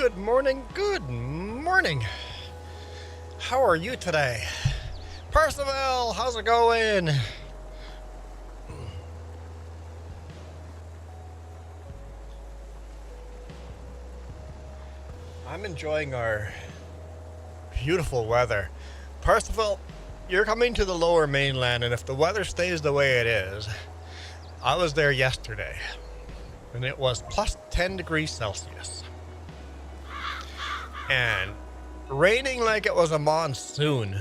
Good morning, good morning. How are you today? Percival, how's it going? I'm enjoying our beautiful weather. Percival, you're coming to the lower mainland, and if the weather stays the way it is, I was there yesterday, and it was plus 10 degrees Celsius. And raining like it was a monsoon.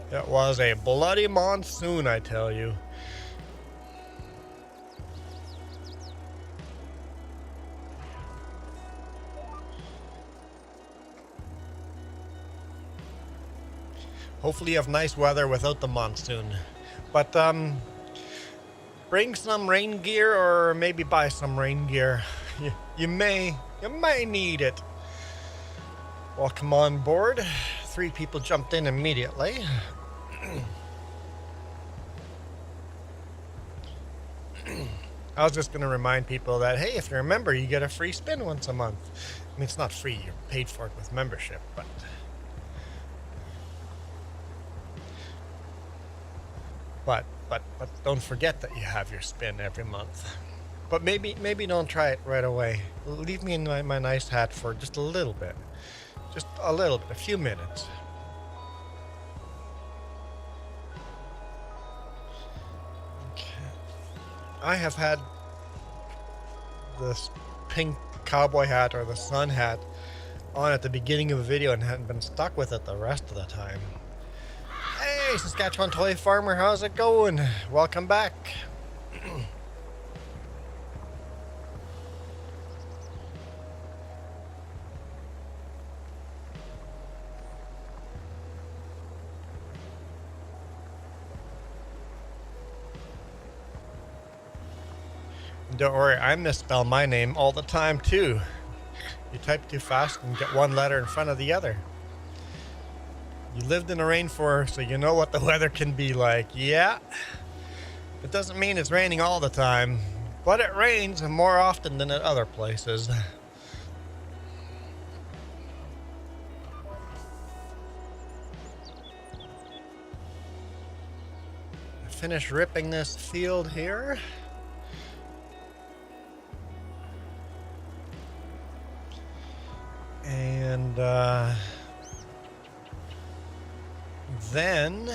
It was a bloody monsoon, I tell you. Hopefully you have nice weather without the monsoon. But bring some rain gear, or maybe buy some rain gear. You may need it. Welcome on board. 3 people jumped in immediately. I was just going to remind people that, hey, if you're a member, you get a free spin once a month. I mean, it's not free, you're paid for it with membership, but don't forget that you have your spin every month. But maybe don't try it right away. Leave me in my nice hat for just a little bit. Just a little bit, a few minutes. Okay. I have had this pink cowboy hat or the sun hat on at the beginning of a video and hadn't been stuck with it the rest of the time. Hey, Saskatchewan Toy Farmer, how's it going? Welcome back. Don't worry, I misspell my name all the time too. You type too fast and get one letter in front of the other. You lived in a rainforest, so you know what the weather can be like. Yeah, it doesn't mean it's raining all the time, but it rains more often than at other places. Finish ripping this field here. And then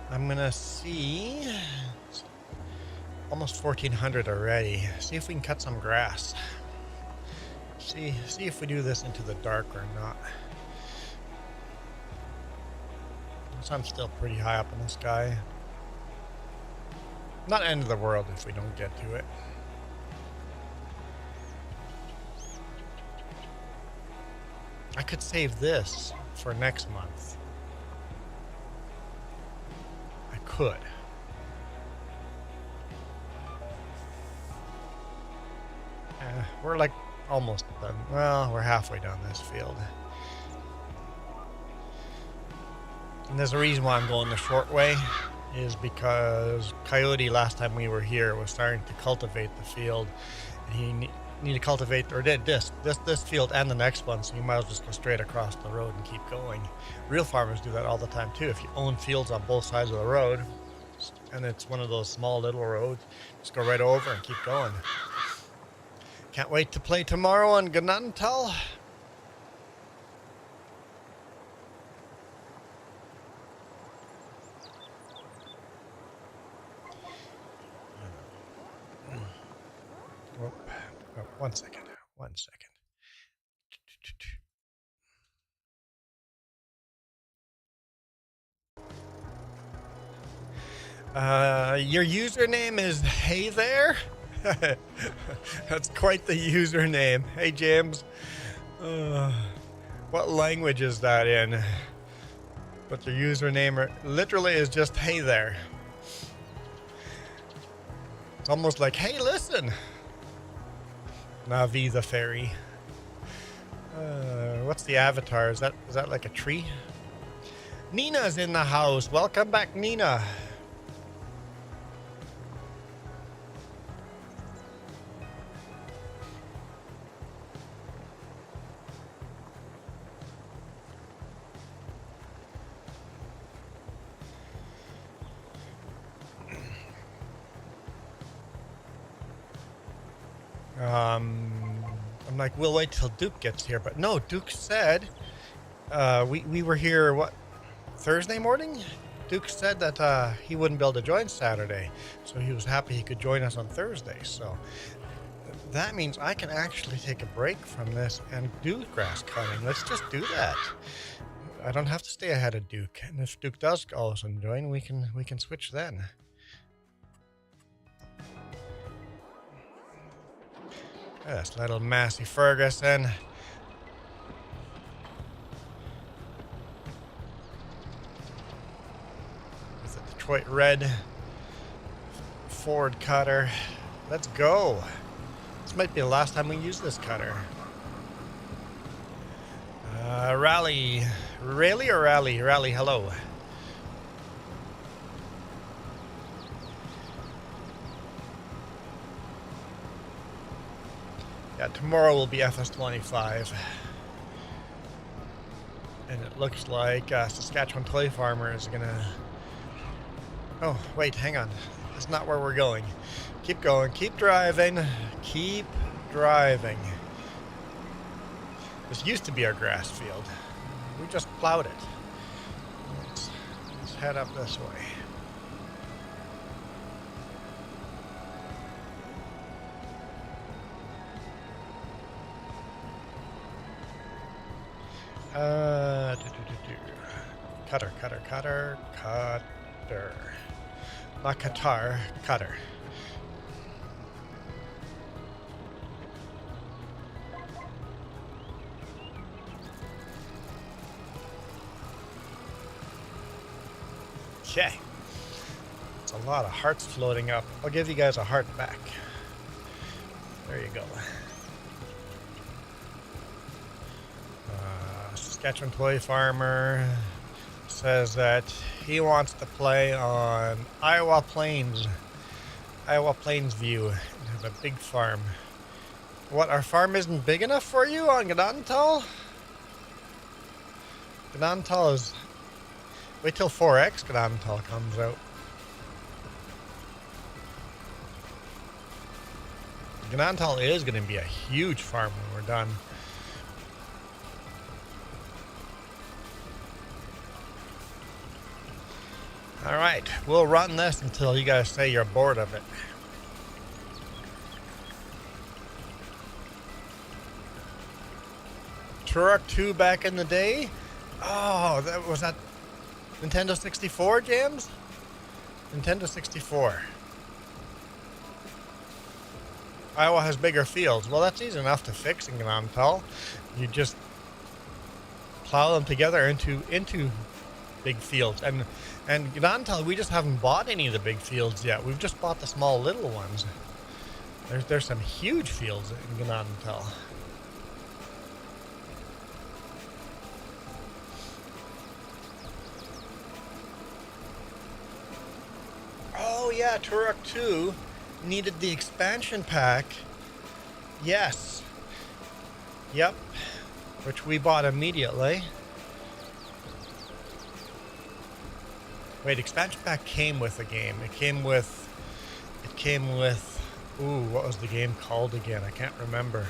I'm gonna see, it's almost 1400 already. See if we can cut some grass. See if we do this into the dark or not. The sun's still pretty high up in the sky. Not end of the world if we don't get to it. I could save this for next month. I could. We're like almost done. Well, we're halfway down this field. And there's a reason why I'm going the short way, is because Coyote, last time we were here, was starting to cultivate the field. And he need to cultivate, or did this field and the next one, so you might as well just go straight across the road and keep going. Real farmers do that all the time too. If you own fields on both sides of the road and it's one of those small little roads, just go right over and keep going. Can't wait to play tomorrow on Ganantal. One second. Your username is Hey There? That's quite the username. Hey, James. What language is that in? But your username literally is just Hey There. It's almost like, hey, listen. Navi the fairy. What's the avatar? Is that like a tree? Nina's in the house. Welcome back, Nina. I'm like, we'll wait till Duke gets here. But no, Duke said, we were here, what, Thursday morning? Duke said that he wouldn't be able to join Saturday. So he was happy he could join us on Thursday. So that means I can actually take a break from this and do grass cutting. Let's just do that. I don't have to stay ahead of Duke. And if Duke does all of a sudden join, we can switch then. Yes, little Massey Ferguson. With a Detroit red Ford cutter. Let's go. This might be the last time we use this cutter. Rally. Rally or rally? Rally, hello. Yeah, tomorrow will be FS25. And it looks like Saskatchewan Toy Farmer is gonna... Oh, wait, hang on. That's not where we're going. Keep going, keep driving, keep driving. This used to be our grass field. We just plowed it. Let's head up this way. Cutter. Not Qatar, cutter. Okay. It's a lot of hearts floating up. I'll give you guys a heart back. There you go. Saskatchewan Toy Farmer says that he wants to play on Iowa Plains View and have a big farm. What, our farm isn't big enough for you on Gnadental? Gnadental is... Wait till 4X Gnadental comes out. Gnadental is going to be a huge farm when we're done. All right, we'll run this until you guys say you're bored of it. Turok 2 back in the day? Oh, was that Nintendo 64, James? Nintendo 64. Iowa has bigger fields. Well, that's easy enough to fix in Gnadental. You just plow them together into big fields. And Gnadental, we just haven't bought any of the big fields yet. We've just bought the small little ones. There's some huge fields in Gnadental. Oh yeah, Turok 2 needed the expansion pack. Yes. Yep. Which we bought immediately. Wait, expansion pack came with a game. It came with, ooh, what was the game called again? I can't remember.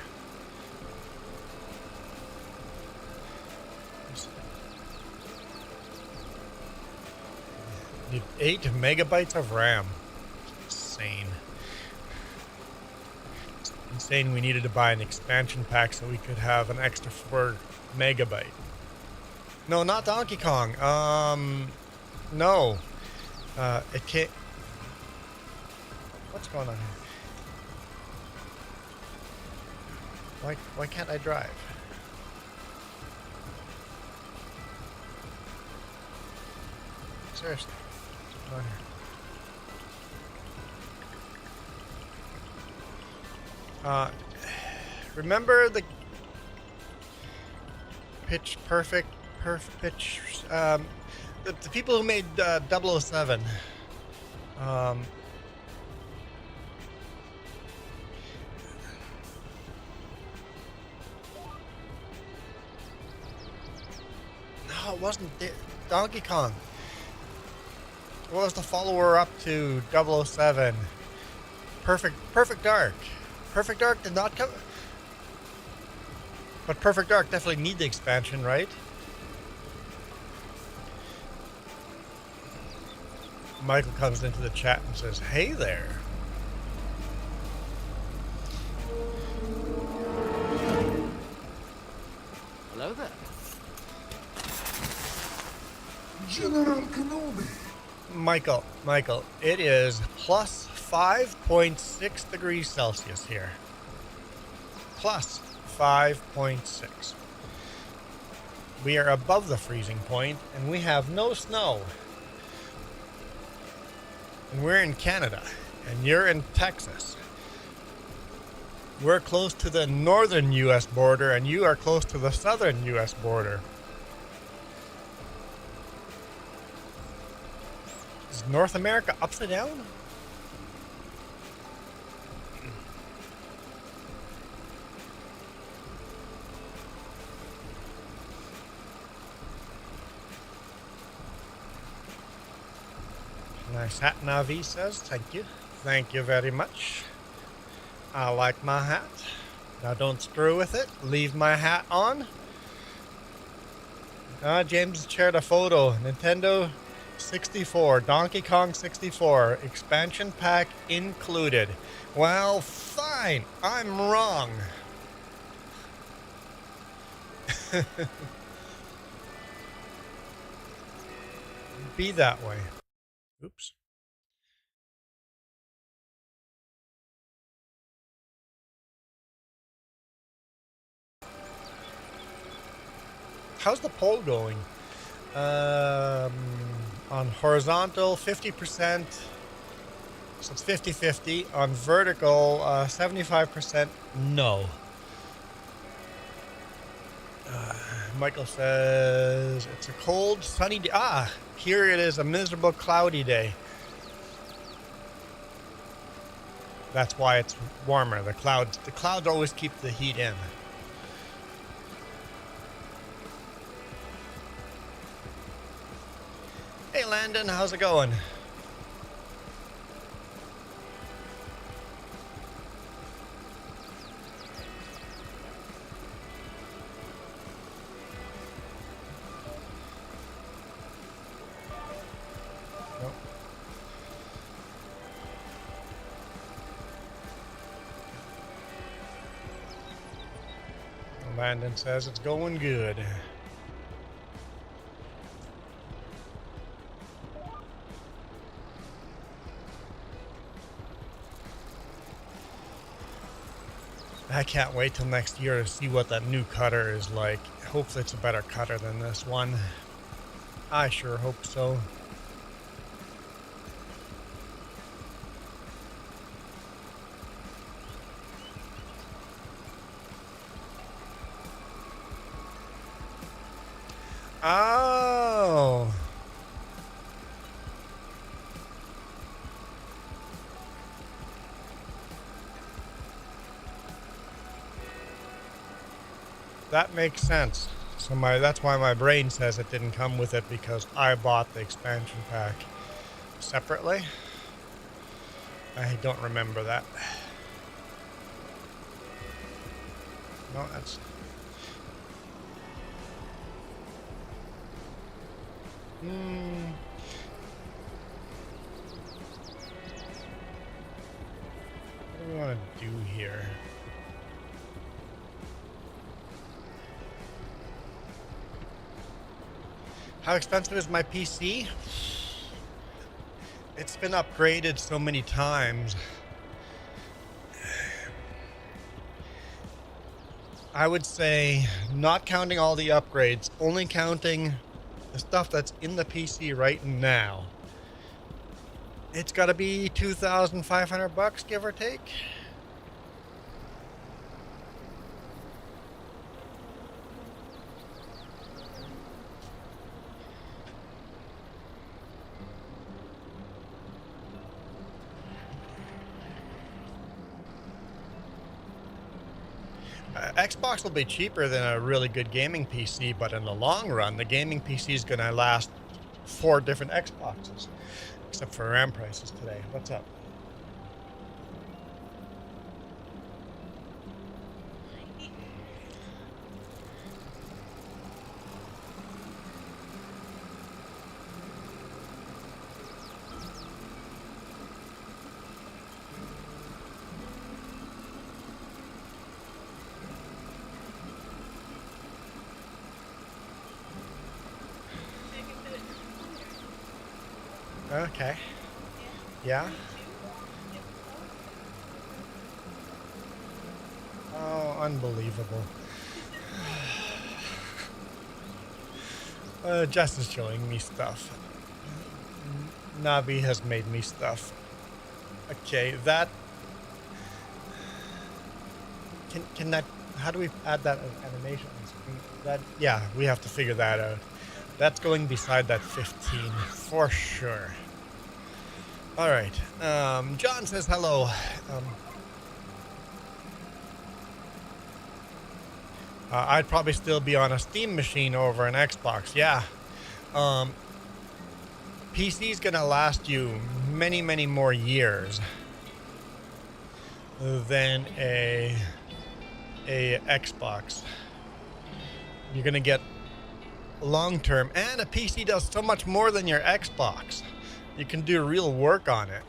Need 8 megabytes of RAM. Insane. It's insane we needed to buy an expansion pack so we could have an extra 4 megabyte. No, not Donkey Kong. No. It can't... What's going on here? Why can't I drive? Seriously. What's going on here? Remember the Pitch Perfect Pitch... The people who made 007, no, it wasn't Donkey Kong. What was the follower up to 007? Perfect Dark. Perfect Dark did not come... But Perfect Dark definitely need the expansion, right? Michael comes into the chat and says, hey there. Hello there. General Kenobi. Michael, it is plus 5.6 degrees Celsius here. Plus 5.6. We are above the freezing point, and we have no snow. And we're in Canada, and you're in Texas. We're close to the northern U.S. border, and you are close to the southern U.S. border. Is North America upside down? Nice hat, Navi says. Thank you. Thank you very much. I like my hat. Now don't screw with it. Leave my hat on. James shared a photo. Nintendo 64. Donkey Kong 64. Expansion pack included. Well, fine. I'm wrong. Be that way. Oops. How's the poll going? On horizontal, 50%. So it's 50-50. On vertical, 75% no. Michael says it's a cold, sunny day. Here it is, a miserable, cloudy day. That's why it's warmer. The clouds always keep the heat in. Hey Landon, how's it going? Landon says it's going good. I can't wait till next year to see what that new cutter is like. Hopefully it's a better cutter than this one. I sure hope so. Oh. That makes sense. So that's why my brain says it didn't come with it, because I bought the expansion pack separately. I don't remember that. No, that's... What do we want to do here? How expensive is my PC? It's been upgraded so many times. I would say, not counting all the upgrades, only counting the stuff that's in the PC right now, it's got to be $2,500, give or take. Xbox will be cheaper than a really good gaming PC, but in the long run, the gaming PC is going to last 4 different Xboxes, except for RAM prices today. What's up? Okay. Yeah. Oh, unbelievable. Jess is showing me stuff. Navi has made me stuff. Okay, that... Can that... How do we add that as animation on screen? That, yeah, we have to figure that out. That's going beside that 15, for sure. Alright, John says hello. I'd probably still be on a Steam machine over an Xbox, yeah. PC's gonna last you many, many more years than a Xbox. You're gonna get long term, and a PC does so much more than your Xbox. You can do real work on it.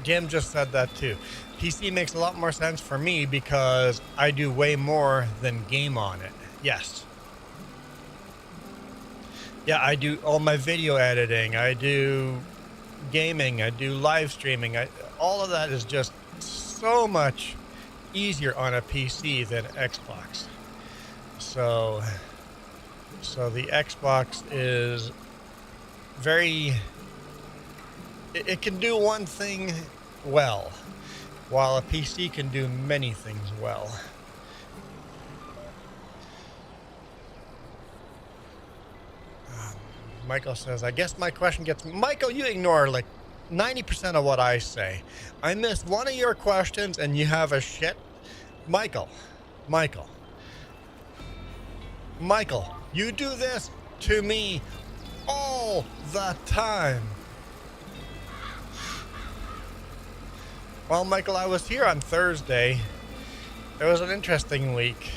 Jim just said that too. PC makes a lot more sense for me because I do way more than game on it. Yes. Yeah, I do all my video editing. I do gaming. I do live streaming. All of that is just so much easier on a PC than Xbox. So the Xbox is very... It can do one thing well, while a PC can do many things well. Michael says, I guess my question gets... Michael, you ignore like 90% of what I say. I missed one of your questions and you have a shit... Michael, you do this to me all the time. Well, Michael, I was here on Thursday. It was an interesting week.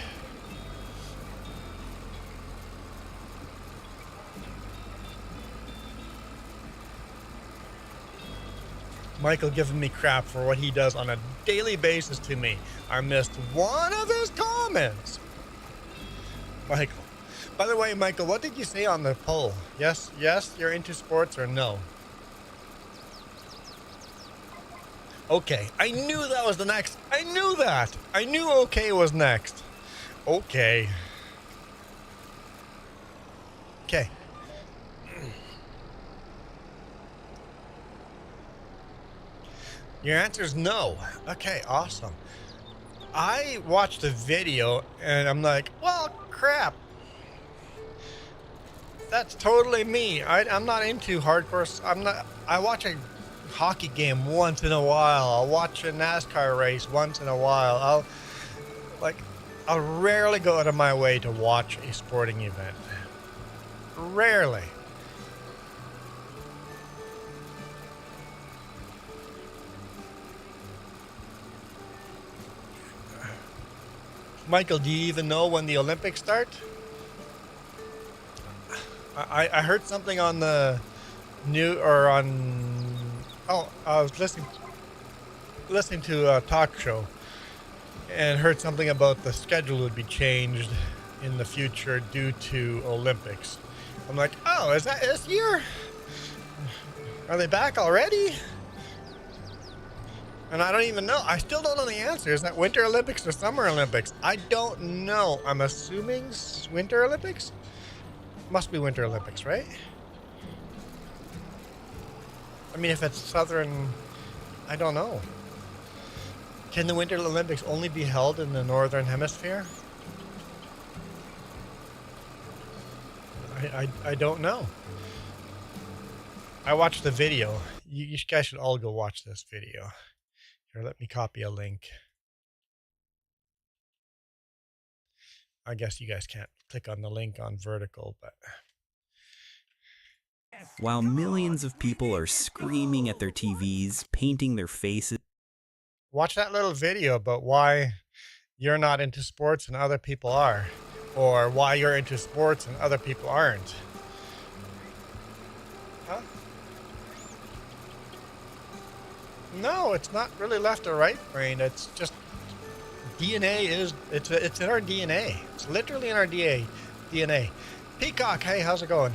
Michael giving me crap for what he does on a daily basis to me. I missed one of his comments. Michael. By the way, Michael, what did you say on the poll? Yes, you're into sports, or no? Okay, I knew that was the next. I knew that. I knew okay was next. Okay. Okay. Your answer is no. Okay, awesome. I watched a video and I'm like, well, crap. That's totally me. I'm not into hardcore. I watch a hockey game once in a while. I'll watch a NASCAR race once in a while. I'll rarely go out of my way to watch a sporting event. Rarely. Michael, do you even know when the Olympics start? I heard something on the new or on. Oh, I was listening to a talk show and heard something about the schedule would be changed in the future due to Olympics. I'm like, oh, is that this year? Are they back already? And I don't even know. I still don't know the answer. Is that Winter Olympics or Summer Olympics? I don't know. I'm assuming Winter Olympics? Must be Winter Olympics, right? I mean, if it's Southern... I don't know. Can the Winter Olympics only be held in the Northern Hemisphere? I don't know. I watched the video. You guys should all go watch this video. Here, let me copy a link. I guess you guys can't click on the link on vertical, but... While millions of people are screaming at their TVs, painting their faces... Watch that little video about why you're not into sports and other people are. Or why you're into sports and other people aren't. Huh? No, it's not really left or right brain. It's just DNA is it's in our DNA. It's literally in our DNA. Peacock, hey, how's it going?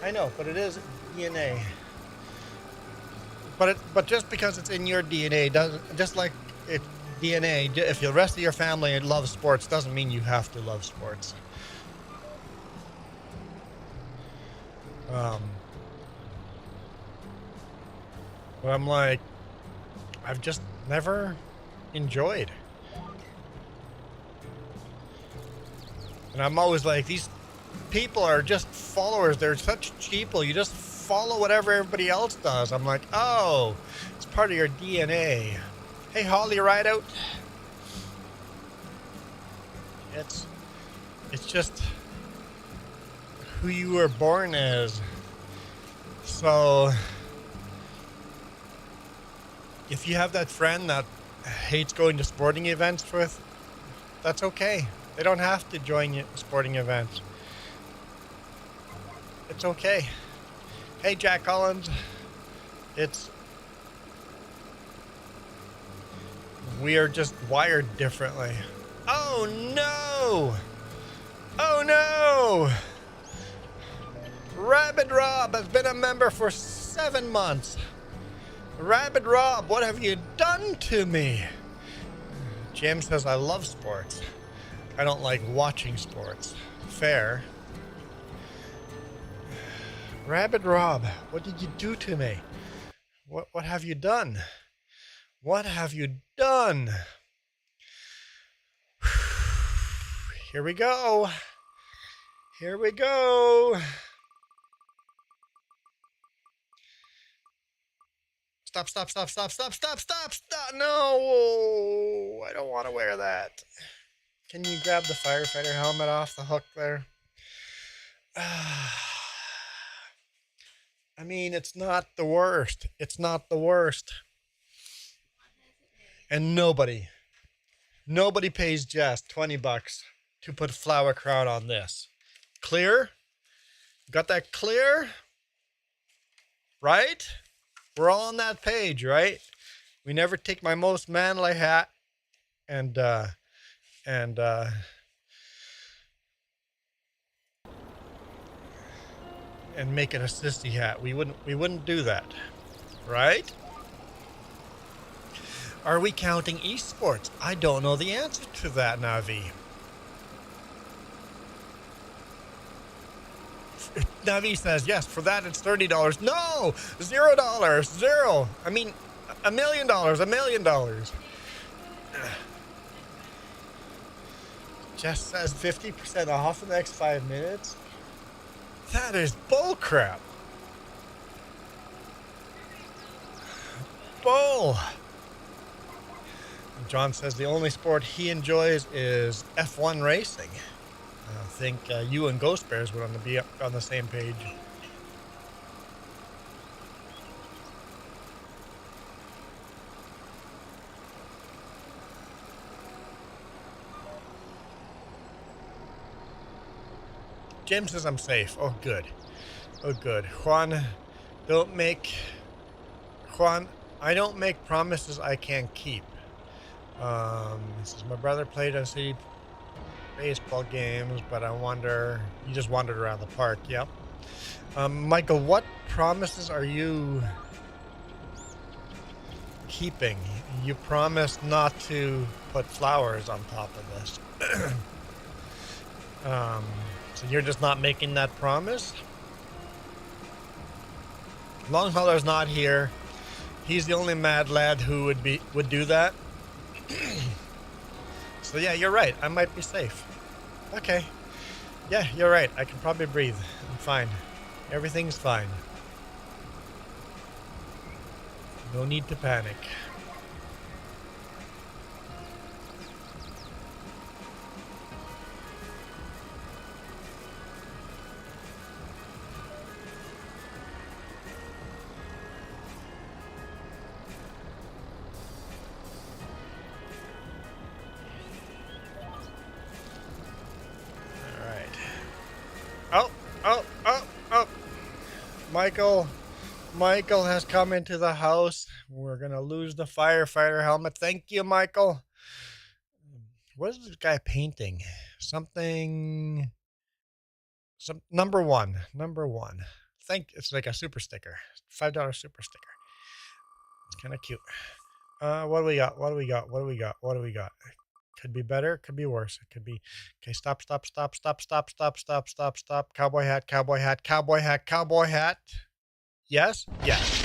I know, but it is DNA. But just because it's in your DNA doesn't, just like it DNA, if the rest of your family loves sports, doesn't mean you have to love sports. But I'm like, I've just never enjoyed. And I'm always like, these people are just followers. They're such people. You just follow whatever everybody else does. I'm like, oh, it's part of your DNA. Hey, Holly, Rideout. It's just who you were born as. So if you have that friend that hates going to sporting events with, that's okay. They don't have to join you sporting events. It's okay. Hey, Jack Collins. We are just wired differently. Oh no! Oh no! Rabid Rob has been a member for 7 months. Rabid Rob, what have you done to me? James says, I love sports. I don't like watching sports. Fair. Rabid Rob, what did you do to me? What have you done? What have you done? Here we go. Here we go. Stop. No, I don't want to wear that. Can you grab the firefighter helmet off the hook there? I mean, it's not the worst. It's not the worst. And nobody pays Jess $20 to put flower crown on this. Clear? Got that clear? Right? We're all on that page, right? We never take my most manly hat and make it a sissy hat. We wouldn't do that, right? Are we counting esports? I don't know the answer to that, Navi. Navi says yes. For that, it's $30. No, $0. Zero. I mean, $1 million. $1 million. Jess says 50% off in the next 5 minutes. That is bullcrap. Bull. John says the only sport he enjoys is F1 racing. I think you and Ghost Bears would be on the same page. James says I'm safe. Oh, good. Oh, good. Juan, I don't make promises I can't keep. This is my brother played a city baseball games, but I wonder, you just wandered around the park. Yep. Michael, what promises are you keeping? You promised not to put flowers on top of this. So you're just not making that promise? Longhauler's not here. He's the only mad lad who would do that. So yeah, you're right. I might be safe. Okay. Yeah, you're right. I can probably breathe. I'm fine. Everything's fine. No need to panic. Michael has come into the house. We're gonna lose the firefighter helmet. Thank you, Michael. What is this guy painting? Something. Some number one. Number one. It's like a super sticker. $5 super sticker. It's kind of cute. What do we got? What do we got? What do we got? What do we got? Could be better. Could be worse. It could be. Okay, stop, stop, stop, stop, stop, stop, stop, stop, stop. Cowboy hat, cowboy hat, cowboy hat, cowboy hat. Yes? Yes.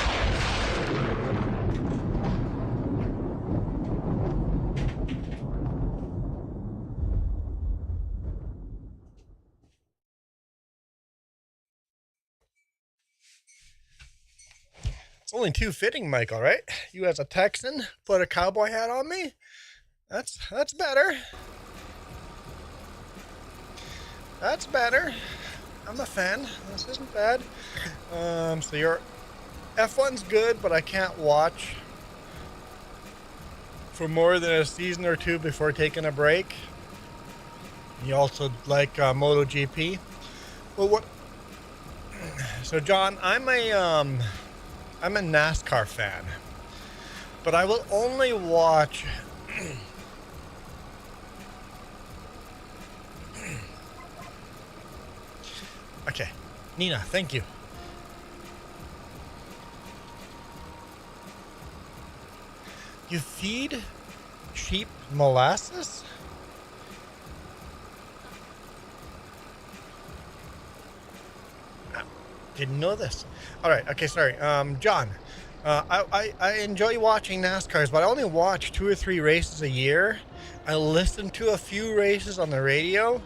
It's only too fitting, Michael, right? You as a Texan put a cowboy hat on me? That's better. That's better. I'm a fan. This isn't bad. So your F1's good, but I can't watch for more than a season or two before taking a break. You also like MotoGP. Well, what? So John, I'm a NASCAR fan, but I will only watch. Okay, Nina, thank you. You feed sheep molasses? Didn't know this. All right, okay, sorry. John, I enjoy watching NASCARs, but I only watch 2 or 3 races a year. I listen to a few races on the radio.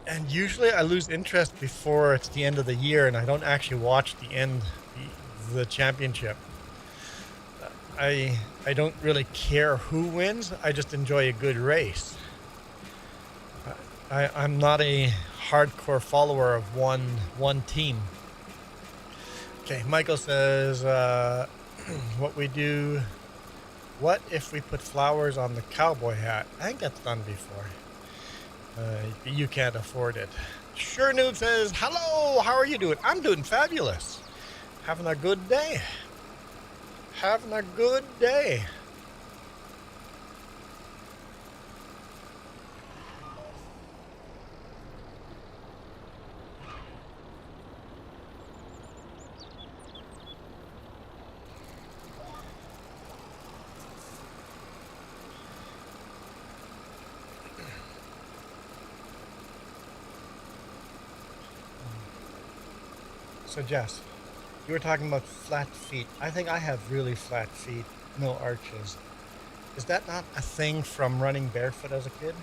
And usually I lose interest before it's the end of the year, and I don't actually watch the championship. I don't really care who wins. I just enjoy a good race. I'm not a hardcore follower of one team. Okay, Michael says, what if we put flowers on the cowboy hat? I think that's done before. You can't afford it. Sure Noob says, hello, how are you doing? I'm doing fabulous. Having a good day. Having a good day. So Jess, you were talking about flat feet. I think I have really flat feet, no arches. Is that not a thing from running barefoot as a kid?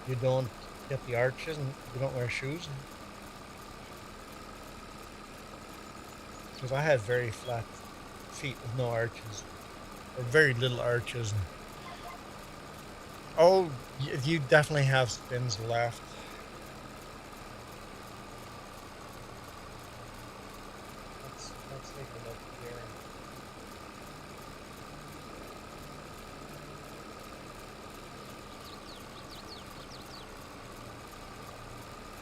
You don't get the arches and you don't wear shoes? Because I have very flat feet with no arches, or very little arches. Oh, you definitely have spins left. Let's take a look here.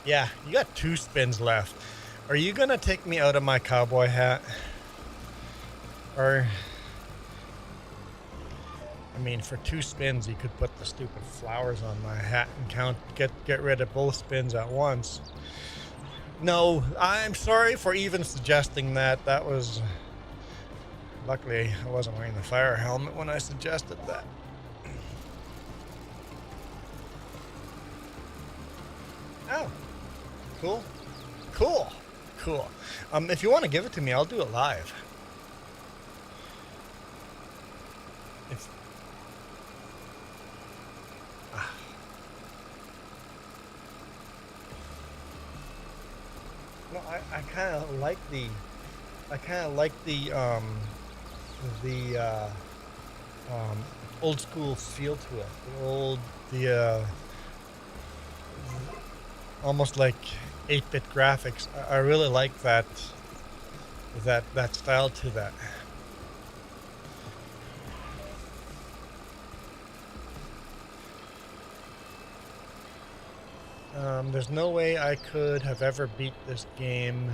Yeah, you got 2 spins left. Are you gonna take me out of my cowboy hat? Or, I mean, for 2 spins, you could put the stupid flowers on my hat and get rid of both spins at once. No, I'm sorry for even suggesting that. That was, luckily, I wasn't wearing the fire helmet when I suggested that. Oh, cool, cool, cool. If you want to give it to me, I'll do it live. No, I kind of like the old school feel to it. Almost like 8-bit graphics. I really like that style to that. There's no way I could have ever beat this game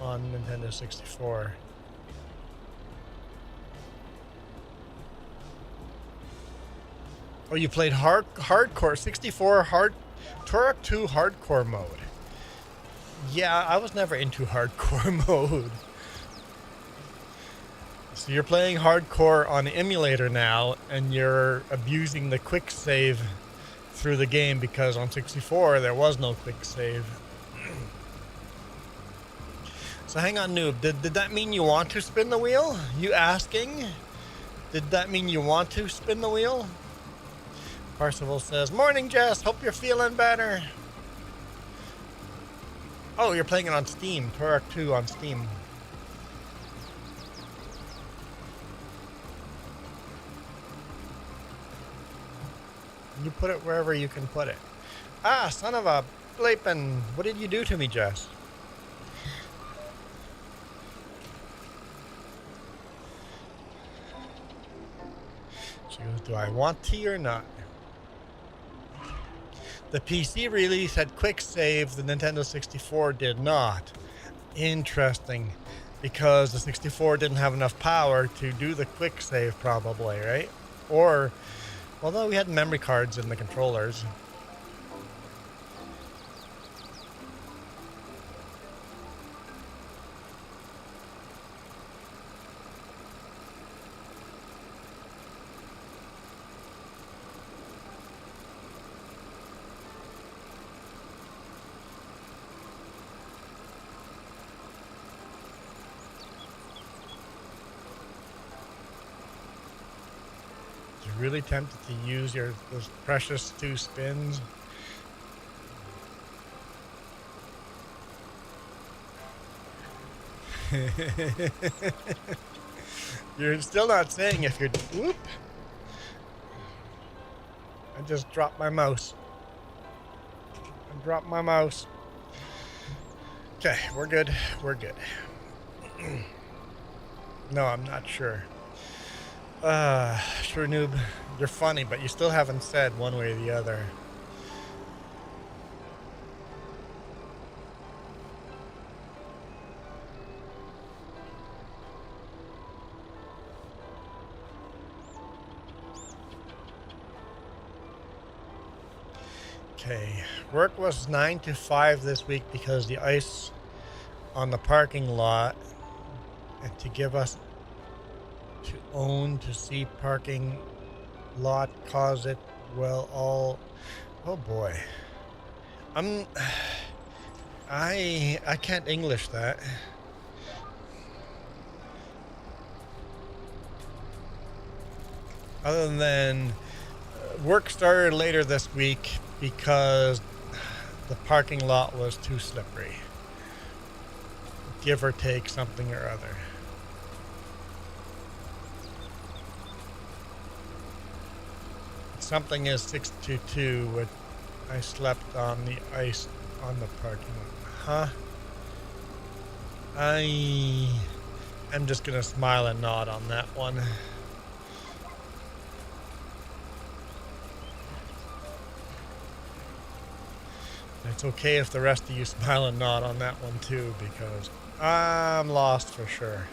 on Nintendo 64. Oh, you played hardcore 64 Turok 2 hardcore mode. Yeah, I was never into hardcore mode. So you're playing hardcore on the emulator now, and you're abusing the quick save through the game because on 64 there was no quick save. So hang on, noob. Did that mean you want to spin the wheel? You asking? Did that mean you want to spin the wheel? Parsival says, "Morning, Jess. Hope you're feeling better." Oh, you're playing it on Steam. Turok 2 on Steam. You put it wherever you can put it. Ah, son of a bleepin'. What did you do to me, Jess? She goes, "Do I want tea or not?" The PC release had quick save, the Nintendo 64 did not. Interesting, because the 64 didn't have enough power to do the quick save probably, right? Or, although we had memory cards in the controllers. Really tempted to use those precious 2 spins. You're still not saying if you're... Whoop! I just dropped my mouse. I dropped my mouse. Okay, we're good. We're good. No, I'm not sure. Sure, noob. You're funny, but you still haven't said one way or the other. Okay, work was 9 to 5 this week because the ice on the parking lot, and to give us to own to see parking lot cause it well all. Oh boy, I can't English that. Other than work started later this week because the parking lot was too slippery, give or take something or other. Something is 622, but I slept on the ice on the parking lot. Huh? I'm just gonna smile and nod on that one. It's okay if the rest of you smile and nod on that one too, because I'm lost for sure.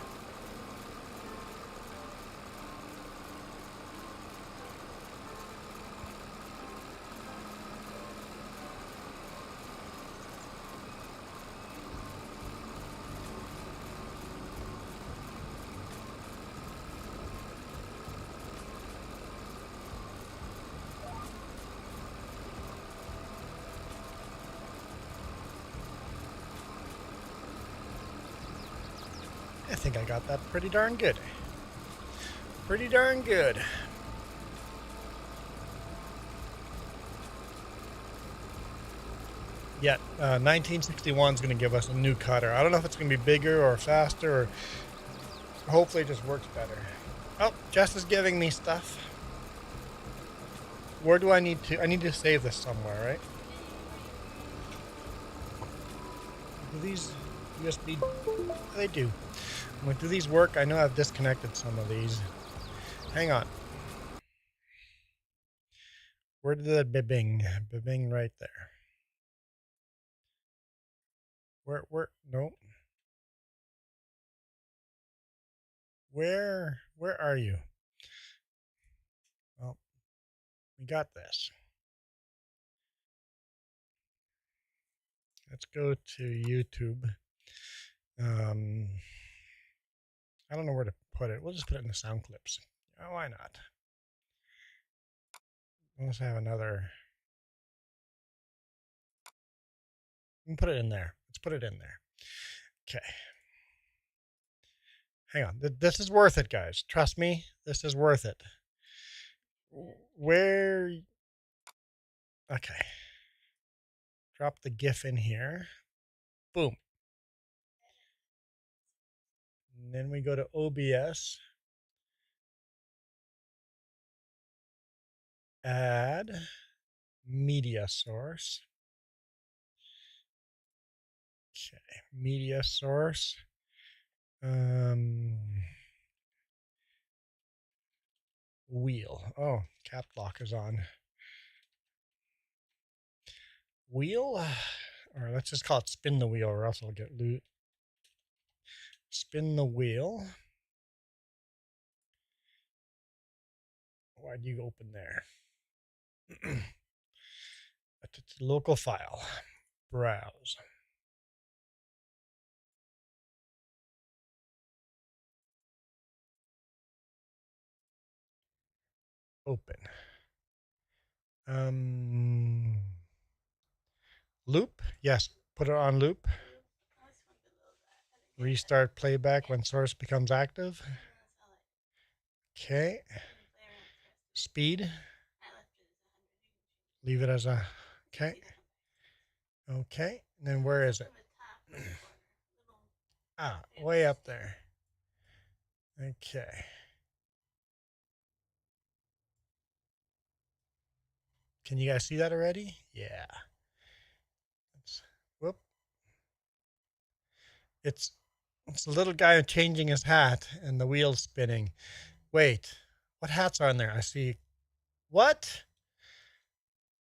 I think I got that pretty darn good. Pretty darn good. Yeah, 1961 is going to give us a new cutter. I don't know if it's going to be bigger or faster, or hopefully it just works better. Oh, Jess is giving me stuff. Where do I need to? I need to save this somewhere, right? Do these USB? They do. Do these work? I know I've disconnected some of these. Hang on. Where did the bing right there? nope. Where are you? Well, we got this. Let's go to YouTube. I don't know where to put it. We'll just put it in the sound clips. Oh, why not? Let's have another. We can put it in there. Let's put it in there. Okay. Hang on. This is worth it, guys. Trust me. This is worth it. Where? Okay. Drop the GIF in here. Boom. And then we go to OBS. Add media source. Okay. Media source. Wheel. Oh, cap lock is on. Wheel, or let's just call it spin the wheel, or else I'll get loot. Spin the wheel. Why'd you open there? It's a local file. Browse. Open. Loop. Yes, put it on loop. Restart playback when source becomes active. Okay. Speed. Leave it as a, okay. Okay, and then where is it? Ah, way up there. Okay. Can you guys see that already? Yeah. Whoop. It's a little guy changing his hat and the wheel's spinning. Wait, what hats are on there? I see. What?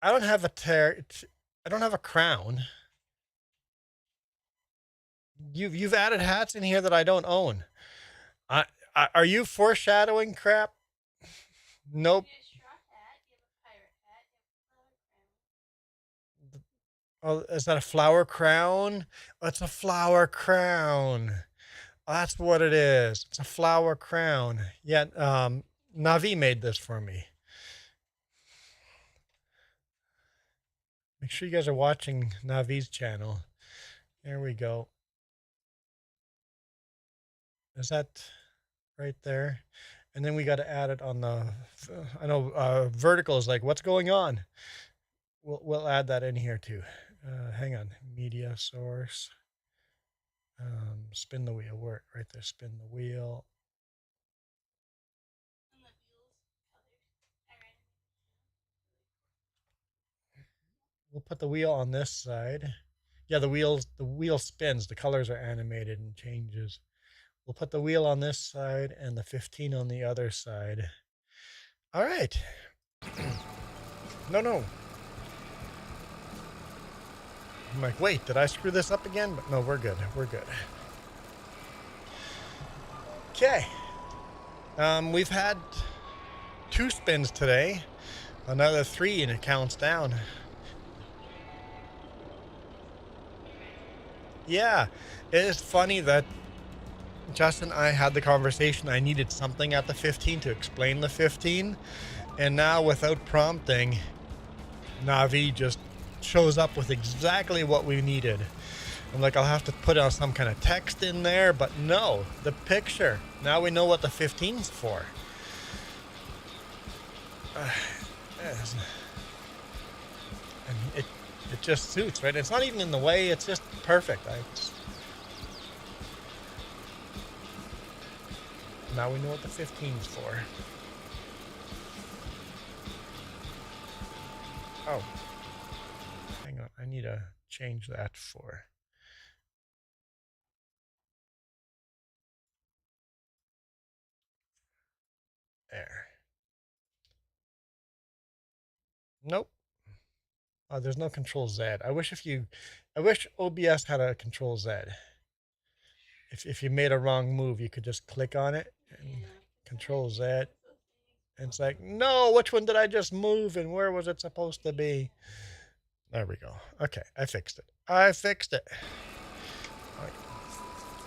I don't have I don't have a crown. You've added hats in here that I don't own. Are you foreshadowing crap? Nope. Oh, is that a flower crown? Oh, it's a flower crown. Oh, that's what it is. It's a flower crown. Yeah, Navi made this for me. Make sure you guys are watching Navi's channel. There we go. Is that right there? And then we got to add it on the, I know vertical is like, what's going on? We'll add that in here too. Hang on, media source. Spin the wheel. Where right there? Spin the wheel. We'll put the wheel on this side. Yeah, the wheel spins. The colors are animated and changes. We'll put the wheel on this side and the 15 on the other side. All right. No. I'm like, wait, did I screw this up again? But no, we're good. We're good. Okay. We've had 2 spins today. Another 3 and it counts down. Yeah, it is funny that Justin and I had the conversation. I needed something at the 15 to explain the 15. And now without prompting, Navi just shows up with exactly what we needed. I'm like, I'll have to put out some kind of text in there, but no, the picture. Now we know what the 15's for. And it just suits, right? It's not even in the way, it's just perfect. Now we know what the 15's for. Oh, hang on, I need to change that for. There. Nope. There's no Control Z. I wish OBS had a Control Z. If you made a wrong move, you could just click on it and Control Z. And it's like, no, which one did I just move and where was it supposed to be? There we go. Okay, I fixed it.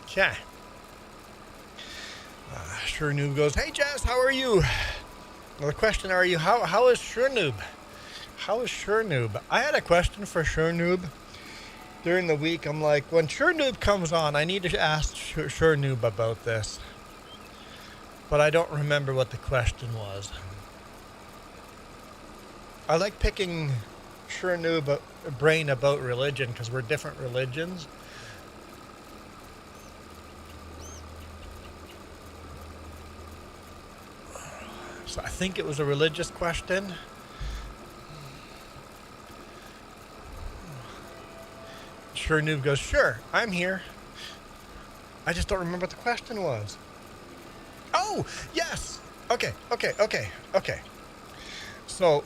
Okay. Sure Noob goes, hey Jess, how are you? Well, the question, how is Sure Noob? How is Sure Noob? I had a question for Sure Noob during the week. I'm like, when Sure Noob comes on, I need to ask Sure Noob about this. But I don't remember what the question was. I like picking Sure Noob brain about religion because we're different religions. So I think it was a religious question. Sure Noob goes, sure, I'm here. I just don't remember what the question was. Oh, yes. Okay. So,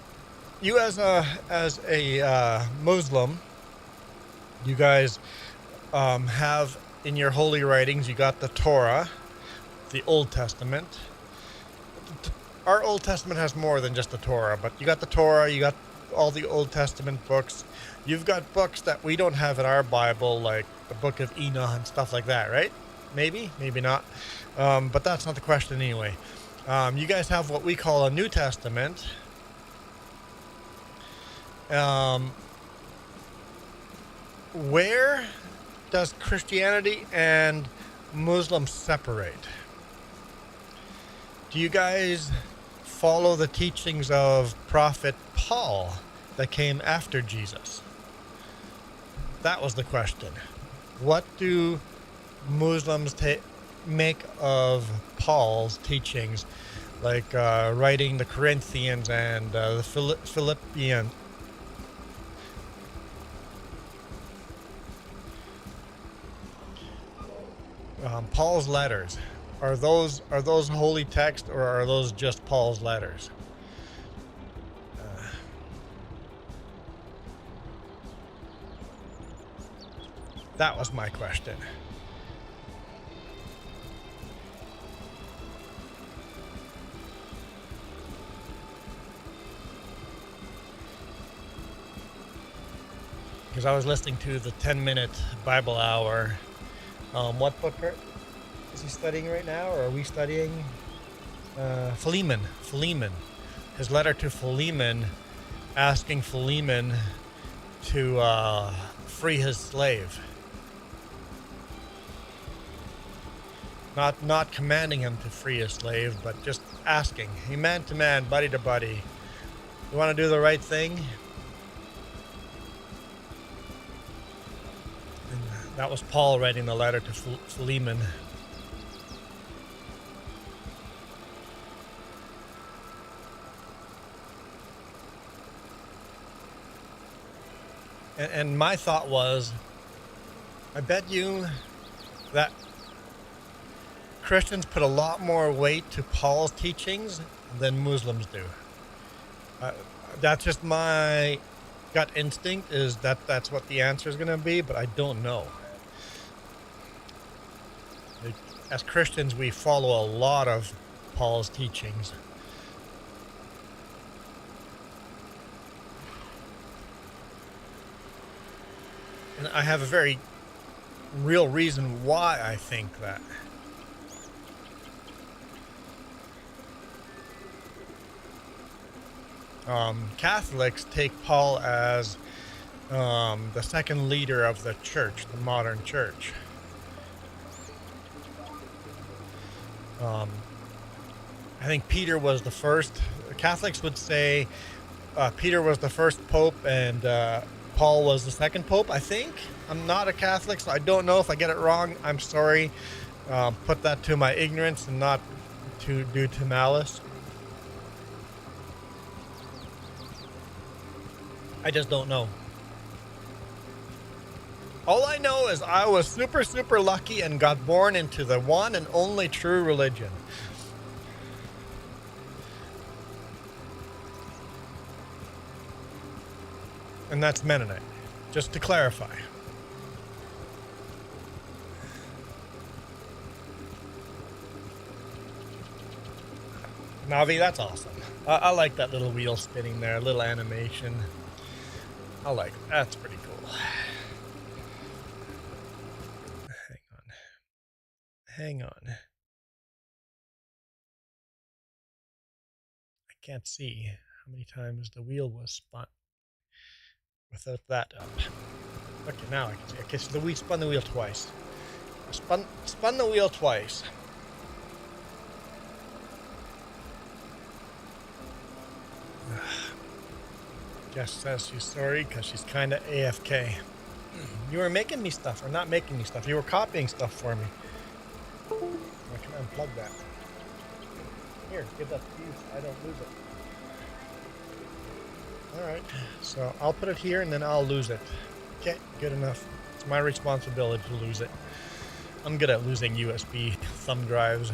you as a Muslim, you guys have in your holy writings, you got the Torah, the Old Testament. Our Old Testament has more than just the Torah, but you got the Torah, you got all the Old Testament books. You've got books that we don't have in our Bible, like the Book of Enoch and stuff like that, right? Maybe not. But that's not the question anyway. You guys have what we call a New Testament. Where does Christianity and Muslims separate? Do you guys follow the teachings of Prophet Paul that came after Jesus? That was the question. What do Muslims make of Paul's teachings, like writing the Corinthians and the Philippians? Paul's letters. Are those holy text, or are those just Paul's letters? That was my question. Because I was listening to the 10-minute Bible hour. What book is he studying right now, or are we studying? Philemon. His letter to Philemon, asking Philemon to free his slave. Not commanding him to free his slave, but just asking. Hey, man to man, buddy to buddy. You want to do the right thing? And that was Paul writing the letter to Philemon. And my thought was, I bet you that Christians put a lot more weight to Paul's teachings than Muslims do. That's just my gut instinct, is that's what the answer is going to be, but I don't know. As Christians, we follow a lot of Paul's teachings. And I have a very real reason why I think that. Catholics take Paul as the second leader of the church, the modern church. I think Peter was the first. Catholics would say Peter was the first pope and Paul was the second pope, I think. I'm not a Catholic, so I don't know. If I get it wrong, I'm sorry. Put that to my ignorance and not due to malice. I just don't know. All I know is I was super, super lucky and got born into the one and only true religion. And that's Mennonite, just to clarify. Navi, that's awesome. I like that little wheel spinning there, a little animation. I like it. That's pretty cool. Hang on. I can't see how many times the wheel was spun without that up. Okay, now I can see. Okay, so we spun the wheel twice. Spun the wheel twice. Jess says she's sorry because she's kind of AFK. You were making me stuff, or not making me stuff. You were copying stuff for me. I can unplug that. Here, give that to you so I don't lose it. Alright, so I'll put it here and then I'll lose it. Okay, good enough. It's my responsibility to lose it. I'm good at losing USB thumb drives.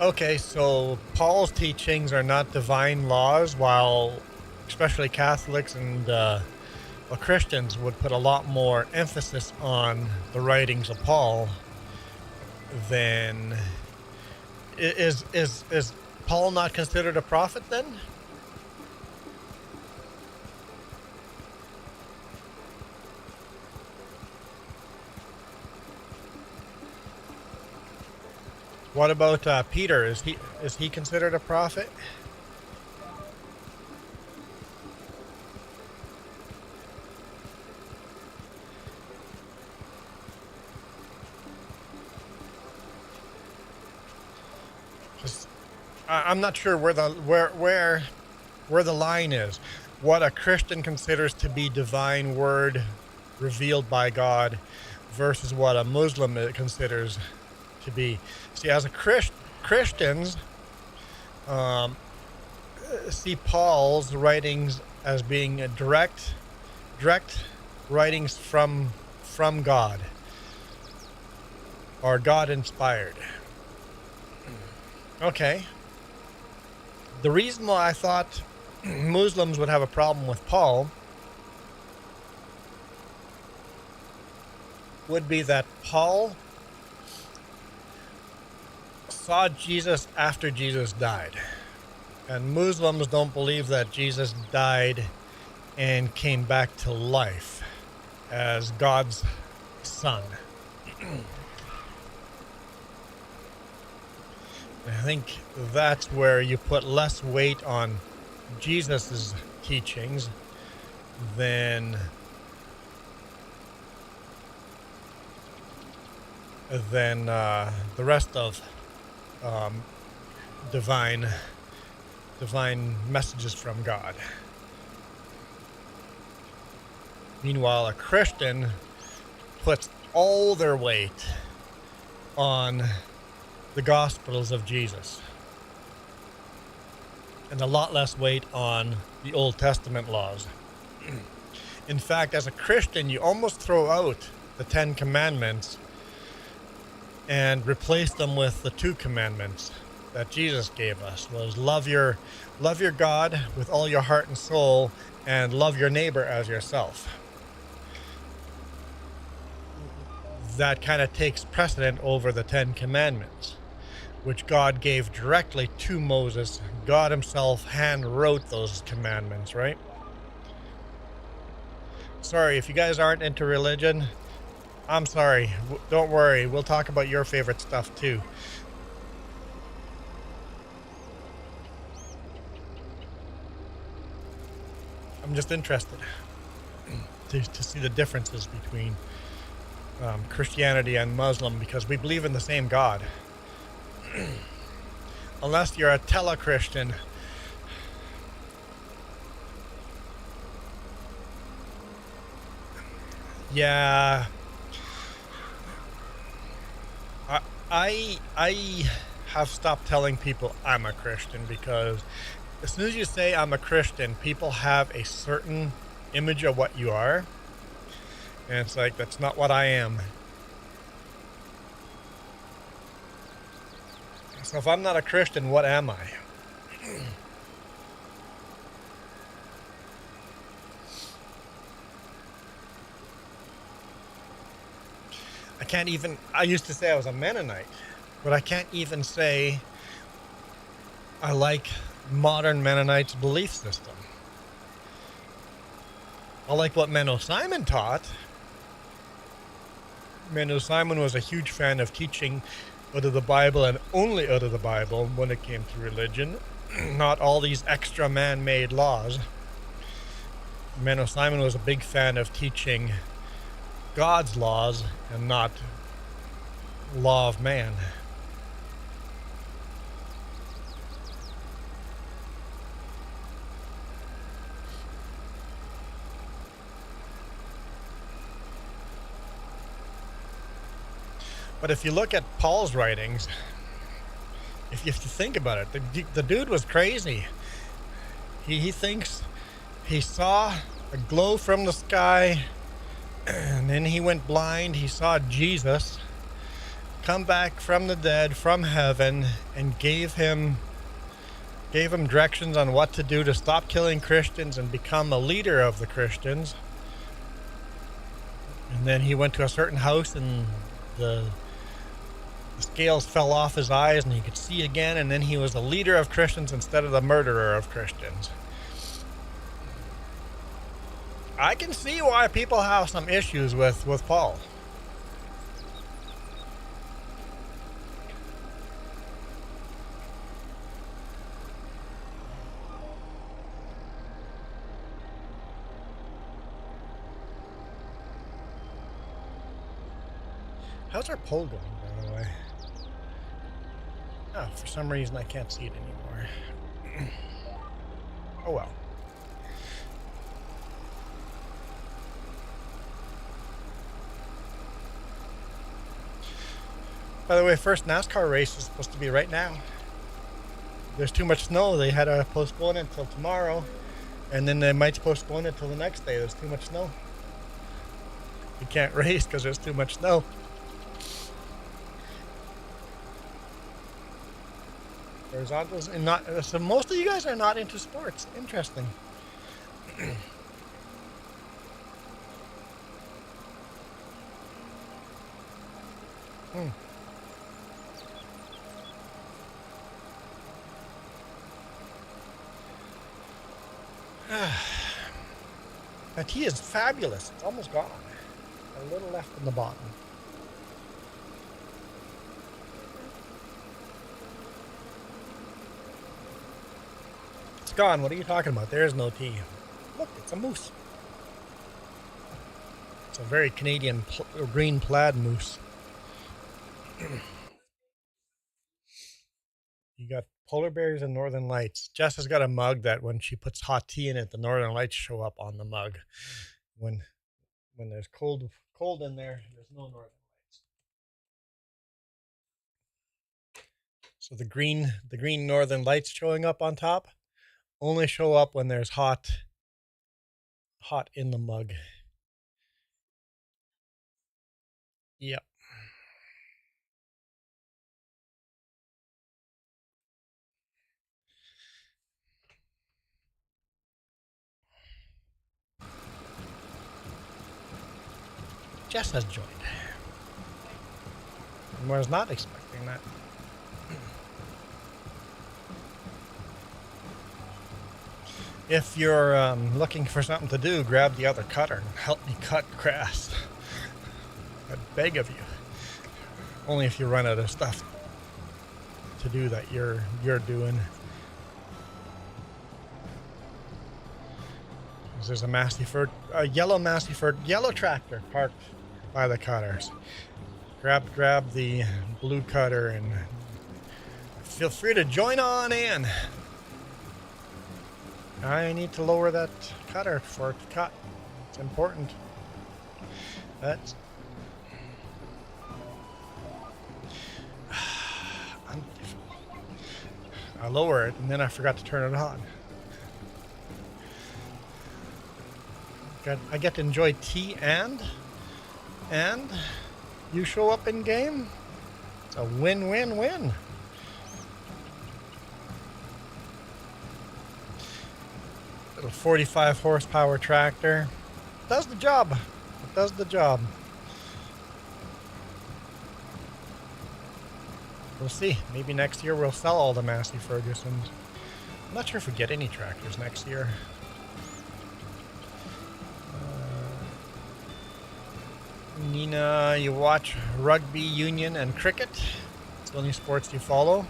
Okay, so Paul's teachings are not divine laws, while especially Catholics and Christians would put a lot more emphasis on the writings of Paul. Then is Paul not considered a prophet then? What about Peter? Is he considered a prophet? I'm not sure where the line is. What a Christian considers to be divine word revealed by God versus what a Muslim considers to be. See, as a Christians see Paul's writings as being a direct writings from God, or God inspired. Okay. The reason why I thought Muslims would have a problem with Paul would be that Paul saw Jesus after Jesus died. And Muslims don't believe that Jesus died and came back to life as God's son. I think that's where you put less weight on Jesus's teachings than the rest of divine messages from God. Meanwhile, a Christian puts all their weight on the Gospels of Jesus and a lot less weight on the Old Testament laws. In fact, as a Christian, you almost throw out the 10 Commandments and replace them with the 2 commandments that Jesus gave us, was love your God with all your heart and soul, and love your neighbor as yourself. That kind of takes precedent over the 10 Commandments, which God gave directly to Moses. God himself hand wrote those commandments, right? Sorry, if you guys aren't into religion, I'm sorry. Don't worry. We'll talk about your favorite stuff too. I'm just interested to see the differences between Christianity and Muslim, because we believe in the same God. Unless you're a tele-Christian. Yeah. I have stopped telling people I'm a Christian, because as soon as you say I'm a Christian, people have a certain image of what you are. And it's like, that's not what I am. So if I'm not a Christian, what am I? I used to say I was a Mennonite, but I can't even say I like modern Mennonites' belief system. I like what Menno Simon taught. Menno Simon was a huge fan of teaching out of the Bible and only out of the Bible when it came to religion, not all these extra man-made laws. Menno Simon was a big fan of teaching God's laws and not law of man. But if you look at Paul's writings, if you think about it, the dude was crazy. He thinks he saw a glow from the sky, and then he went blind. He saw Jesus come back from the dead, from heaven, and gave him directions on what to do to stop killing Christians and become a leader of the Christians. And then he went to a certain house, and the scales fell off his eyes and he could see again, and then he was a leader of Christians instead of the murderer of Christians. I can see why people have some issues with Paul. How's our poll going, by the way? Oh, for some reason I can't see it anymore. Oh well. By the way, first NASCAR race is supposed to be right now. There's too much snow. They had to postpone it until tomorrow, and then they might postpone it till the next day. There's too much snow. You can't race because there's too much snow. So most of you guys are not into sports. Interesting. That tea is fabulous. It's almost gone. A little left in the bottom. It's gone. What are you talking about? There's no tea. Look, it's a moose. It's a very Canadian green plaid moose. You got polar bears and northern lights. Jess has got a mug that when she puts hot tea in it, the northern lights show up on the mug. When there's cold in there, there's no northern lights. So the green northern lights showing up on top only show up when there's hot in the mug. Yep. Jess has joined. I was not expecting that. If you're looking for something to do, grab the other cutter and help me cut grass. I beg of you. Only if you run out of stuff to do that you're doing. There's a yellow tractor parked by the cutters. Grab the blue cutter and feel free to join on in. I need to lower that cutter for it to cut. It's important. That's I lower it and then I forgot to turn it on. I get to enjoy tea and and you show up in game. It's a win-win-win. Little 45 horsepower tractor. Does the job. It does the job. We'll see. Maybe next year we'll sell all the Massey Fergusons. I'm not sure if we get any tractors next year. Nina, you watch rugby union and cricket? It's the only sports you follow.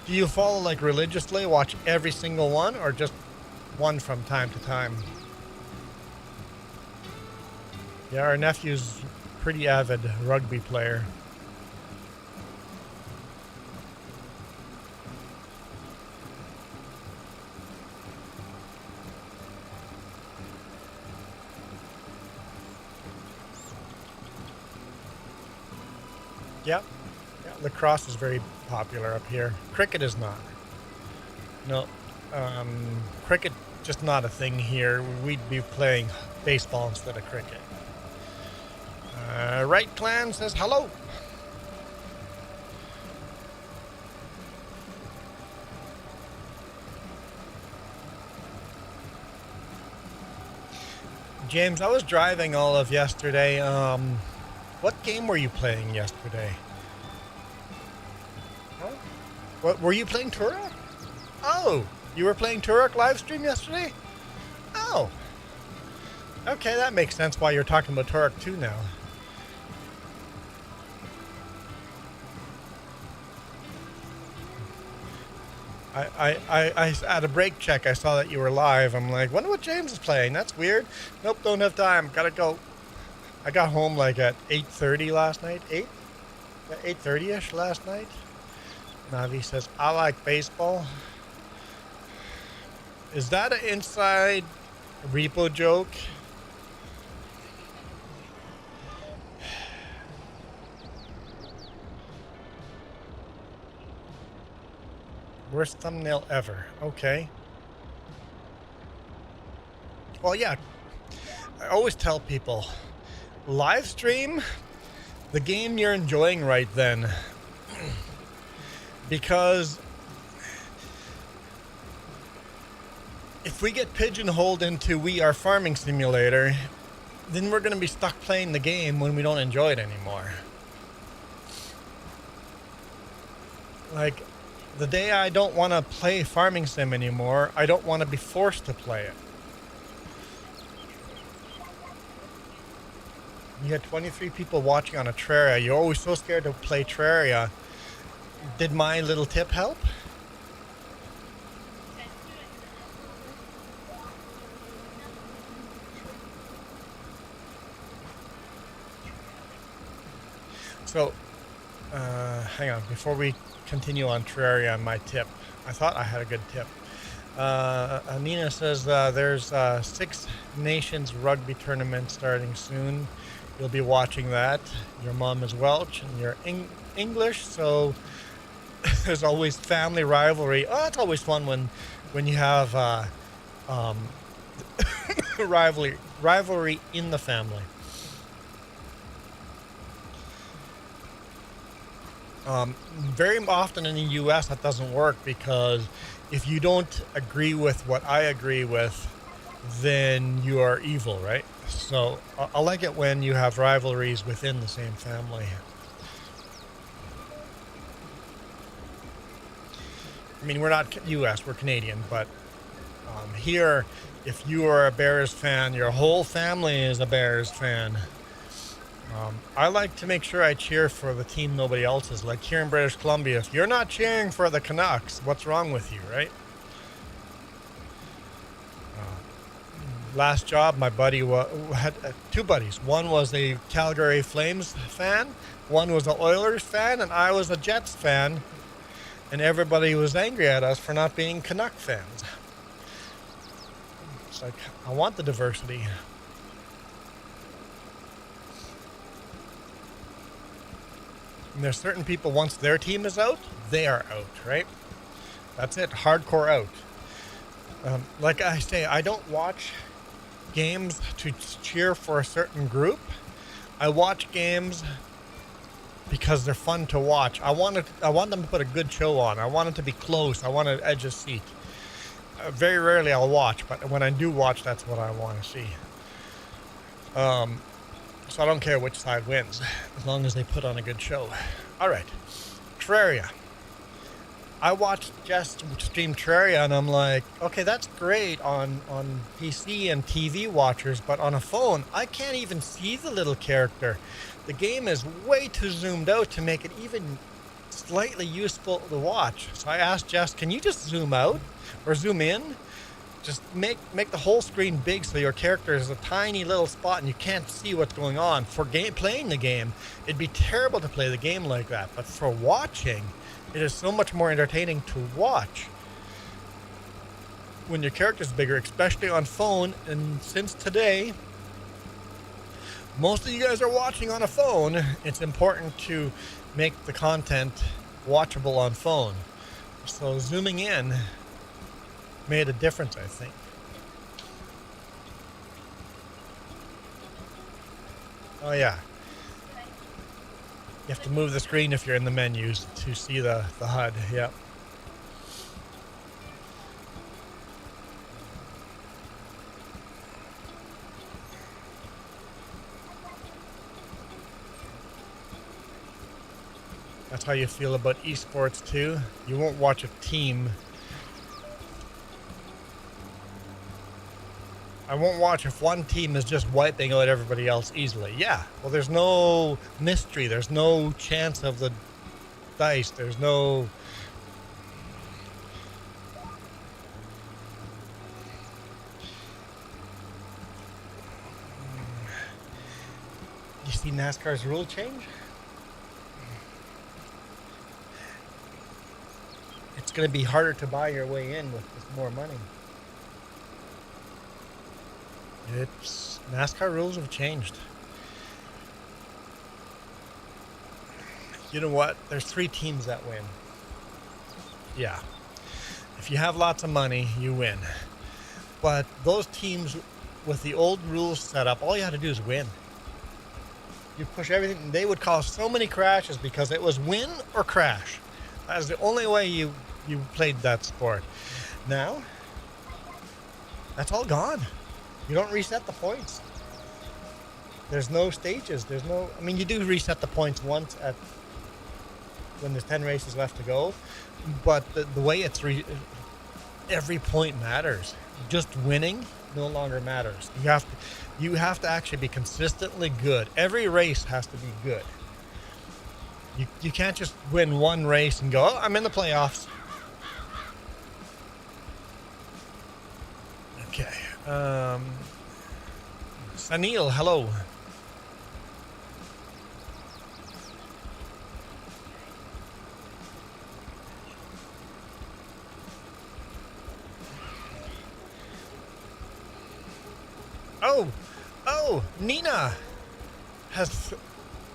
Do you follow like religiously, watch every single one, or just one from time to time? Yeah, our nephew's pretty avid rugby player. Yep. Yeah, lacrosse is very popular up here. Cricket is not. No, cricket just not a thing here. We'd be playing baseball instead of cricket. Right Clan says hello. James, I was driving all of yesterday. What game were you playing yesterday? Huh? What, were you playing Turok? Oh, you were playing Turok live stream yesterday? Oh. Okay, that makes sense why you're talking about Turok 2 now. I at a break check, I saw that you were live. I'm like, wonder what James is playing. That's weird. Nope, don't have time. Gotta go. I got home like at 8:30 last night. 8:30ish last night. Navi says, I like baseball. Is that an inside repo joke? Worst thumbnail ever. Okay. Well, yeah. I always tell people, live stream the game you're enjoying right then. Because if we get pigeonholed into we are farming simulator, then we're going to be stuck playing the game when we don't enjoy it anymore. Like, the day I don't want to play farming sim anymore, I don't want to be forced to play it. You had 23 people watching on a Terraria. You're always so scared to play Terraria. Did my little tip help? So, hang on. Before we continue on Terraria and my tip, I thought I had a good tip. Nina says there's 6 Nations rugby tournament starting soon. You'll be watching that. Your mom is Welsh and you're English, so there's always family rivalry. Oh, it's always fun when you have rivalry in the family. Very often in the U.S. that doesn't work because if you don't agree with what I agree with, then you are evil, right? So I like it when you have rivalries within the same family. I mean, we're not U.S., we're Canadian, but here, if you are a Bears fan, your whole family is a Bears fan. I like to make sure I cheer for the team nobody else is. Like here in British Columbia, if you're not cheering for the Canucks, what's wrong with you, right? Last job, my buddy had 2 buddies. One was a Calgary Flames fan, one was an Oilers fan, and I was a Jets fan. And everybody was angry at us for not being Canuck fans. It's like, I want the diversity. And there's certain people, once their team is out, they are out, right? That's it, hardcore out. Like I say, I don't watch games to cheer for a certain group. I watch games because they're fun to watch. I want them to put a good show on. I want it to be close. I want to edge a seat. Very rarely I'll watch, but when I do watch, that's what I want to see. So I don't care which side wins, as long as they put on a good show. All right, Terraria. I watched Jess stream Terraria, and I'm like, okay, that's great on PC and TV watchers, but on a phone, I can't even see the little character. The game is way too zoomed out to make it even slightly useful to watch. So I asked Jess, can you just zoom out or zoom in? Just make the whole screen big so your character is a tiny little spot and you can't see what's going on. For playing the game, it'd be terrible to play the game like that. But for watching, it is so much more entertaining to watch when your character's bigger, especially on phone. And since today, most of you guys are watching on a phone, it's important to make the content watchable on phone. So zooming in made a difference, I think. Oh yeah. You have to move the screen if you're in the menus to see the HUD, yep. That's how you feel about esports too. You won't watch a team. I won't watch if one team is just wiping out everybody else easily. Yeah, well, there's no mystery. There's no chance of the dice. There's no... You see NASCAR's rule change? It's going to be harder to buy your way in with more money. NASCAR rules have changed. You know what? There's 3 teams that win. Yeah. If you have lots of money, you win. But those teams with the old rules set up, all you had to do is win. You push everything. They would cause so many crashes because it was win or crash. That was the only way you played that sport. Now, that's all gone. You don't reset the points. There's no stages. There's no... I mean, you do reset the points once when there's 10 races left to go. But the way it's... every point matters. Just winning no longer matters. You have to actually be consistently good. Every race has to be good. You can't just win one race and go, oh, I'm in the playoffs. Okay. Sanil, hello. Oh, Nina has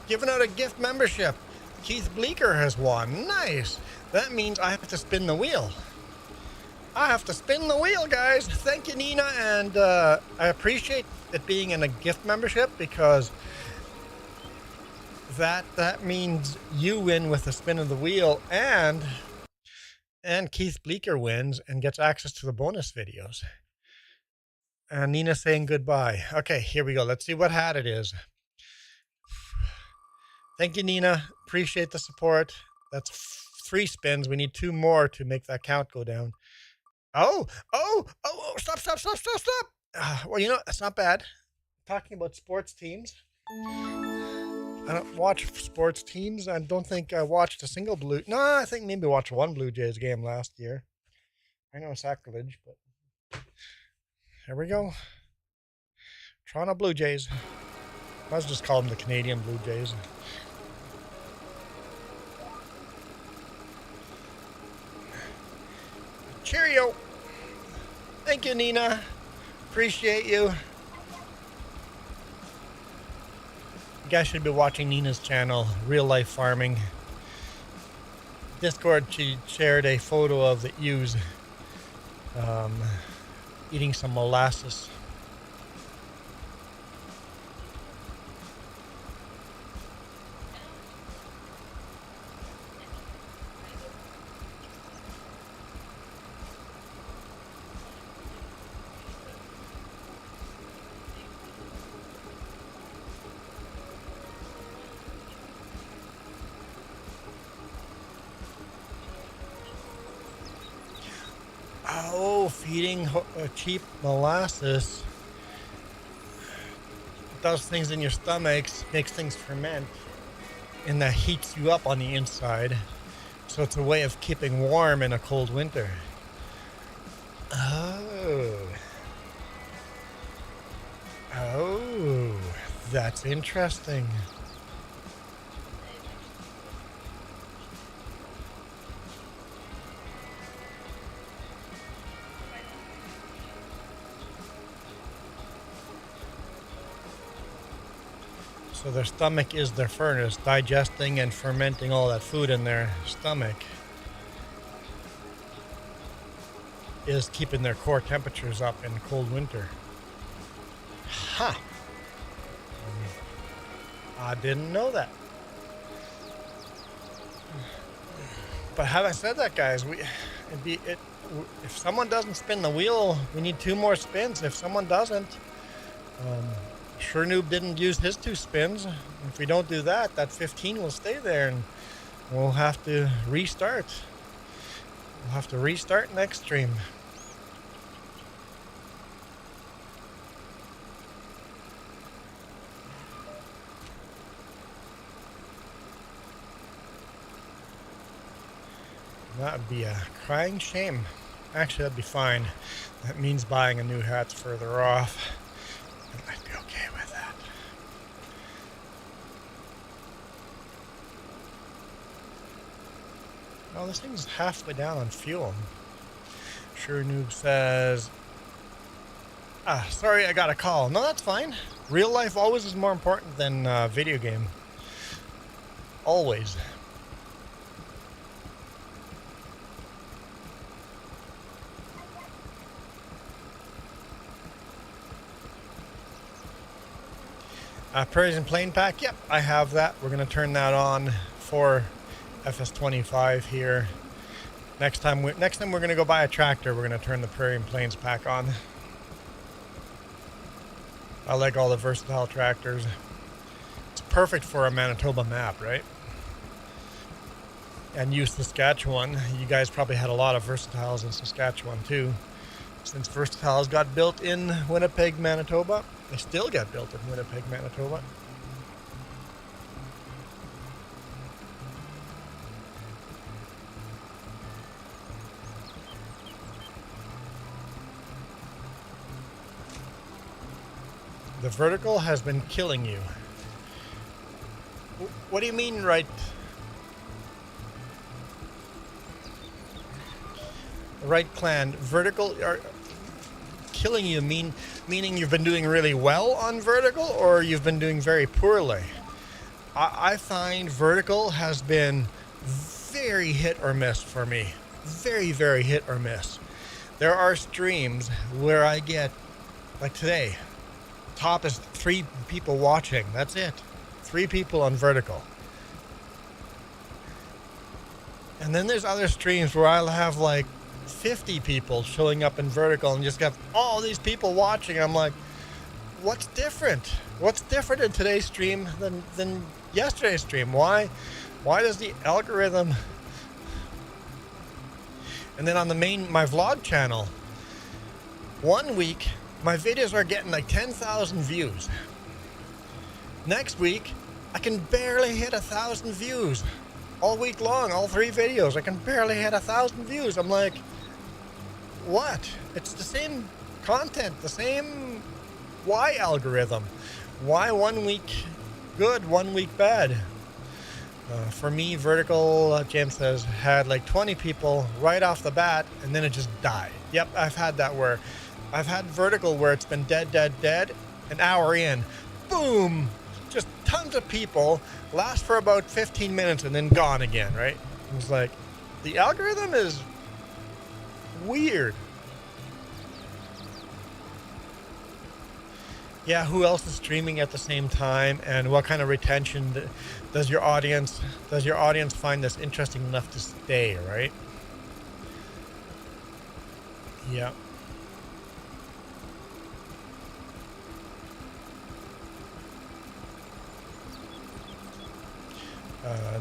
given out a gift membership. Keith Bleeker has won. Nice. That means I have to spin the wheel. I have to spin the wheel, guys. Thank you, Nina. And I appreciate it being in a gift membership because that means you win with the spin of the wheel and Keith Bleeker wins and gets access to the bonus videos. And Nina's saying goodbye. Okay, here we go. Let's see what hat it is. Thank you, Nina. Appreciate the support. That's 3 spins. We need 2 more to make that count go down. Oh, stop. Well, you know, that's not bad. Talking about sports teams. I don't watch sports teams. I don't think I watched a single I think maybe watched one Blue Jays game last year. I know sacrilege, but here we go. Toronto Blue Jays. Let's just call them the Canadian Blue Jays. Cheerio. Thank you, Nina. Appreciate you. You guys should be watching Nina's channel, Real Life Farming. Discord, she shared a photo of the ewes eating some molasses. know feeding cheap molasses does things in your stomachs, makes things ferment, and that heats you up on the inside. So it's a way of keeping warm in a cold winter. Oh, that's interesting. So their stomach is their furnace, digesting and fermenting all that food in their stomach is keeping their core temperatures up in cold winter. Ha! I didn't know that. But having said that, guys, if someone doesn't spin the wheel, we need 2 more spins. If someone doesn't, Sure Noob didn't use his 2 spins. If we don't do that, that 15 will stay there, and we'll have to restart. We'll have to restart next stream. That would be a crying shame. Actually, that'd be fine. That means buying a new hat's further off. I'd be okay with that. Oh, this thing's halfway down on fuel. Sure Noob says, sorry, I got a call. No, that's fine. Real life always is more important than video game. Always. Prairies and Plain Pack, yep, I have that. We're going to turn that on for FS25 here. Next time we're going to go buy a tractor, we're going to turn the Prairie and Plains Pack on. I like all the versatile tractors. It's perfect for a Manitoba map, right? And Saskatchewan. You guys probably had a lot of versatiles in Saskatchewan too. Since versatiles got built in Winnipeg, Manitoba, they still get built in Winnipeg, Manitoba. The vertical has been killing you. What do you mean, right? Right clan, vertical are killing you meaning you've been doing really well on vertical, or you've been doing very poorly? I find vertical has been very hit or miss for me. Very, very hit or miss. There are streams where I get, like today, top is 3 people watching. That's it. 3 people on vertical. And then there's other streams where I'll have like 50 people showing up in vertical and just got all these people watching. I'm like, what's different? What's different in today's stream than yesterday's stream? Why does the algorithm? And then on my vlog channel, one week my videos are getting like 10,000 views. Next week I can barely hit 1,000 views. All week long, all 3 videos, I can barely hit 1,000 views. I'm like, what? It's the same content, the same why algorithm. Why one week good, one week bad? For me, vertical, James says, had like 20 people right off the bat, and then it just died. Yep, I've had that where I've had vertical where it's been dead, an hour in, boom, just tons of people, last for about 15 minutes and then gone again, right? It was like, the algorithm is weird. Yeah, who else is streaming at the same time, and what kind of retention does your audience find this interesting enough to stay, right? Yeah.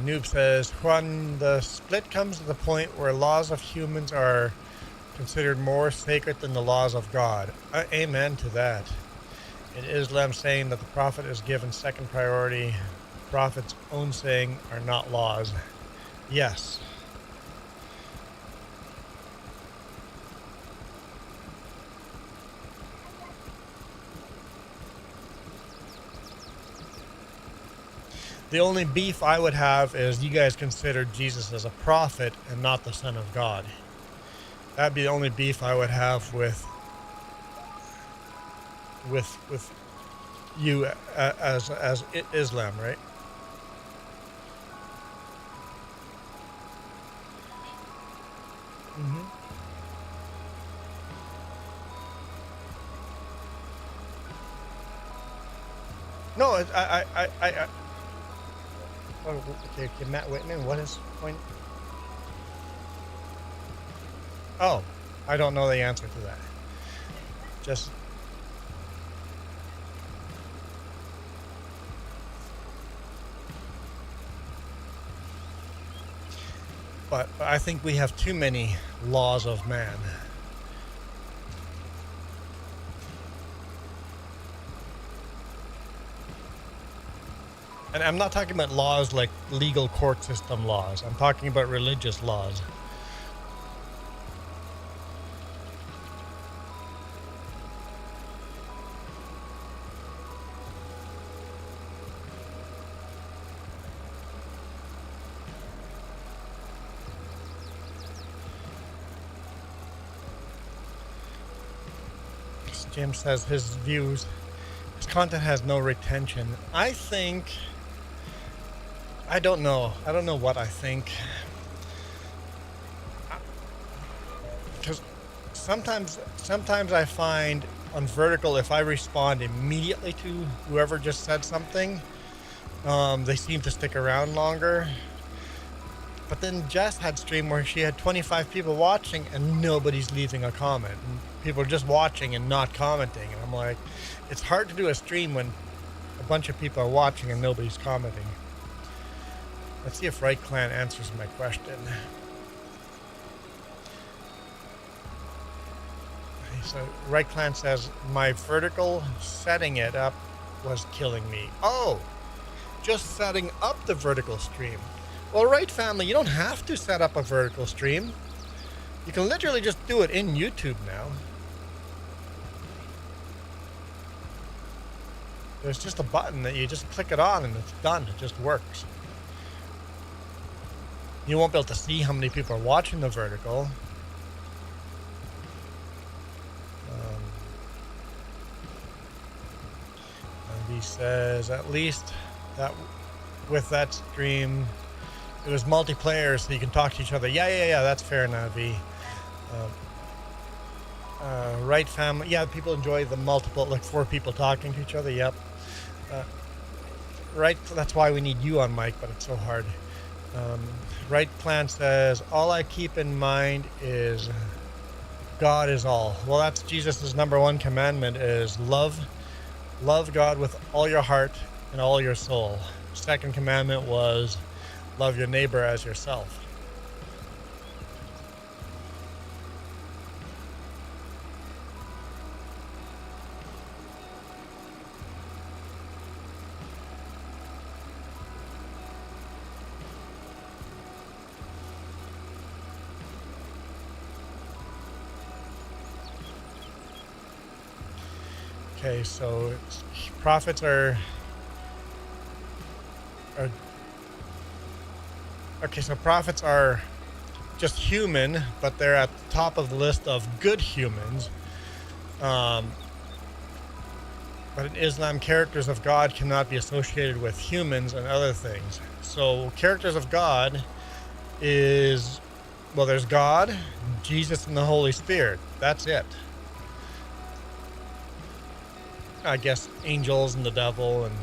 Noob says, when the split comes to the point where laws of humans are considered more sacred than the laws of God. Amen to that. In Islam, saying that the prophet is given second priority, the prophet's own saying are not laws. Yes. The only beef I would have is you guys consider Jesus as a prophet and not the Son of God. That'd be the only beef I would have with you as Islam, right? Mm-hmm. No, I oh, okay, Matt Whitman, what is point? Oh, I don't know the answer to that. Just but I think we have too many laws of man. And I'm not talking about laws like legal court system laws. I'm talking about religious laws. Jim says his views, his content has no retention. I think, I don't know what I think. Because sometimes I find on vertical, if I respond immediately to whoever just said something, they seem to stick around longer. But then Jess had stream where she had 25 people watching and nobody's leaving a comment. And people are just watching and not commenting. And I'm like, it's hard to do a stream when a bunch of people are watching and nobody's commenting. Let's see if Right Clan answers my question. So Right Clan says, my vertical setting it up was killing me. Oh, just setting up the vertical stream. Well, right, family, you don't have to set up a vertical stream. You can literally just do it in YouTube now. There's just a button that you just click it on and it's done. It just works. You won't be able to see how many people are watching the vertical. And he says at least that with that stream, it was multiplayer, so you can talk to each other. Yeah, that's fair, Navi. Right, family. Yeah, people enjoy the multiple, like 4 people talking to each other. Yep. Right, that's why we need you on mic, but it's so hard. Right Plan says, all I keep in mind is God is all. Well, that's Jesus' #1 commandment is love God with all your heart and all your soul. Second commandment was love your neighbor as yourself. Okay, so prophets are okay, so prophets are just human, but they're at the top of the list of good humans. But in Islam, characters of God cannot be associated with humans and other things. So characters of God is, well, there's God, Jesus, and the Holy Spirit. That's it. I guess angels and the devil and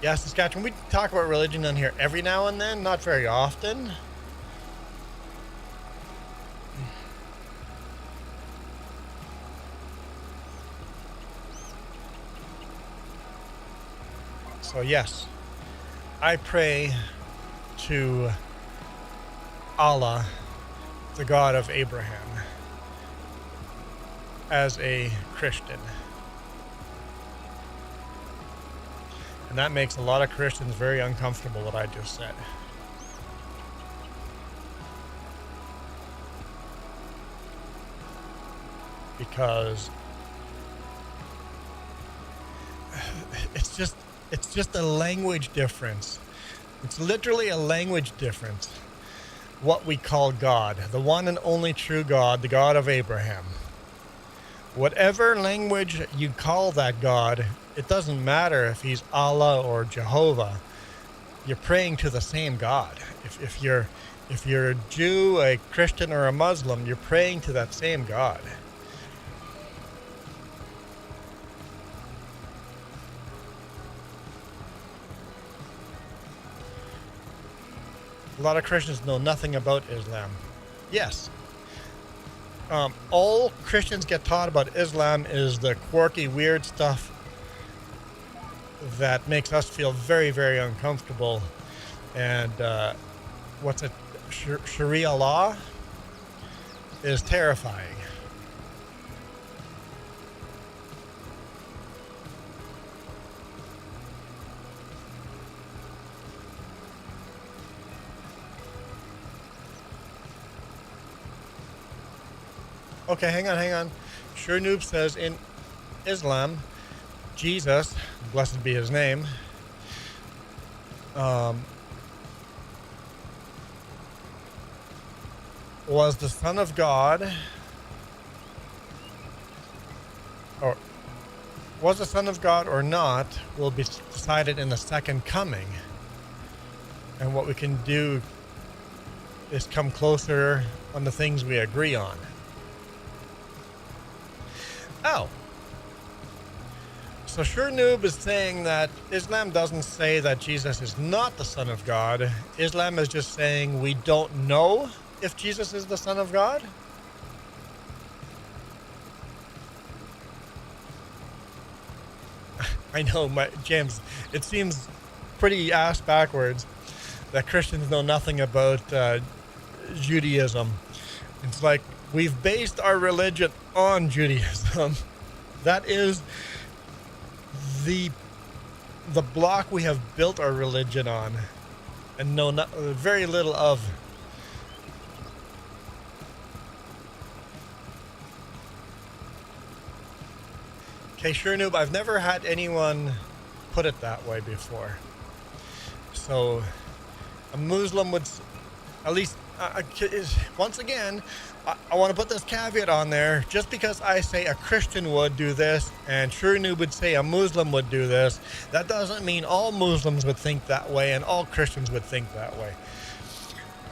yeah, Saskatchewan, we talk about religion on here every now and then, not very often. So yes, I pray to Allah, the God of Abraham, as a Christian. And that makes a lot of Christians very uncomfortable, what I just said. Because it's just a language difference. It's literally a language difference. What we call God, the one and only true God, the God of Abraham. Whatever language you call that God, it doesn't matter if he's Allah or Jehovah. You're praying to the same God. If you're a Jew, a Christian, or a Muslim, you're praying to that same God. A lot of Christians know nothing about Islam. Yes. All Christians get taught about Islam is the quirky, weird stuff that makes us feel very, very uncomfortable. And what's it? Sharia law is terrifying. Okay, hang on. Sure Noob says in Islam, Jesus, blessed be his name, was the Son of God, or was the Son of God or not, will be decided in the second coming. And what we can do is come closer on the things we agree on. Oh. So Sure Noob is saying that Islam doesn't say that Jesus is not the Son of God. Islam is just saying we don't know if Jesus is the Son of God. I know, James, it seems pretty ass backwards that Christians know nothing about Judaism. It's like we've based our religion on Judaism. That is the block we have built our religion on, and know very little of. Okay, Sure Noob, I've never had anyone put it that way before. So a Muslim would, at least, once again, I want to put this caveat on there. Just because I say a Christian would do this and Sure Noob would say a Muslim would do this, that doesn't mean all Muslims would think that way and all Christians would think that way.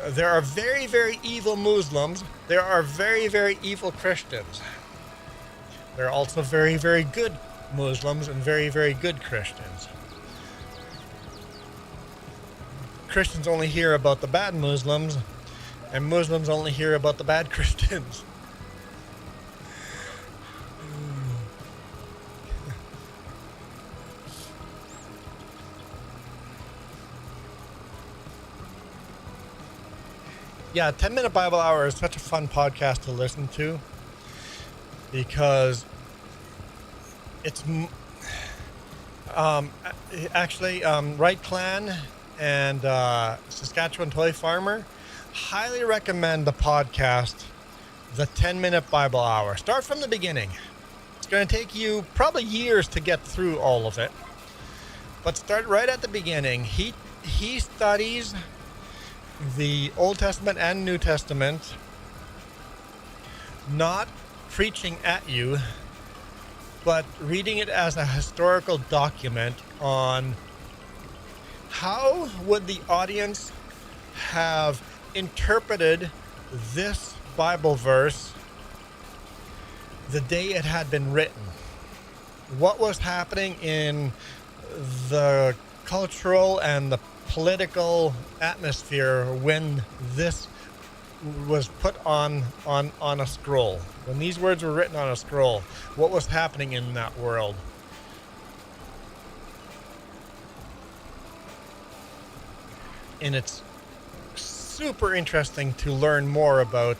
There are very, very evil Muslims. There are very, very evil Christians. There are also very, very good Muslims and very, very good Christians. Christians only hear about the bad Muslims, and Muslims only hear about the bad Christians. Yeah, 10-Minute Bible Hour is such a fun podcast to listen to because it's actually Right Clan and Saskatchewan Toy Farmer highly recommend the podcast, the 10-Minute Bible Hour. Start from the beginning. It's going to take you probably years to get through all of it, but start right at the beginning. He studies the Old Testament and New Testament, not preaching at you, but reading it as a historical document on how would the audience have interpreted this Bible verse the day it had been written. What was happening in the cultural and the political atmosphere when this was put on a scroll, when these words were written on a scroll? What was happening in that world? and it's super interesting to learn more about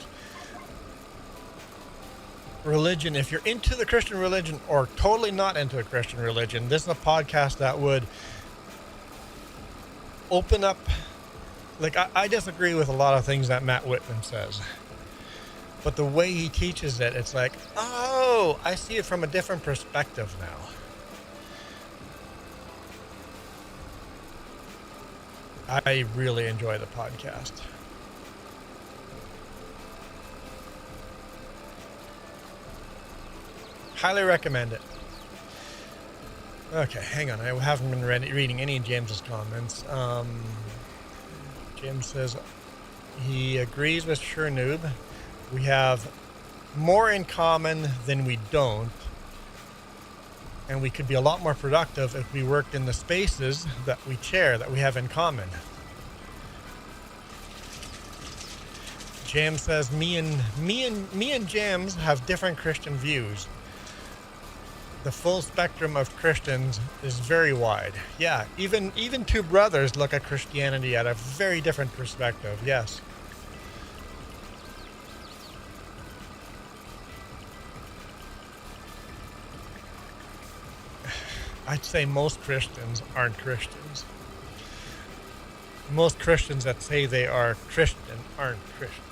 religion. If you're into the Christian religion or totally not into the Christian religion, this is a podcast that would open up. Like, I disagree with a lot of things that Matt Whitman says, but the way he teaches it, it's like, oh, I see it from a different perspective now. I really enjoy the podcast. Highly recommend it. Okay, hang on. I haven't been reading any of James's comments. James says he agrees with Sure We have more in common than we don't, and we could be a lot more productive if we worked in the spaces that we share, that we have in common. James says me and James have different Christian views. The full spectrum of Christians is very wide. Yeah, even two brothers look at Christianity at a very different perspective. Yes. I'd say most Christians aren't Christians. Most Christians that say they are Christian aren't Christian.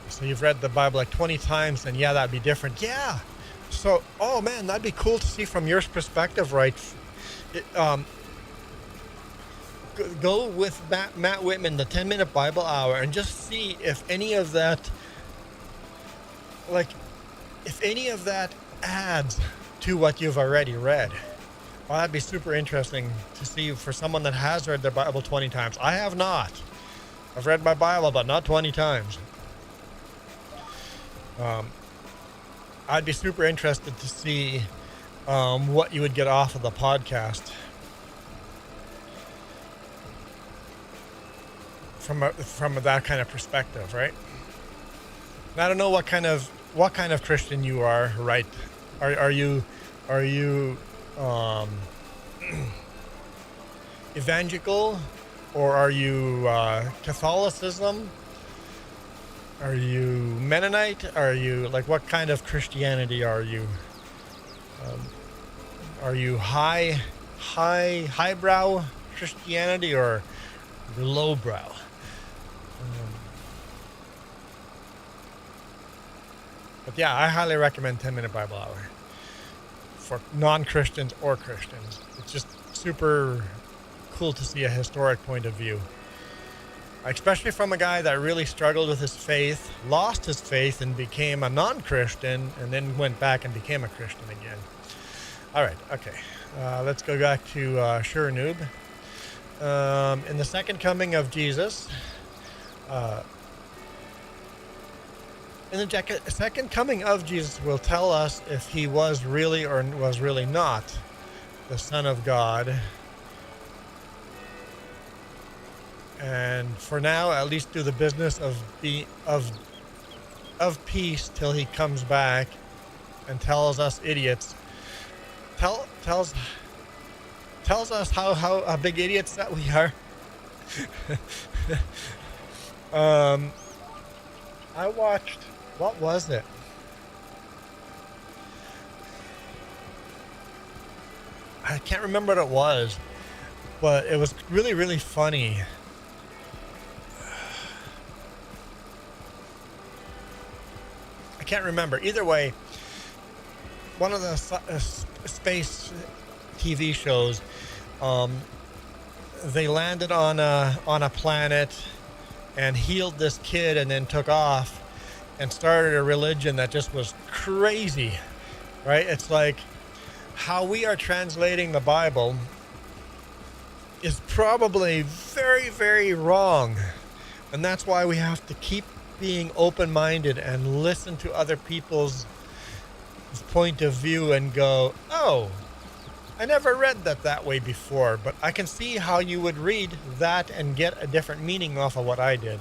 So you've read the Bible like 20 times, and yeah, that'd be different. Yeah. So, oh man, that'd be cool to see from your perspective, right? Go with Matt Whitman, the 10-minute Bible hour, and just see if any of that, adds to what you've already read. Well, that'd be super interesting to see for someone that has read their Bible 20 times. I have not. I've read my Bible, but not 20 times. I'd be super interested to see what you would get off of the podcast from that kind of perspective, right? And I don't know what kind of Christian you are, right? Are you evangelical, or are you Catholicism? Are you Mennonite? Are you, like, what kind of Christianity are you? Are you highbrow Christianity or lowbrow? But yeah, I highly recommend 10-minute Bible hour for non-Christians or Christians. It's just super cool to see a historic point of view. Especially from a guy that really struggled with his faith, lost his faith, and became a non-Christian, and then went back and became a Christian again. All right, okay. Let's go back to Sure Noob. In the second coming of Jesus, second coming of Jesus will tell us if he was really or was really not the Son of God. And for now, at least do the business of peace till he comes back and tells us idiots. Tells us how big idiots that we are. I watched, what was it? I can't remember what it was, but it was really, really funny. I can't remember. Either way, one of the space TV shows, they landed on a planet and healed this kid, and then took off and started a religion that just was crazy, right? It's like how we are translating the Bible is probably very, very wrong, and that's why we have to keep being open-minded and listen to other people's point of view and go, oh, I never read that way before, but I can see how you would read that and get a different meaning off of what I did.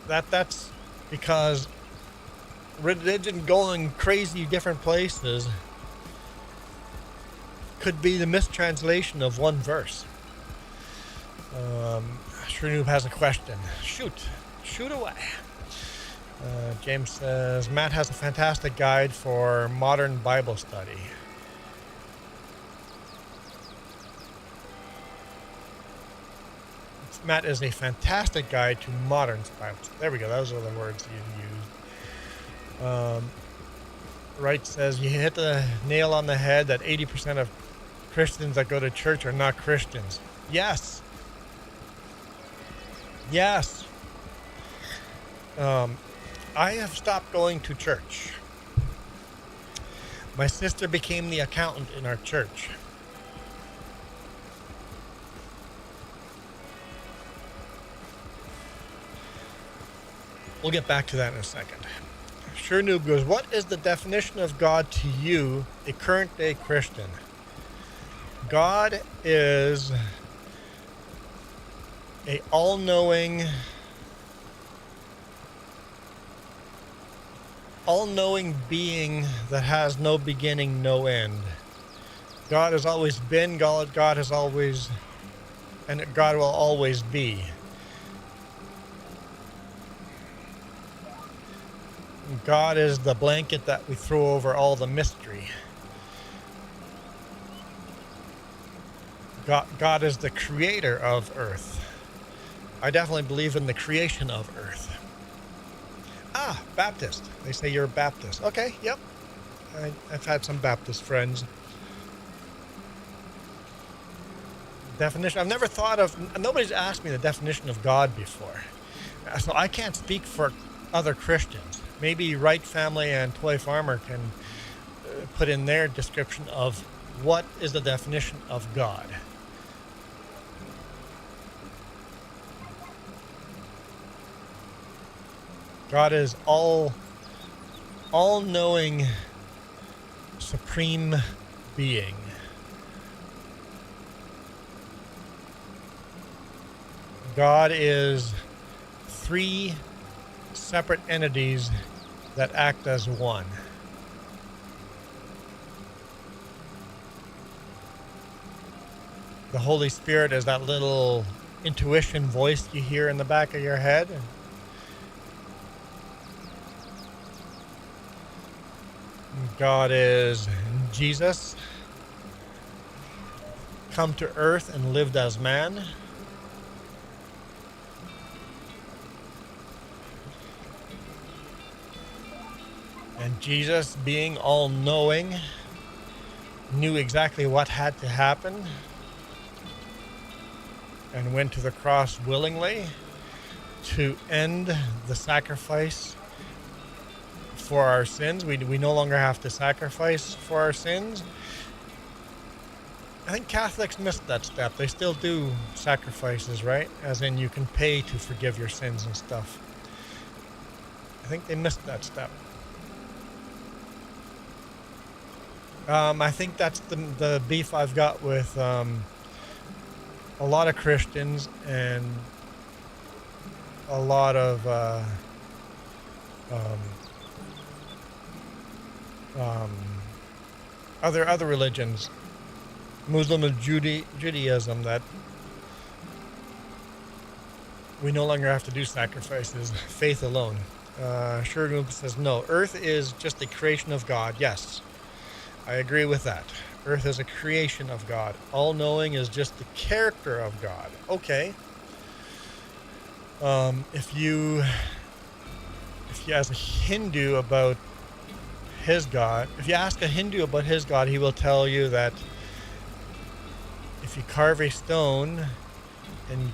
That's because religion going crazy different places could be the mistranslation of one verse. Shroob has a question. Shoot away. James says, Matt has a fantastic guide for modern Bible study. Matt is a fantastic guide to modern Bible study. There we go. Those are the words you used. Wright says, you hit the nail on the head that 80% of Christians that go to church are not Christians. Yes. Yes. I have stopped going to church. My sister became the accountant in our church. We'll get back to that in a second. Sure Noob goes, what is the definition of God to you, a current day Christian? God is a all-knowing being that has no beginning, no end. God has always been, God has always, and God will always be. God is the blanket that we throw over all the mystery. God is the creator of earth. I definitely believe in the creation of earth. Ah, Baptist. They say you're a Baptist. Okay, yep. I've had some Baptist friends. Definition. I've never thought of, nobody's asked me the definition of God before. So I can't speak for other Christians. Maybe Wright family and Toy Farmer can put in their description of what is the definition of God. God is all-knowing, supreme being. God is three separate entities that act as one. The Holy Spirit is that little intuition voice you hear in the back of your head. God is Jesus, come to earth and lived as man. And Jesus, being all-knowing, knew exactly what had to happen and went to the cross willingly to end the sacrifice for our sins. We no longer have to sacrifice for our sins. I think Catholics missed that step. They still do sacrifices, right? As in you can pay to forgive your sins and stuff. I think they missed that step. I think that's the beef I've got with a lot of Christians and a lot of other religions, Muslim and Judaism, that we no longer have to do sacrifices, faith alone. Shergoop says, no, earth is just a creation of God. Yes, I agree with that. Earth is a creation of God. All-knowing is just the character of God. Okay. If you ask a Hindu about his God, if you ask a Hindu about his God, he will tell you that if you carve a stone and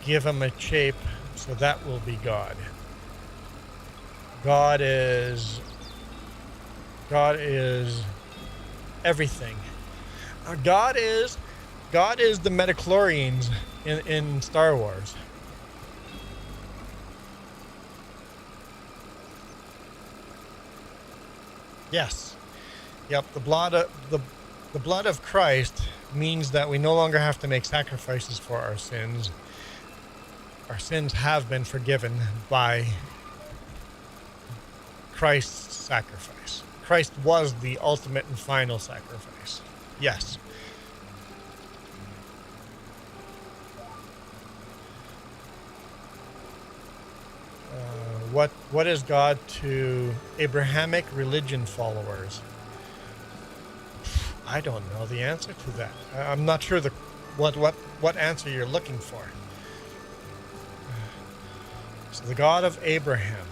give him a shape, so that will be God. God is everything. God is the midichlorians in Star Wars. Yes. Yep, the blood of Christ means that we no longer have to make sacrifices for our sins. our sins have been forgiven by Christ's sacrifice. Christ was the ultimate and final sacrifice. Yes. What is God to Abrahamic religion followers? I don't know the answer to that. I'm not sure what answer you're looking for. So the God of Abraham.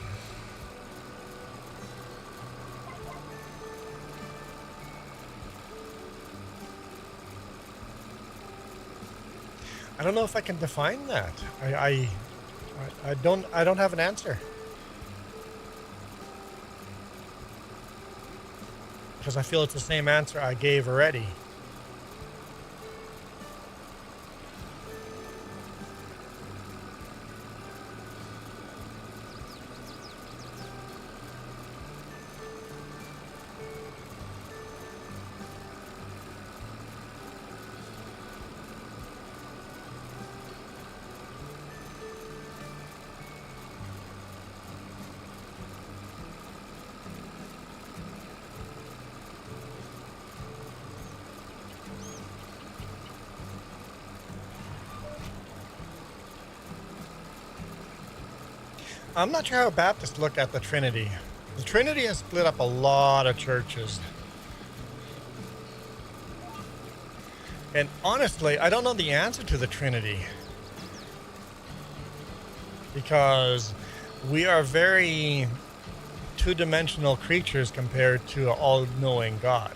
I don't know if I can define that. I don't have an answer. Because I feel it's the same answer I gave already. I'm not sure how Baptists look at the Trinity. The Trinity has split up a lot of churches. And honestly, I don't know the answer to the Trinity. Because we are very two-dimensional creatures compared to an all-knowing God.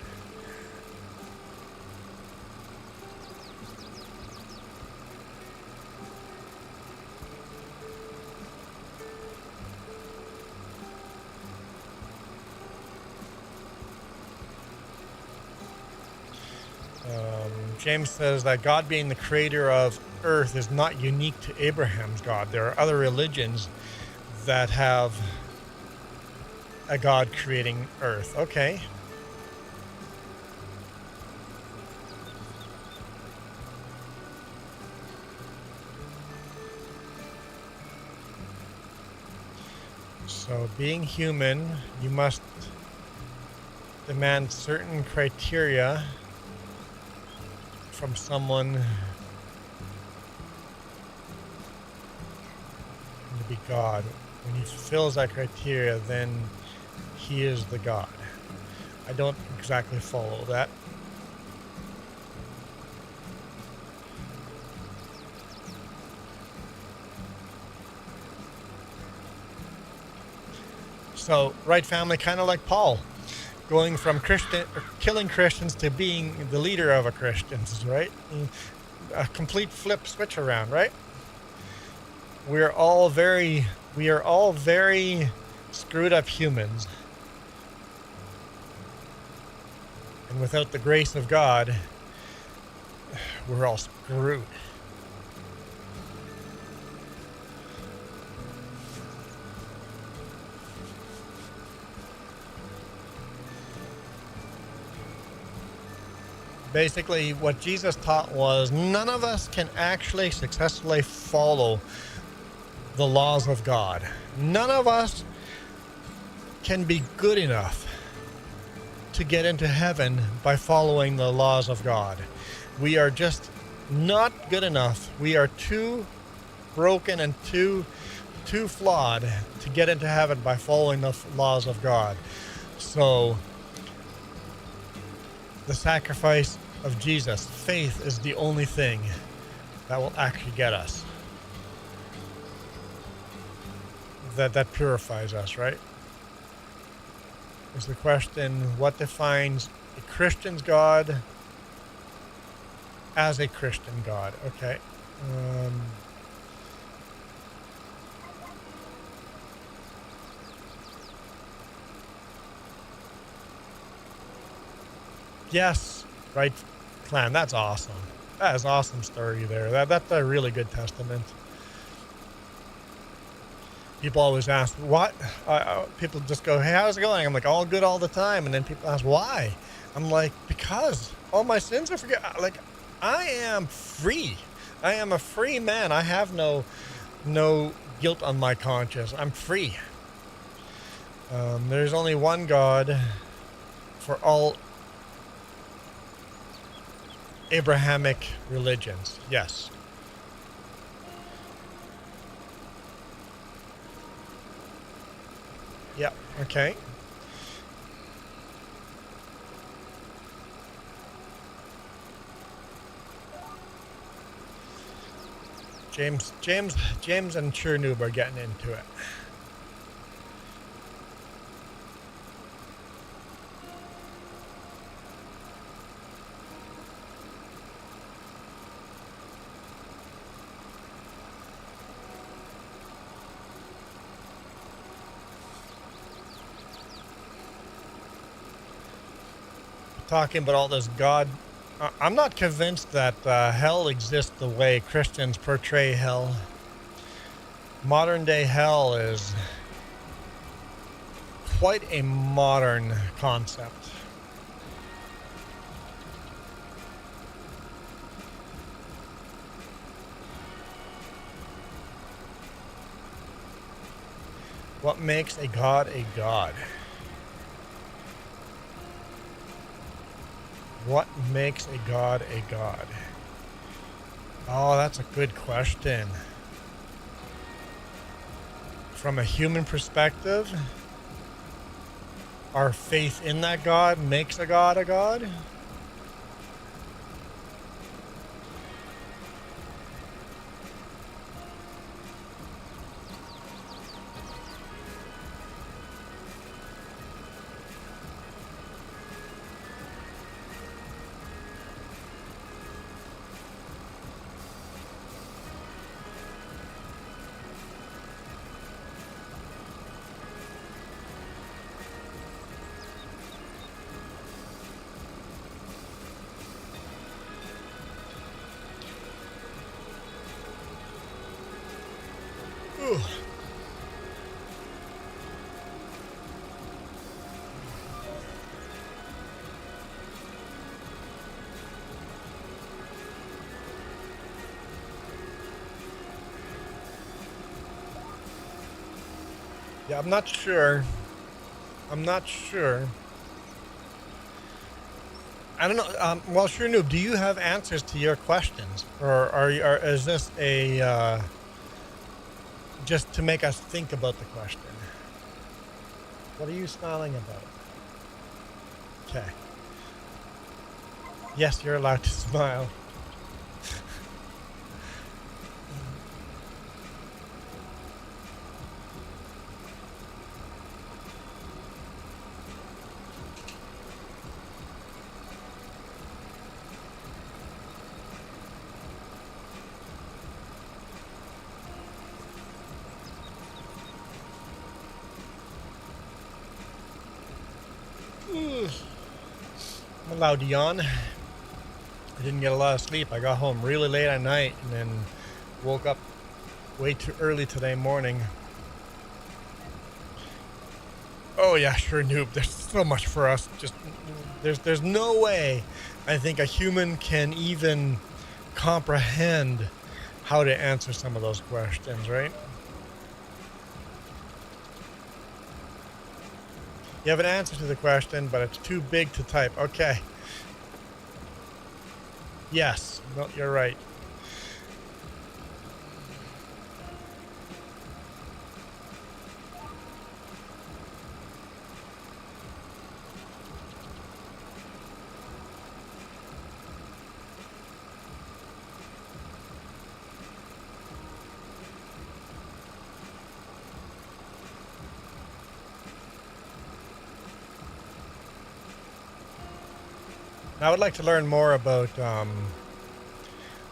James says that God being the creator of earth is not unique to Abraham's God. There are other religions that have a God creating earth. Okay. So being human, you must demand certain criteria from someone to be God. When he fulfills that criteria, then he is the God. I don't exactly follow that. So, right, family, kind of like Paul. Going from killing Christians to being the leader of a Christians, right? A complete flip switch around, right? We are all very screwed up humans. And without the grace of God, we're all screwed. Basically, what Jesus taught was none of us can actually successfully follow the laws of God. None of us can be good enough to get into heaven by following the laws of God. We are just not good enough. We are too broken and too flawed to get into heaven by following the laws of God. So, the sacrifice of Jesus, faith, is the only thing that will actually get us. That purifies us, right? Is the question, what defines a Christian's God as a Christian God? Okay. Yes, right, clan. That's awesome. That is awesome story there. That's a really good testament. People always ask, what? People just go, hey, how's it going? I'm like, all good all the time. And then people ask, why? I'm like, because all my sins are forgiven. Like, I am free. I am a free man. I have no no guilt on my conscience. I'm free. There's only one God for all Abrahamic religions. Yes. Yeah, okay. James and Sure Noob are getting into it. Talking about all this God, I'm not convinced that hell exists the way Christians portray hell. Modern day hell is quite a modern concept. What makes a god a god? What makes a god a god? Oh, that's a good question. From a human perspective, our faith in that God makes a god a god? Ooh. Yeah, I'm not sure. I don't know. Well, Sure Noob, do you have answers to your questions, or is this a just to make us think about the question? What are you smiling about? Okay. Yes, you're allowed to smile. I'm allowed to yawn. I didn't get a lot of sleep. I got home really late at night and then woke up way too early today morning. Oh yeah, Sure Noob. There's so much for us. Just there's no way I think a human can even comprehend how to answer some of those questions, right? You have an answer to the question, but it's too big to type. Okay. Yes. No, you're right. I would like to learn more about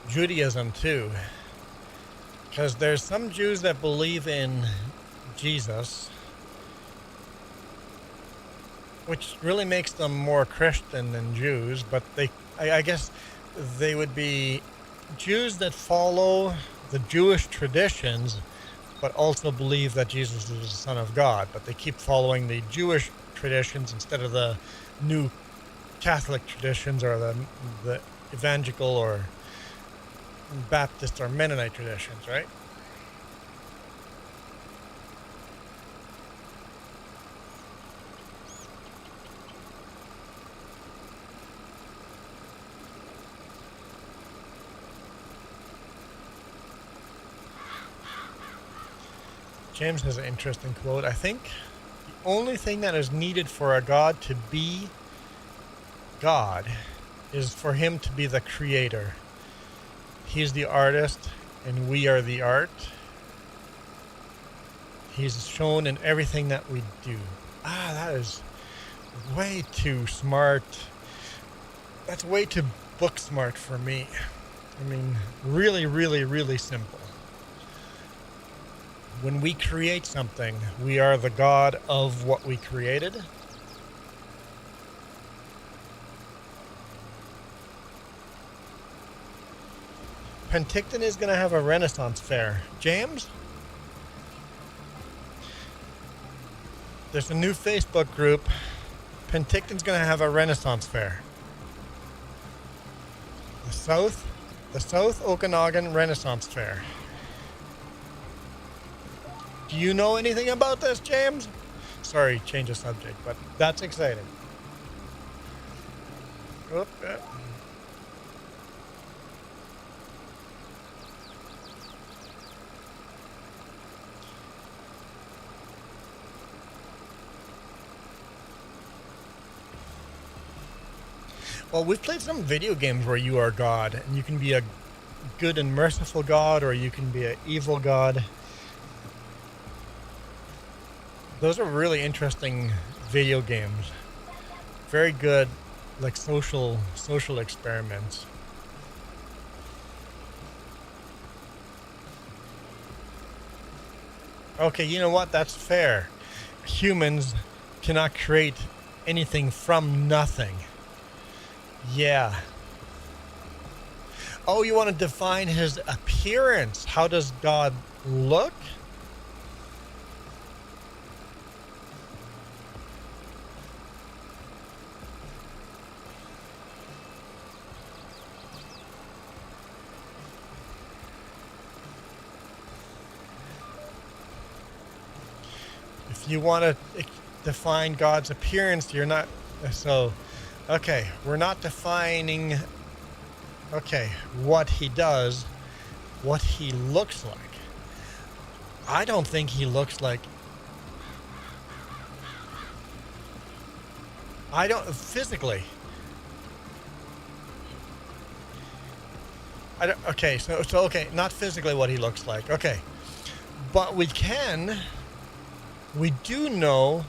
Judaism too, because there's some Jews that believe in Jesus, which really makes them more Christian than Jews, but I guess they would be Jews that follow the Jewish traditions, but also believe that Jesus is the Son of God, but they keep following the Jewish traditions instead of the new Catholic traditions or the evangelical or Baptist or Mennonite traditions, right? James has an interesting quote. I think the only thing that is needed for a God to be God is for him to be the creator. He's the artist and we are the art. He's shown in everything that we do. That is way too smart. That's way too book smart for me. I mean, really, really, really simple. When we create something, we are the God of what we created. Penticton is going to have a Renaissance fair. James? There's a new Facebook group. Penticton's going to have a Renaissance fair. The South Okanagan Renaissance Fair. Do you know anything about this, James? Sorry, change the subject, but that's exciting. Oop, Well, we've played some video games where you are God, and you can be a good and merciful God, or you can be an evil God. Those are really interesting video games. Very good, like social experiments. Okay, you know what? That's fair. Humans cannot create anything from nothing. Yeah. Oh, you want to define his appearance? How does God look? If you want to define God's appearance, you're not... So, okay, we're not defining... Okay, what he does, what he looks like. I don't think he looks like... I don't... Physically. I don't... Okay, so okay, not physically what he looks like. Okay. But we do know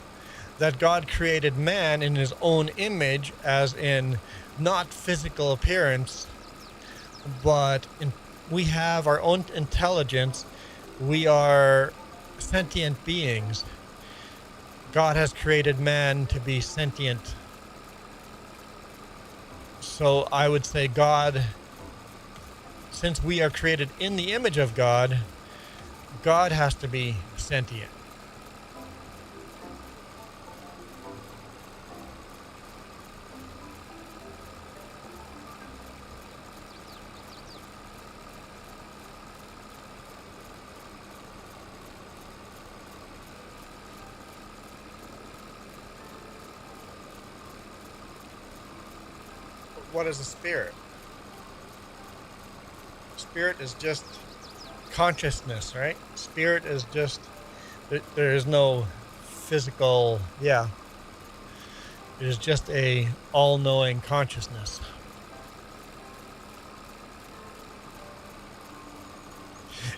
that God created man in his own image, as in not physical appearance, but we have our own intelligence. We are sentient beings. God has created man to be sentient. So I would say God, since we are created in the image of God, God has to be sentient. What is a spirit? Spirit is just consciousness, right? Spirit is just, there is no physical, yeah. It is just a all-knowing consciousness.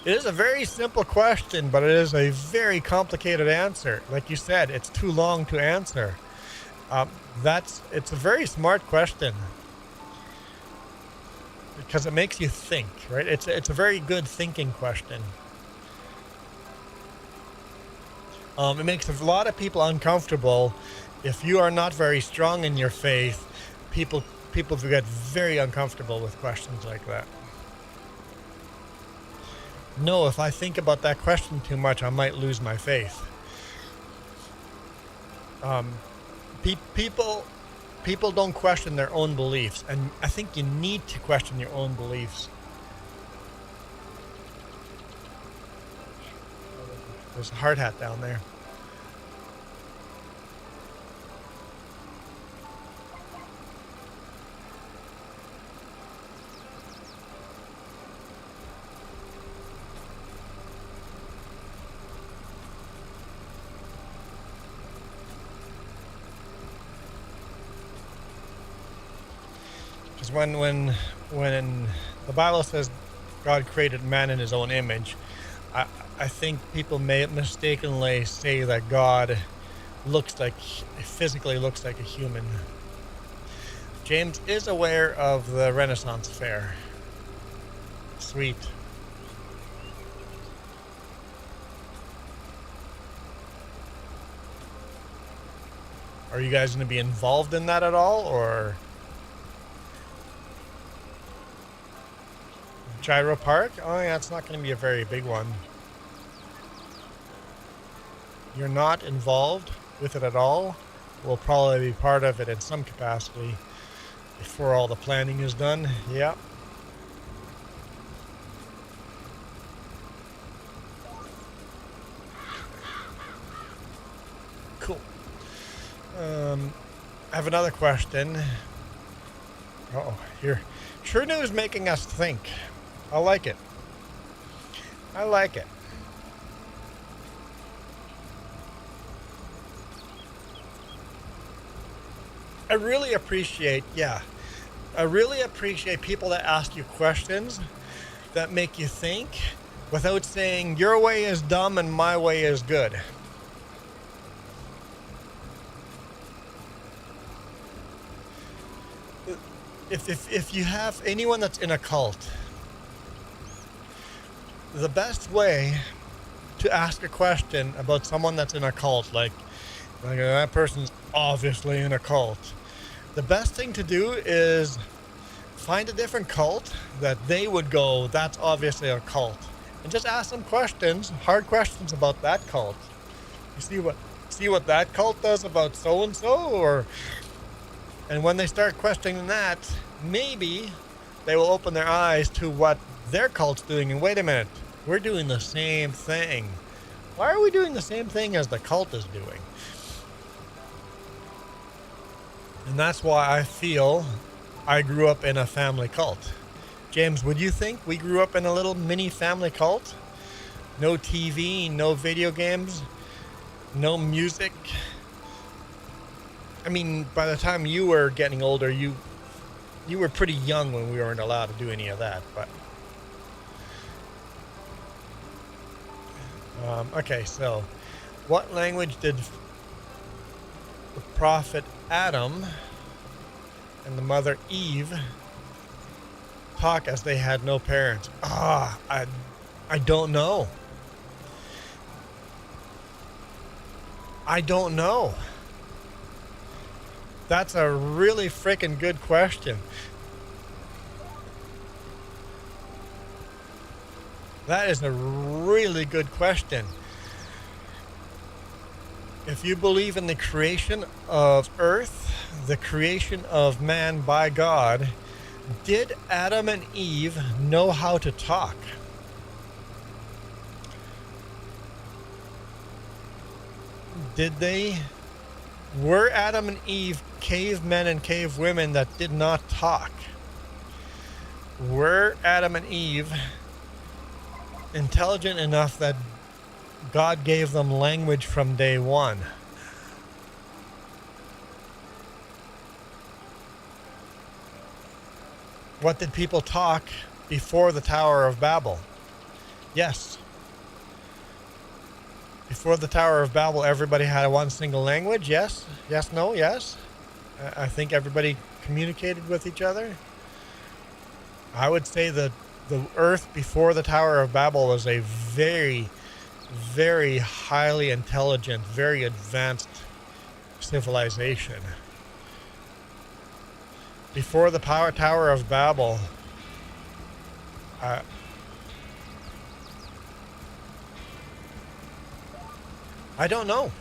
It is a very simple question, but it is a very complicated answer. Like you said, it's too long to answer. It's a very smart question. Because it makes you think, right? It's a very good thinking question. It makes a lot of people uncomfortable. If you are not very strong in your faith, people get very uncomfortable with questions like that. No, if I think about that question too much, I might lose my faith. People don't question their own beliefs, and I think you need to question your own beliefs. There's a hard hat down there. when the Bible says God created man in his own image, I think people may mistakenly say that God physically looks like a human. James is aware of the Renaissance Fair. Sweet. Are you guys going to be involved in that at all, or Gyro Park? Oh yeah, it's not going to be a very big one. You're not involved with it at all. We'll probably be part of it in some capacity before all the planning is done. Yeah. Cool. I have another question. Uh-oh, here. True News making us think. I like it. I like it. I really appreciate people that ask you questions that make you think without saying your way is dumb and my way is good. If you have anyone that's in a cult, the best way to ask a question about someone that's in a cult, like that person's obviously in a cult, the best thing to do is find a different cult that they would go, that's obviously a cult, and just ask them questions, hard questions about that cult. You see what that cult does about so and so, and when they start questioning that, maybe they will open their eyes to what their cult's doing. And wait a minute, we're doing the same thing. Why are we doing the same thing as the cult is doing? And that's why I feel I grew up in a family cult. James, would you think we grew up in a little mini family cult? No TV, no video games, no music. I mean, by the time you were getting older, you were pretty young when we weren't allowed to do any of that, but... okay, so what language did the prophet Adam and the mother Eve talk as they had no parents? I don't know. I don't know. That's a really freaking good question. That is a really good question. If you believe in the creation of Earth, the creation of man by God, did Adam and Eve know how to talk? Did they? Were Adam and Eve cavemen and cavewomen that did not talk? Were Adam and Eve intelligent enough that God gave them language from day one? What did people talk before the Tower of Babel? Yes. Before the Tower of Babel, everybody had one single language? Yes? Yes, no, yes? I think everybody communicated with each other. I would say that the Earth before the Tower of Babel was a very, very highly intelligent, very advanced civilization. Before the Tower of Babel, I don't know.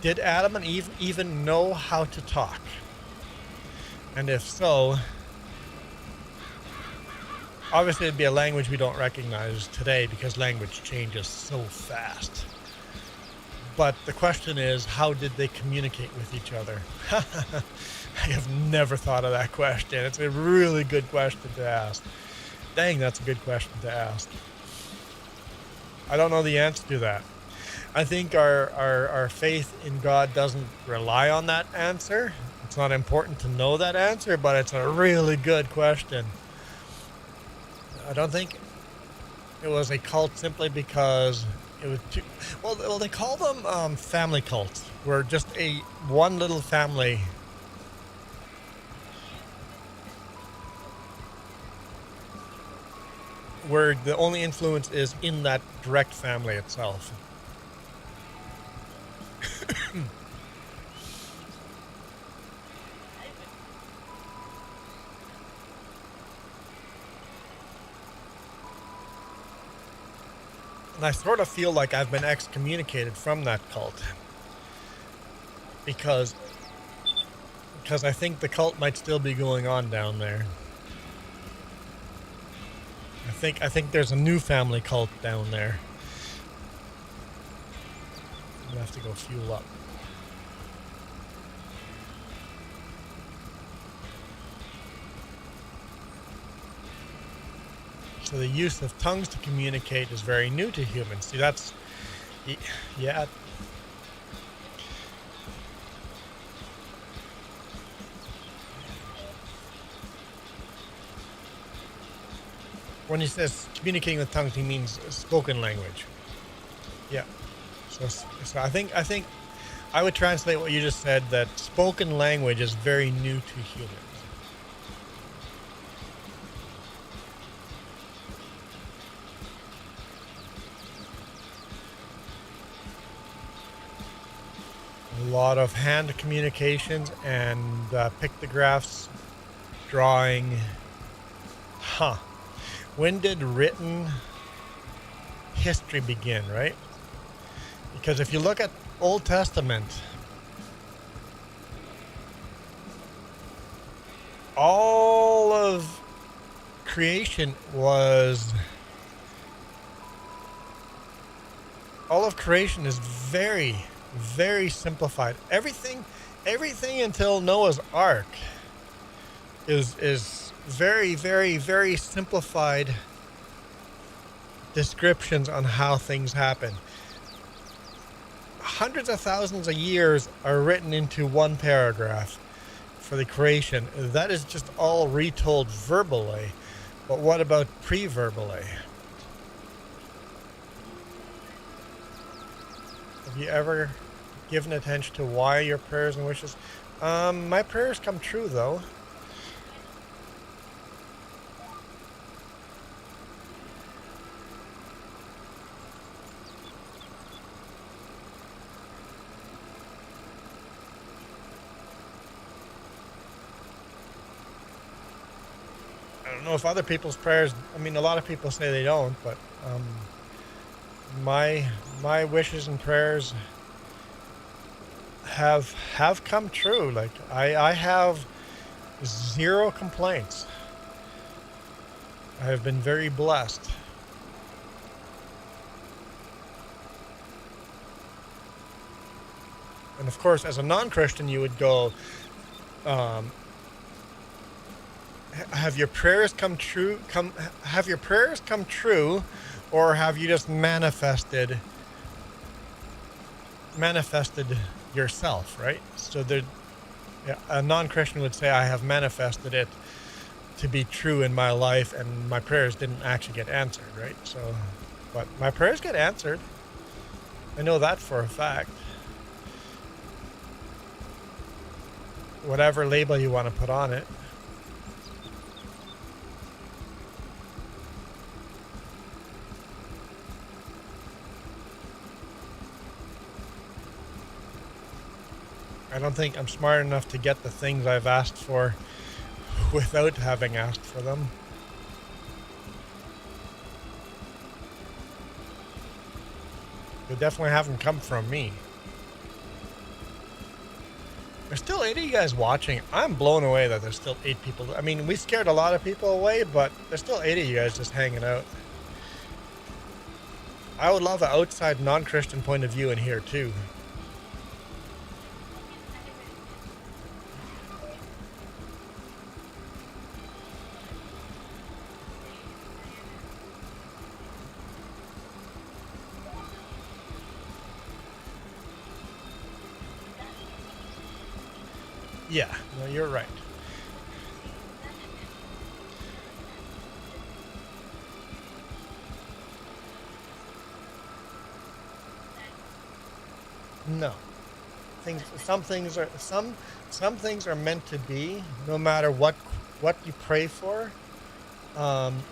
Did Adam and Eve even know how to talk? And if so, obviously it'd be a language we don't recognize today because language changes so fast. But the question is, how did they communicate with each other? I have never thought of that question. It's a really good question to ask. Dang, that's a good question to ask. I don't know the answer to that. I think our faith in God doesn't rely on that answer It's not important to know that answer, but it's a really good question. I don't think it was a cult simply because it was too, well they call them family cults, where just one little family where the only influence is in that direct family itself. And I sort of feel like I've been excommunicated from that cult because I think the cult might still be going on down there. I think there's a new family cult down there. I'm gonna have to go fuel up. So the use of tongues to communicate is very new to humans. See, that's, yeah. When he says communicating with tongues, he means spoken language. Yeah. So I think I would translate what you just said, that spoken language is very new to humans. A lot of hand communications and pictographs, drawing. Huh. When did written history begin, right? Because if you look at Old Testament, all of creation is very, very simplified. Everything until Noah's Ark is very, very, very simplified descriptions on how things happen. Hundreds of thousands of years are written into one paragraph for the creation. That is just all retold verbally. But what about pre-verbally? Have you ever given attention to why your prayers and wishes? My prayers come true, though. I don't know if other people's prayers, I mean, a lot of people say they don't, but my wishes and prayers have come true. Like I have zero complaints. I have been very blessed. And of course, as a non-Christian, you would go, have your prayers come true? Have your prayers come true, or have you just manifested yourself? Right. So a non-Christian would say, I have manifested it to be true in my life, and my prayers didn't actually get answered. Right. So, but my prayers get answered. I know that for a fact. Whatever label you want to put on it. I don't think I'm smart enough to get the things I've asked for without having asked for them. They definitely haven't come from me. There's still 8 of you guys watching. I'm blown away that there's still 8 people. I mean, we scared a lot of people away, but there's still 8 of you guys just hanging out. I would love an outside non-Christian point of view in here too. Yeah, no, you're right. No. Some things are meant to be, no matter what you pray for. Um,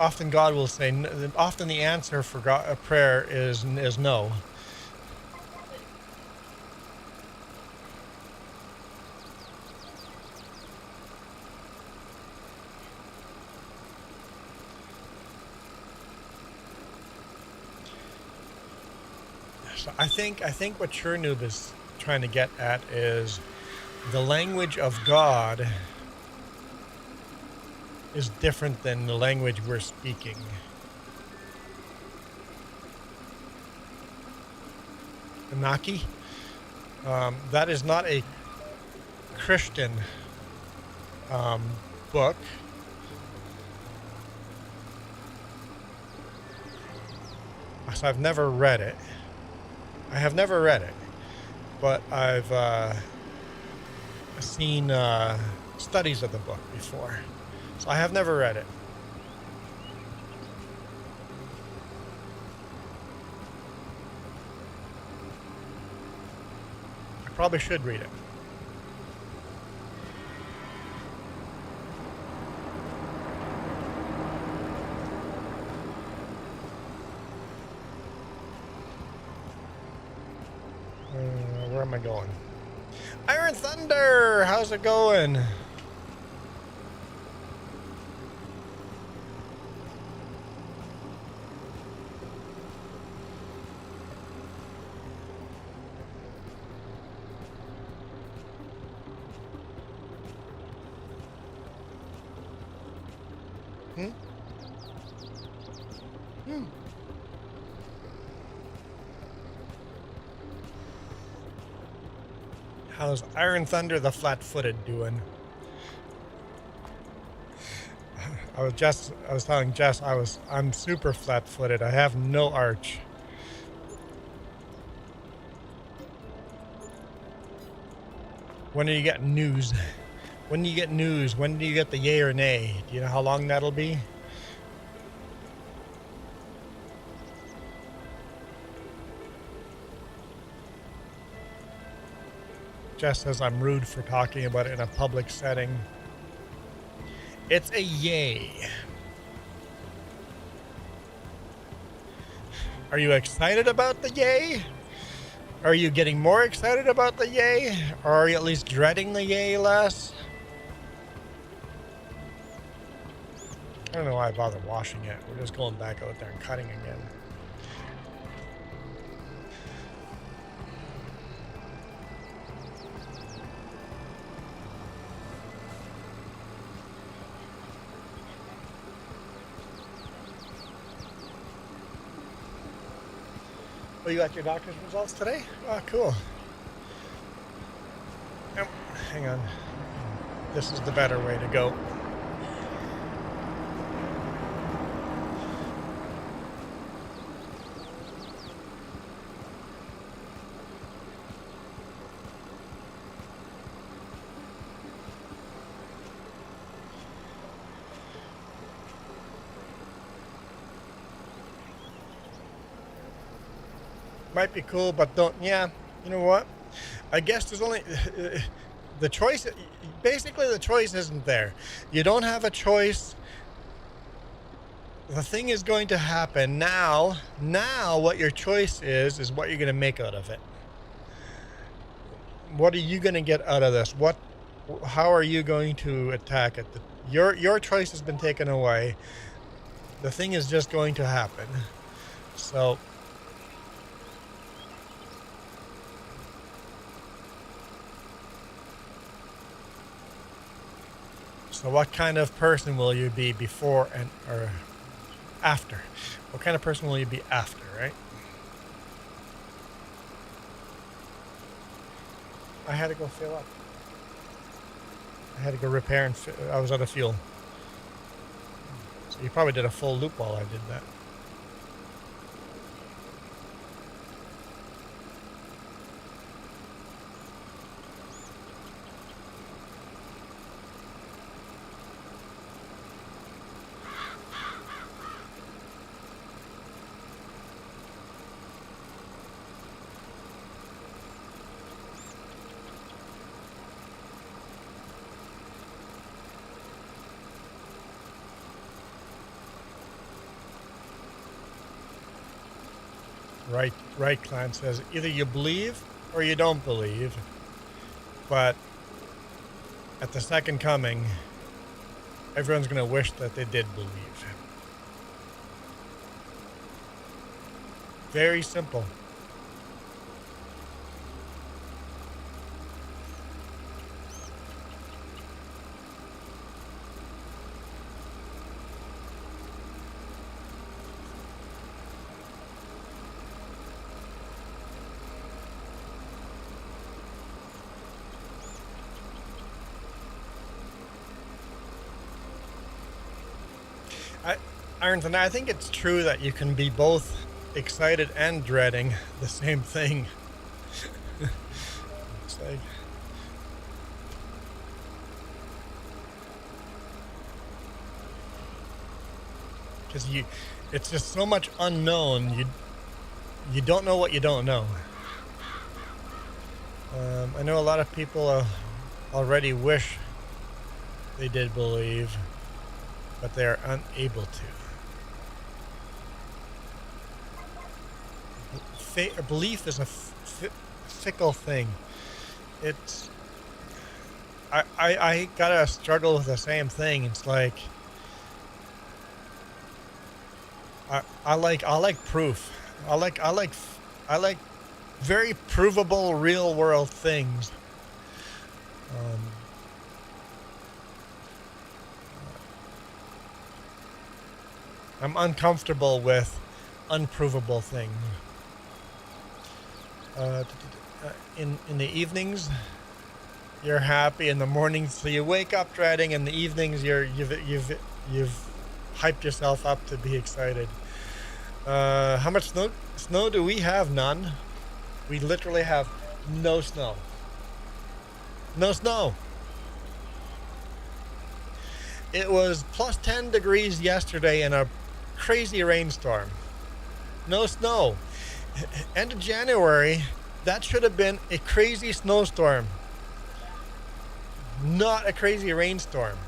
Often God will say. Often the answer for God, a prayer is no. So I think what Chernoob is trying to get at is the language of God is different than the language we're speaking. Anaki, that is not a Christian book. So I've never read it. I have never read it, but I've seen studies of the book before. So I have never read it. I probably should read it. Where am I going? Iron Thunder! How's it going? How's Iron Thunder the Flat-Footed doing? I was telling Jess I'm super flat-footed. I have no arch. When are you getting news? When do you get news? When do you get the yay or nay? Do you know how long that'll be? Jess says I'm rude for talking about it in a public setting. It's a yay. Are you excited about the yay? Are you getting more excited about the yay? Or are you at least dreading the yay less? I don't know why I bother washing it. We're just going back out there and cutting again. Oh, you got your doctor's results today? Oh, cool. Oh, hang on. This is the better way to go. Might be cool, but don't. Yeah, you know what? I guess there's only the choice. Basically, the choice isn't there. You don't have a choice. The thing is going to happen now. Now, what your choice is what you're going to make out of it. What are you going to get out of this? How are you going to attack it? Your choice has been taken away. The thing is just going to happen. So. So what kind of person will you be before or after? What kind of person will you be after, right? I had to go fill up. I had to go repair and I was out of fuel. So you probably did a full loop while I did that. Right, Clan says either you believe or you don't believe, but at the second coming, everyone's going to wish that they did believe. Very simple. Ironton, I think it's true that you can be both excited and dreading the same thing. It's like, because it's just so much unknown. You don't know what you don't know. I know a lot of people already wish they did believe, but they are unable to. Belief is a fickle thing. It's I gotta struggle with the same thing. It's like I like proof. I like very provable real world things. I'm uncomfortable with unprovable things. In the evenings, you're happy. In the mornings, so you wake up dreading. In the evenings, you've hyped yourself up to be excited. How much snow do we have? None. We literally have no snow. No snow. It was plus 10 degrees yesterday in a crazy rainstorm. No snow. End of January, that should have been a crazy snowstorm, not a crazy rainstorm.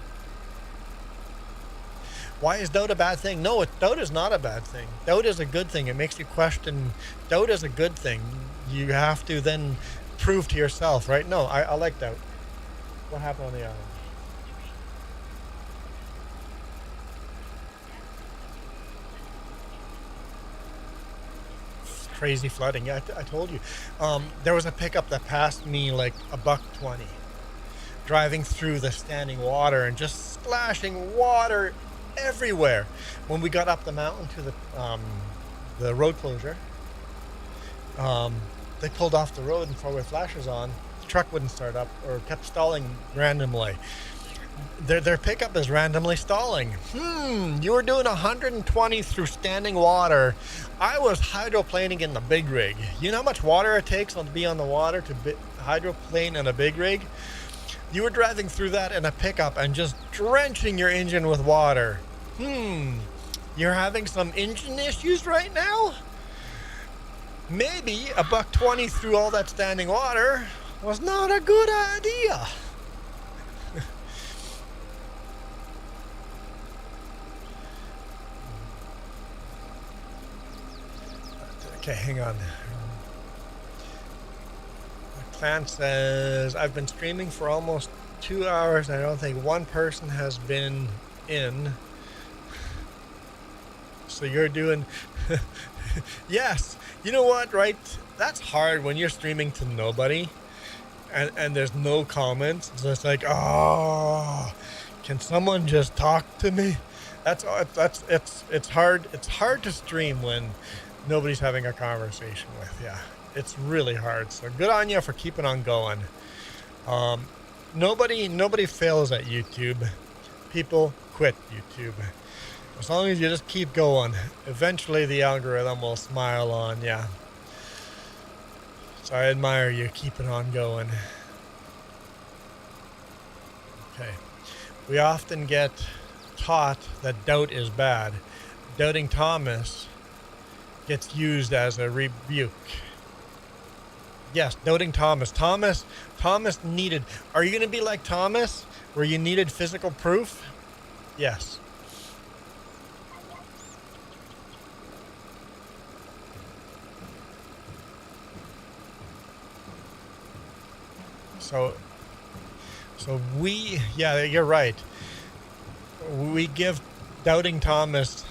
Why is doubt a bad thing? No, doubt is not a bad thing. Doubt is a good thing. It makes you question. Doubt is a good thing. You have to then prove to yourself, right? No, I like doubt. What happened on the island? Crazy flooding. Yeah, I told you. There was a pickup that passed me like $1.20, driving through the standing water and just splashing water everywhere. When we got up the mountain to the road closure, they pulled off the road and four-way flashers on. The truck wouldn't start up or kept stalling randomly. Their pickup is randomly stalling. You were doing 120 through standing water. I was hydroplaning in the big rig. You know how much water it takes to be on the water to hydroplane in a big rig? You were driving through that in a pickup and just drenching your engine with water. You're having some engine issues right now? Maybe $1.20 through all that standing water was not a good idea. Okay, hang on. Clan says, I've been streaming for almost 2 hours and I don't think one person has been in. So you're doing... Yes. You know what, right? That's hard when you're streaming to nobody and there's no comments. It's just like, oh, can someone just talk to me? It's hard. It's hard to stream when nobody's having a conversation with you. It's really hard. So good on you for keeping on going. Nobody fails at YouTube. People quit YouTube. As long as you just keep going, eventually the algorithm will smile on you. So I admire you keeping on going. Okay. We often get taught that doubt is bad. Doubting Thomas gets used as a rebuke. Yes, doubting Thomas. Thomas needed... Are you going to be like Thomas, where you needed physical proof? Yes. So yeah, you're right. We give Doubting Thomas,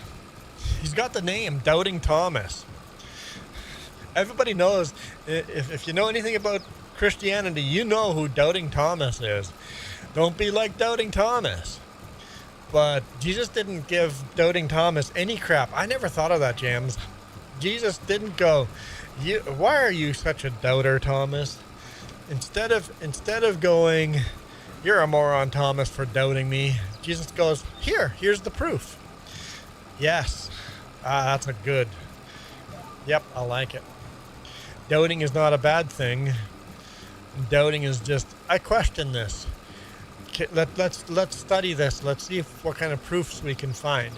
he's got the name Doubting Thomas. Everybody knows, if you know anything about Christianity, you know who Doubting Thomas is. Don't be like Doubting Thomas. But Jesus didn't give Doubting Thomas any crap. I never thought of that, James. Jesus didn't go, why are you such a doubter, Thomas? Instead of going, you're a moron, Thomas, for doubting me, Jesus goes, here's the proof. Yes. That's a good. Yep, I like it. Doubting is not a bad thing. Doubting is just, I question this. Let's study this. Let's see what kind of proofs we can find.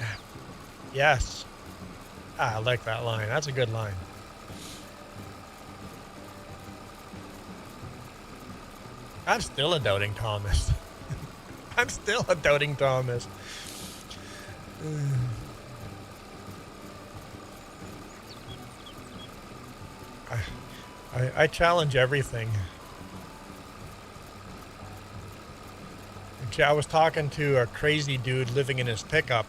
Yes. I like that line. That's a good line. I'm still a Doubting Thomas. I'm still a Doubting Thomas. I challenge everything. I was talking to a crazy dude living in his pickup,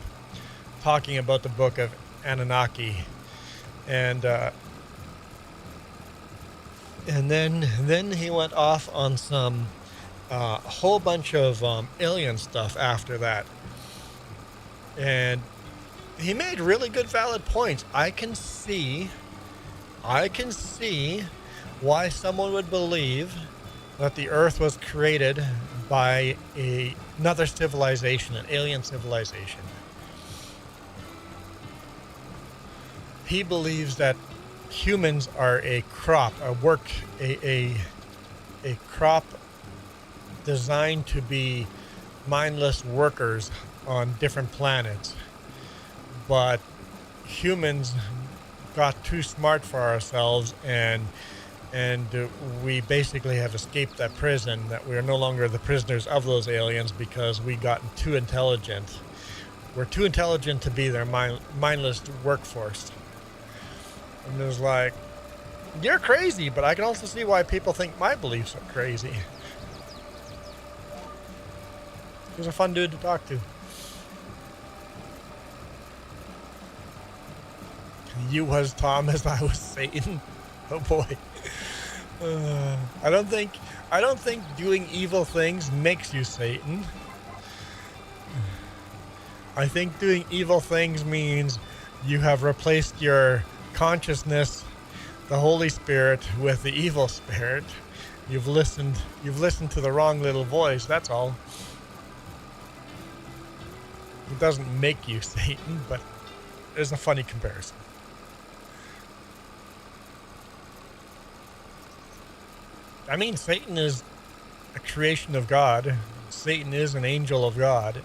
talking about the book of Anunnaki, and then he went off on some whole bunch of alien stuff after that, and he made really good, valid points. I can see why someone would believe that the Earth was created by another civilization, an alien civilization. He believes that humans are a crop, a crop designed to be mindless workers on different planets. But humans got too smart for ourselves, and we basically have escaped that prison, that we are no longer the prisoners of those aliens because we gotten too intelligent. We're too intelligent to be their mindless workforce. And it was like, you're crazy, but I can also see why people think my beliefs are crazy. He was a fun dude to talk to. You was Thomas, I was Satan. Oh boy. I don't think doing evil things makes you Satan. I think doing evil things means you have replaced your consciousness, the Holy Spirit, with the evil spirit. You've listened to the wrong little voice, that's all. It doesn't make you Satan, but it's a funny comparison. I mean, Satan is a creation of God. Satan is an angel of God.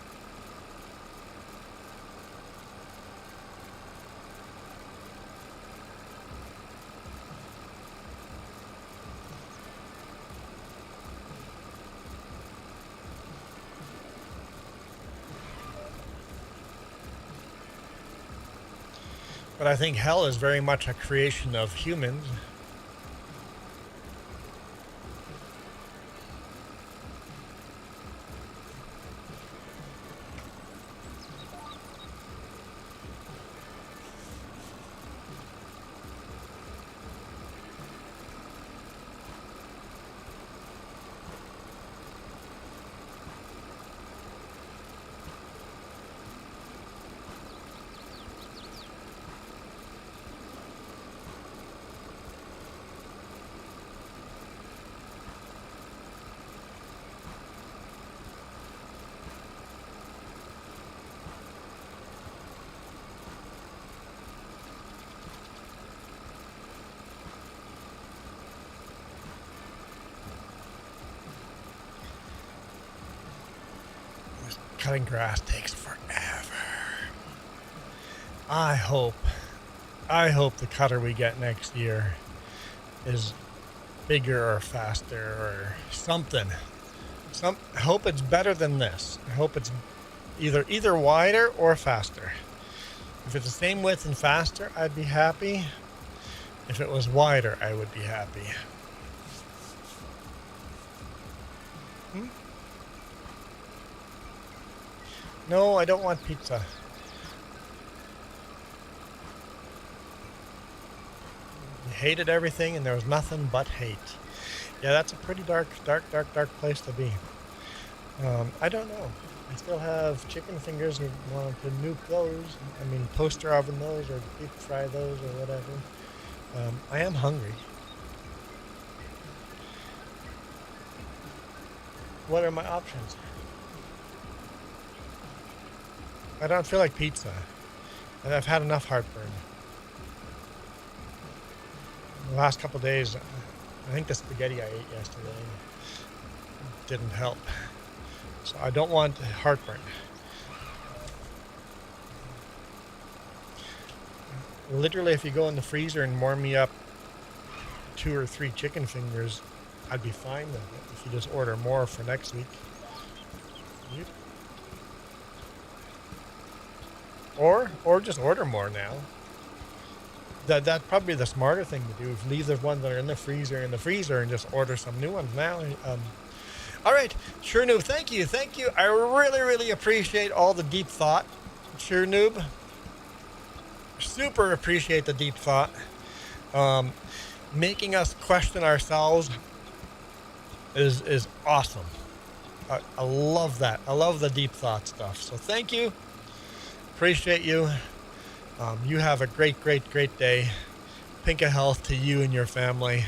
But I think hell is very much a creation of humans. Cutting grass takes forever. I hope the cutter we get next year is bigger or faster or something. I hope it's better than this. I hope it's either wider or faster. If it's the same width and faster, I'd be happy. If it was wider, I would be happy. Hmm? No, I don't want pizza. You hated everything and there was nothing but hate. Yeah, that's a pretty dark place to be. I don't know. I still have chicken fingers and want to nuke those. I mean, toaster oven those or deep fry those or whatever. I am hungry. What are my options? I don't feel like pizza. And I've had enough heartburn. The last couple days, I think the spaghetti I ate yesterday didn't help. So I don't want heartburn. Literally, if you go in the freezer and warm me up 2 or 3 chicken fingers, I'd be fine with it if you just order more for next week. Yep. Or just order more now. That'd probably be the smarter thing to do. Leave the ones that are in the freezer and just order some new ones now. All right, Sure Noob, thank you. I really appreciate all the deep thought, Sure Noob. Super appreciate the deep thought. Making us question ourselves is awesome. I love that. I love the deep thought stuff. So thank you. Appreciate you. You have a great day. Pink of health to you and your family.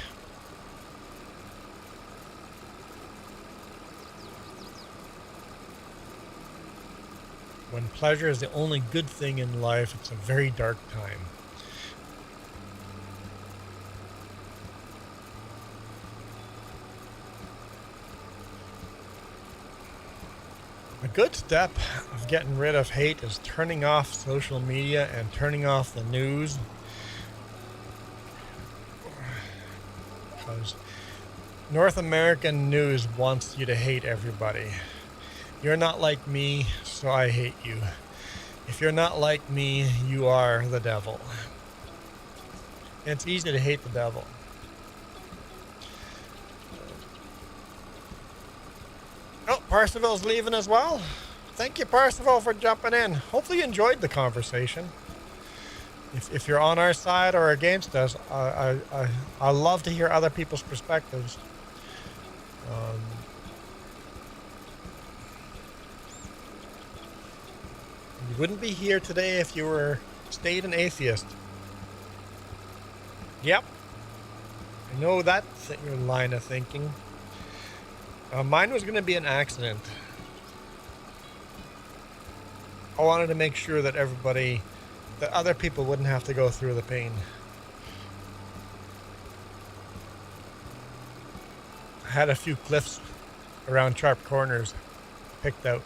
When pleasure is the only good thing in life, it's a very dark time. A good step of getting rid of hate is turning off social media and turning off the news. Because North American news wants you to hate everybody. You're not like me, so I hate you. If you're not like me, you are the devil. And it's easy to hate the devil. Oh, Parsifal's leaving as well. Thank you, Parsifal, for jumping in. Hopefully you enjoyed the conversation. If you're on our side or against us, I love to hear other people's perspectives. You wouldn't be here today if you stayed an atheist. Yep. I know that's your line of thinking. Mine was going to be an accident. I wanted to make sure that that other people wouldn't have to go through the pain. I had a few cliffs around sharp corners picked out.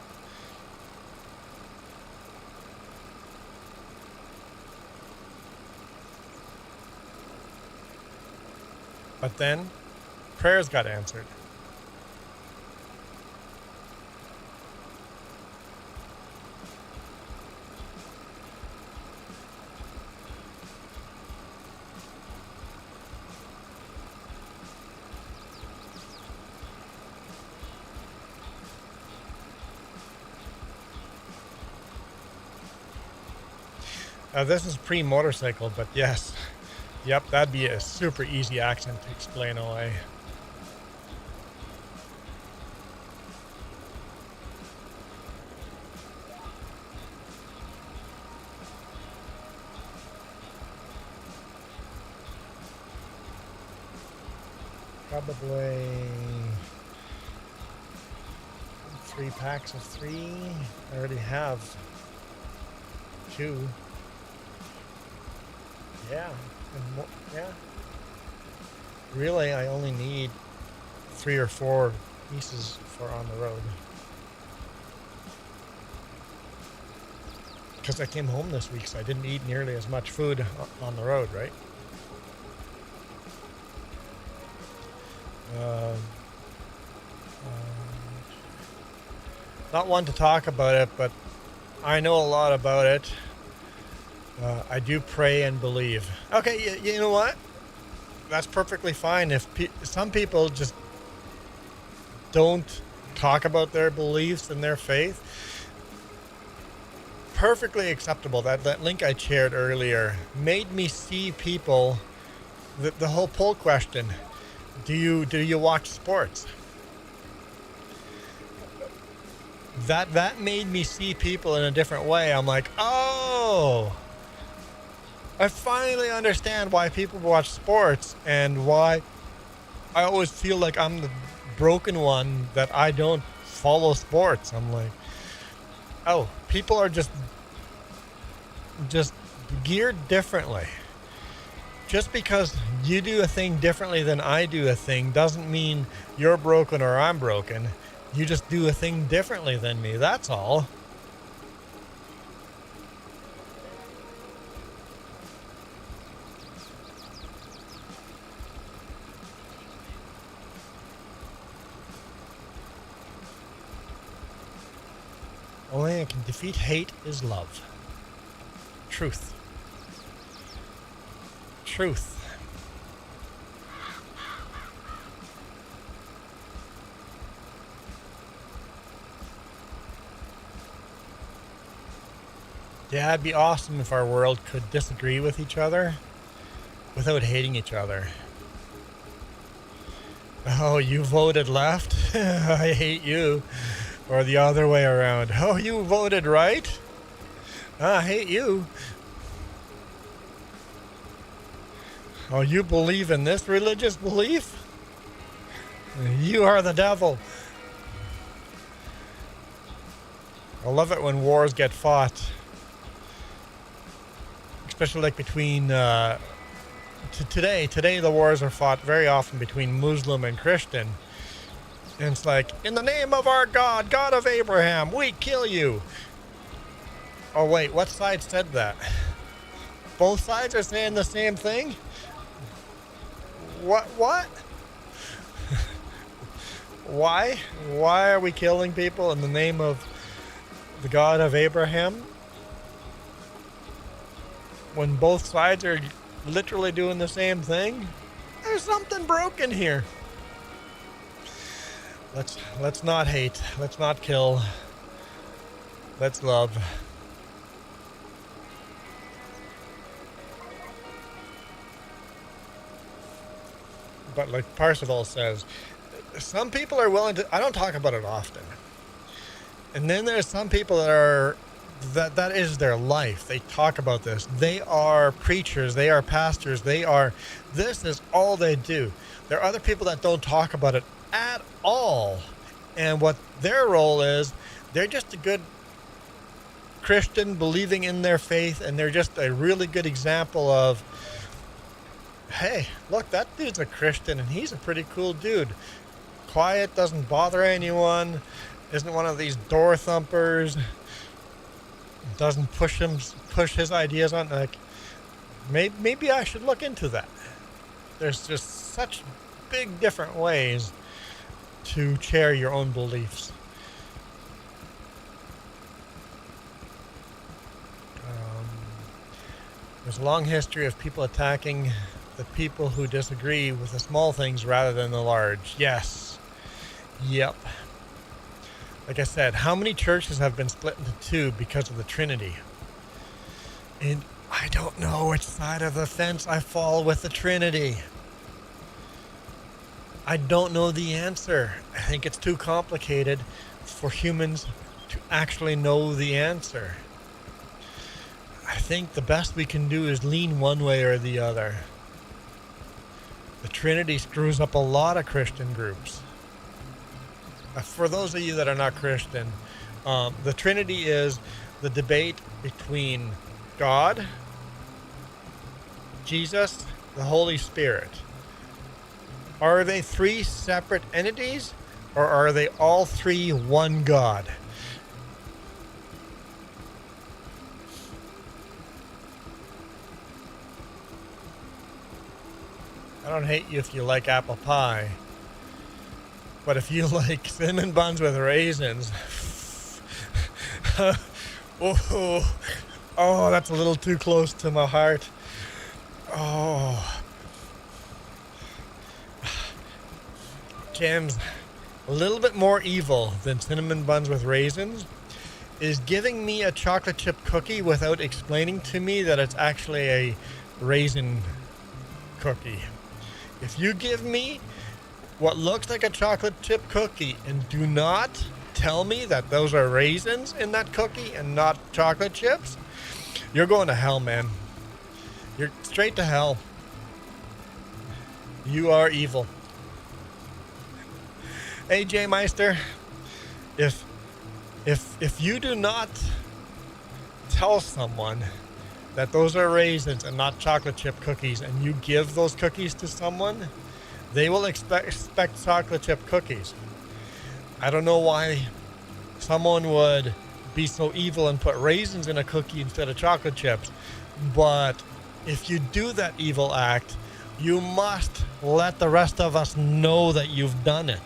But then, prayers got answered. This is pre-motorcycle, but yes. Yep, that'd be a super easy accent to explain away. Probably 3 packs of 3. I already have 2. Yeah. Yeah. Really, I only need 3 or 4 pieces for on the road. Because I came home this week, so I didn't eat nearly as much food on the road, right? Not one to talk about it, but I know a lot about it. I do pray and believe. Okay, you know what? That's perfectly fine. If some people just don't talk about their beliefs and their faith, perfectly acceptable. That link I shared earlier made me see people, the whole poll question, do you watch sports? That made me see people in a different way. I'm like, oh, I finally understand why people watch sports and why I always feel like I'm the broken one that I don't follow sports. I'm like, oh, people are just geared differently. Just because you do a thing differently than I do a thing doesn't mean you're broken or I'm broken. You just do a thing differently than me, that's all. Only thing that can defeat hate is love. Truth. Truth. Yeah, it'd be awesome if our world could disagree with each other without hating each other. Oh, you voted left? I hate you. Or the other way around. Oh, you voted right? I hate you. Oh, you believe in this religious belief? You are the devil. I love it when wars get fought. Especially like between, today the wars are fought very often between Muslim and Christian. And it's like, in the name of our God, God of Abraham, we kill you. Oh wait, what side said that? Both sides are saying the same thing? What? Why? Why are we killing people in the name of the God of Abraham? When both sides are literally doing the same thing? There's something broken here. Let's not hate. Let's not kill. Let's love. But like Parsival says, some people are willing to, I don't talk about it often. And then there's some people that are, that is their life. They talk about this. They are preachers. They are pastors. This is all they do. There are other people that don't talk about it at all. And what their role is, they're just a good Christian believing in their faith. And they're just a really good example of, hey, look, that dude's a Christian and he's a pretty cool dude. Quiet, doesn't bother anyone, isn't one of these door thumpers, doesn't push his ideas on. Like, maybe I should look into that. There's just such big different ways to share your own beliefs. There's a long history of people attacking the people who disagree with the small things rather than the large. Yes. Yep. Like I said, how many churches have been split into two because of the Trinity? And I don't know which side of the fence I fall with the Trinity. I don't know the answer. I think it's too complicated for humans to actually know the answer. I think the best we can do is lean one way or the other. The Trinity screws up a lot of Christian groups. For those of you that are not Christian, the Trinity is the debate between God, Jesus, the Holy Spirit. Are they three separate entities, or are they all three one God? I don't hate you if you like apple pie, but if you like cinnamon buns with raisins, oh, that's a little too close to my heart. Oh, James, a little bit more evil than cinnamon buns with raisins is giving me a chocolate chip cookie without explaining to me that it's actually a raisin cookie. If you give me what looks like a chocolate chip cookie and do not tell me that those are raisins in that cookie and not chocolate chips, you're going to hell, man. You're straight to hell. You are evil. AJ Meister, if you do not tell someone that those are raisins and not chocolate chip cookies, and you give those cookies to someone, they will expect chocolate chip cookies. I don't know why someone would be so evil and put raisins in a cookie instead of chocolate chips, but if you do that evil act, you must let the rest of us know that you've done it.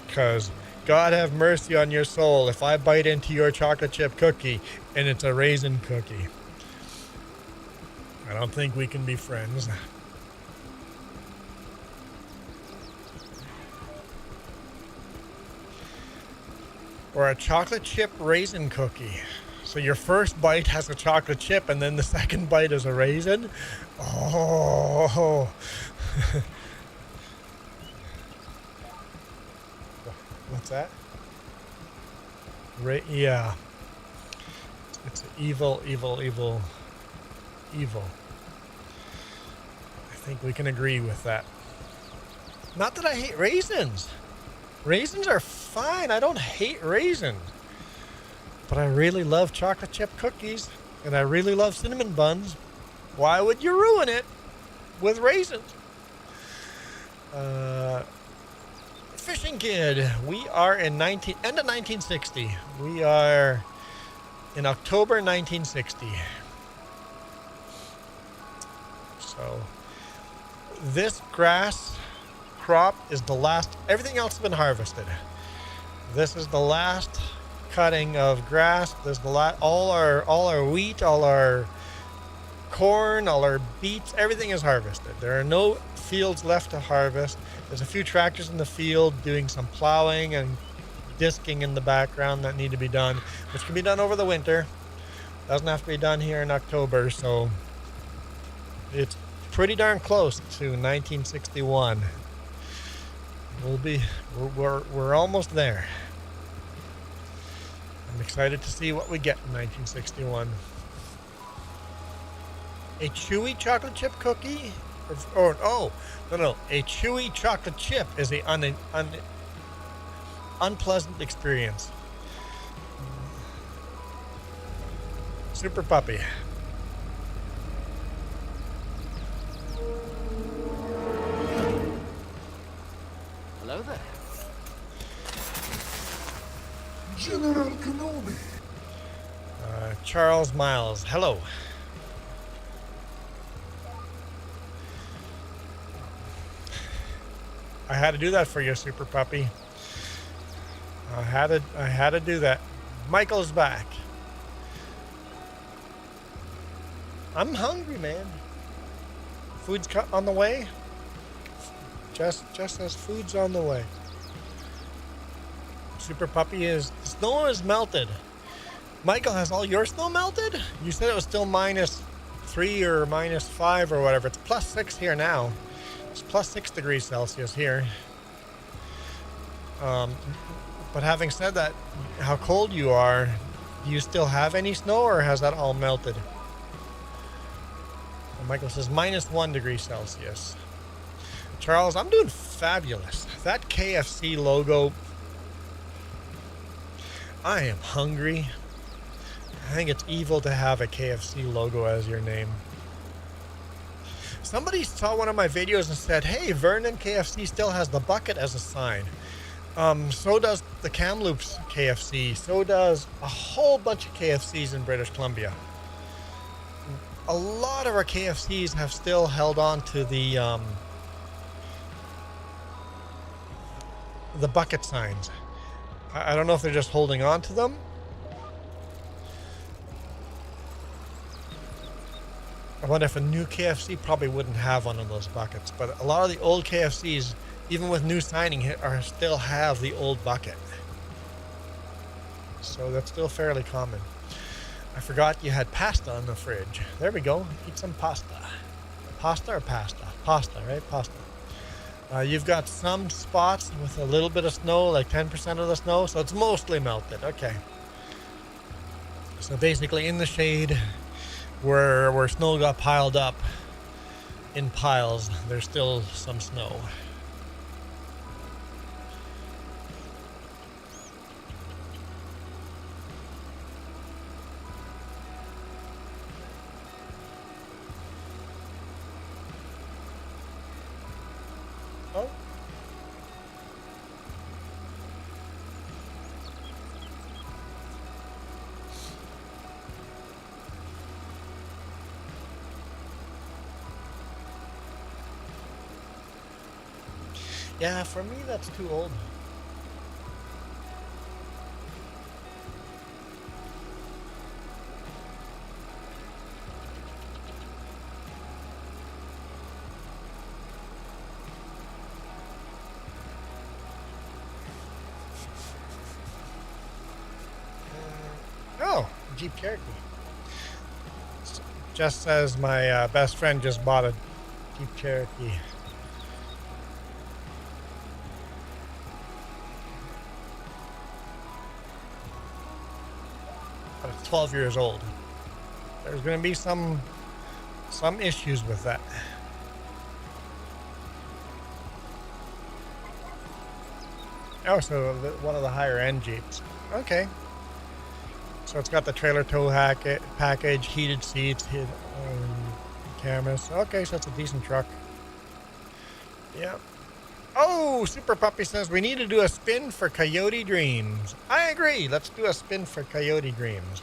Because God have mercy on your soul if I bite into your chocolate chip cookie and it's a raisin cookie. I don't think we can be friends. Or a chocolate chip raisin cookie. So your first bite has a chocolate chip and then the second bite is a raisin? Oh. What's that? Yeah. It's evil. I think we can agree with that. Not that I hate raisins. Raisins are fine. I don't hate raisins. But I really love chocolate chip cookies. And I really love cinnamon buns. Why would you ruin it with raisins? Fishing Kid. We are in end of 1960. We are in October 1960. So this grass crop is the last. Everything else has been harvested. This is the last cutting of grass. There's the all our wheat, all our corn, all our beets, everything is harvested. There are no fields left to harvest. There's a few tractors in the field doing some plowing and disking in the background that need to be done, which can be done over the winter. Doesn't have to be done here in October, so it's pretty darn close to 1961. We're almost there. I'm excited to see what we get in 1961. A chewy chocolate chip cookie? No. A chewy chocolate chip is an unpleasant experience. Super Puppy. Hello there. General Kenobi. Charles Miles. Hello. I had to do that for you, Super Puppy. I had to do that. Michael's back. I'm hungry, man. Food's on the way. Just as food's on the way. Super Puppy the snow is melted. Michael, has all your snow melted? You said it was still -3 or -5 or whatever. It's +6 here now. It's +6 degrees Celsius here. But having said that, how cold you are, do you still have any snow or has that all melted? And Michael says -1 degree Celsius. Charles, I'm doing fabulous. That KFC logo, I am hungry. I think it's evil to have a KFC logo as your name. Somebody saw one of my videos and said, hey, Vernon KFC still has the bucket as a sign. So does the Kamloops KFC. So does a whole bunch of KFCs in British Columbia. A lot of our KFCs have still held on to the bucket signs. I don't know if they're just holding on to them. I wonder if a new KFC probably wouldn't have one of those buckets, but a lot of the old KFCs, even with new signing, still have the old bucket. So that's still fairly common. I forgot you had pasta in the fridge. There we go. Eat some pasta. Pasta or pasta? Pasta, right? Pasta. You've got some spots with a little bit of snow, like 10% of the snow, so it's mostly melted. Okay. So basically in the shade where snow got piled up in piles, there's still some snow. Oh. Yeah, for me that's too old. Oh, Jeep Cherokee. Just says my best friend just bought a Jeep Cherokee. But it's 12 years old. There's going to be some issues with that. Oh, so one of the higher end Jeeps. Okay. So it's got the trailer tow package, heated seats, cameras. Okay, so it's a decent truck. Yep. Oh, Super Puppy says we need to do a spin for Coyote Dreams. I agree. Let's do a spin for Coyote Dreams.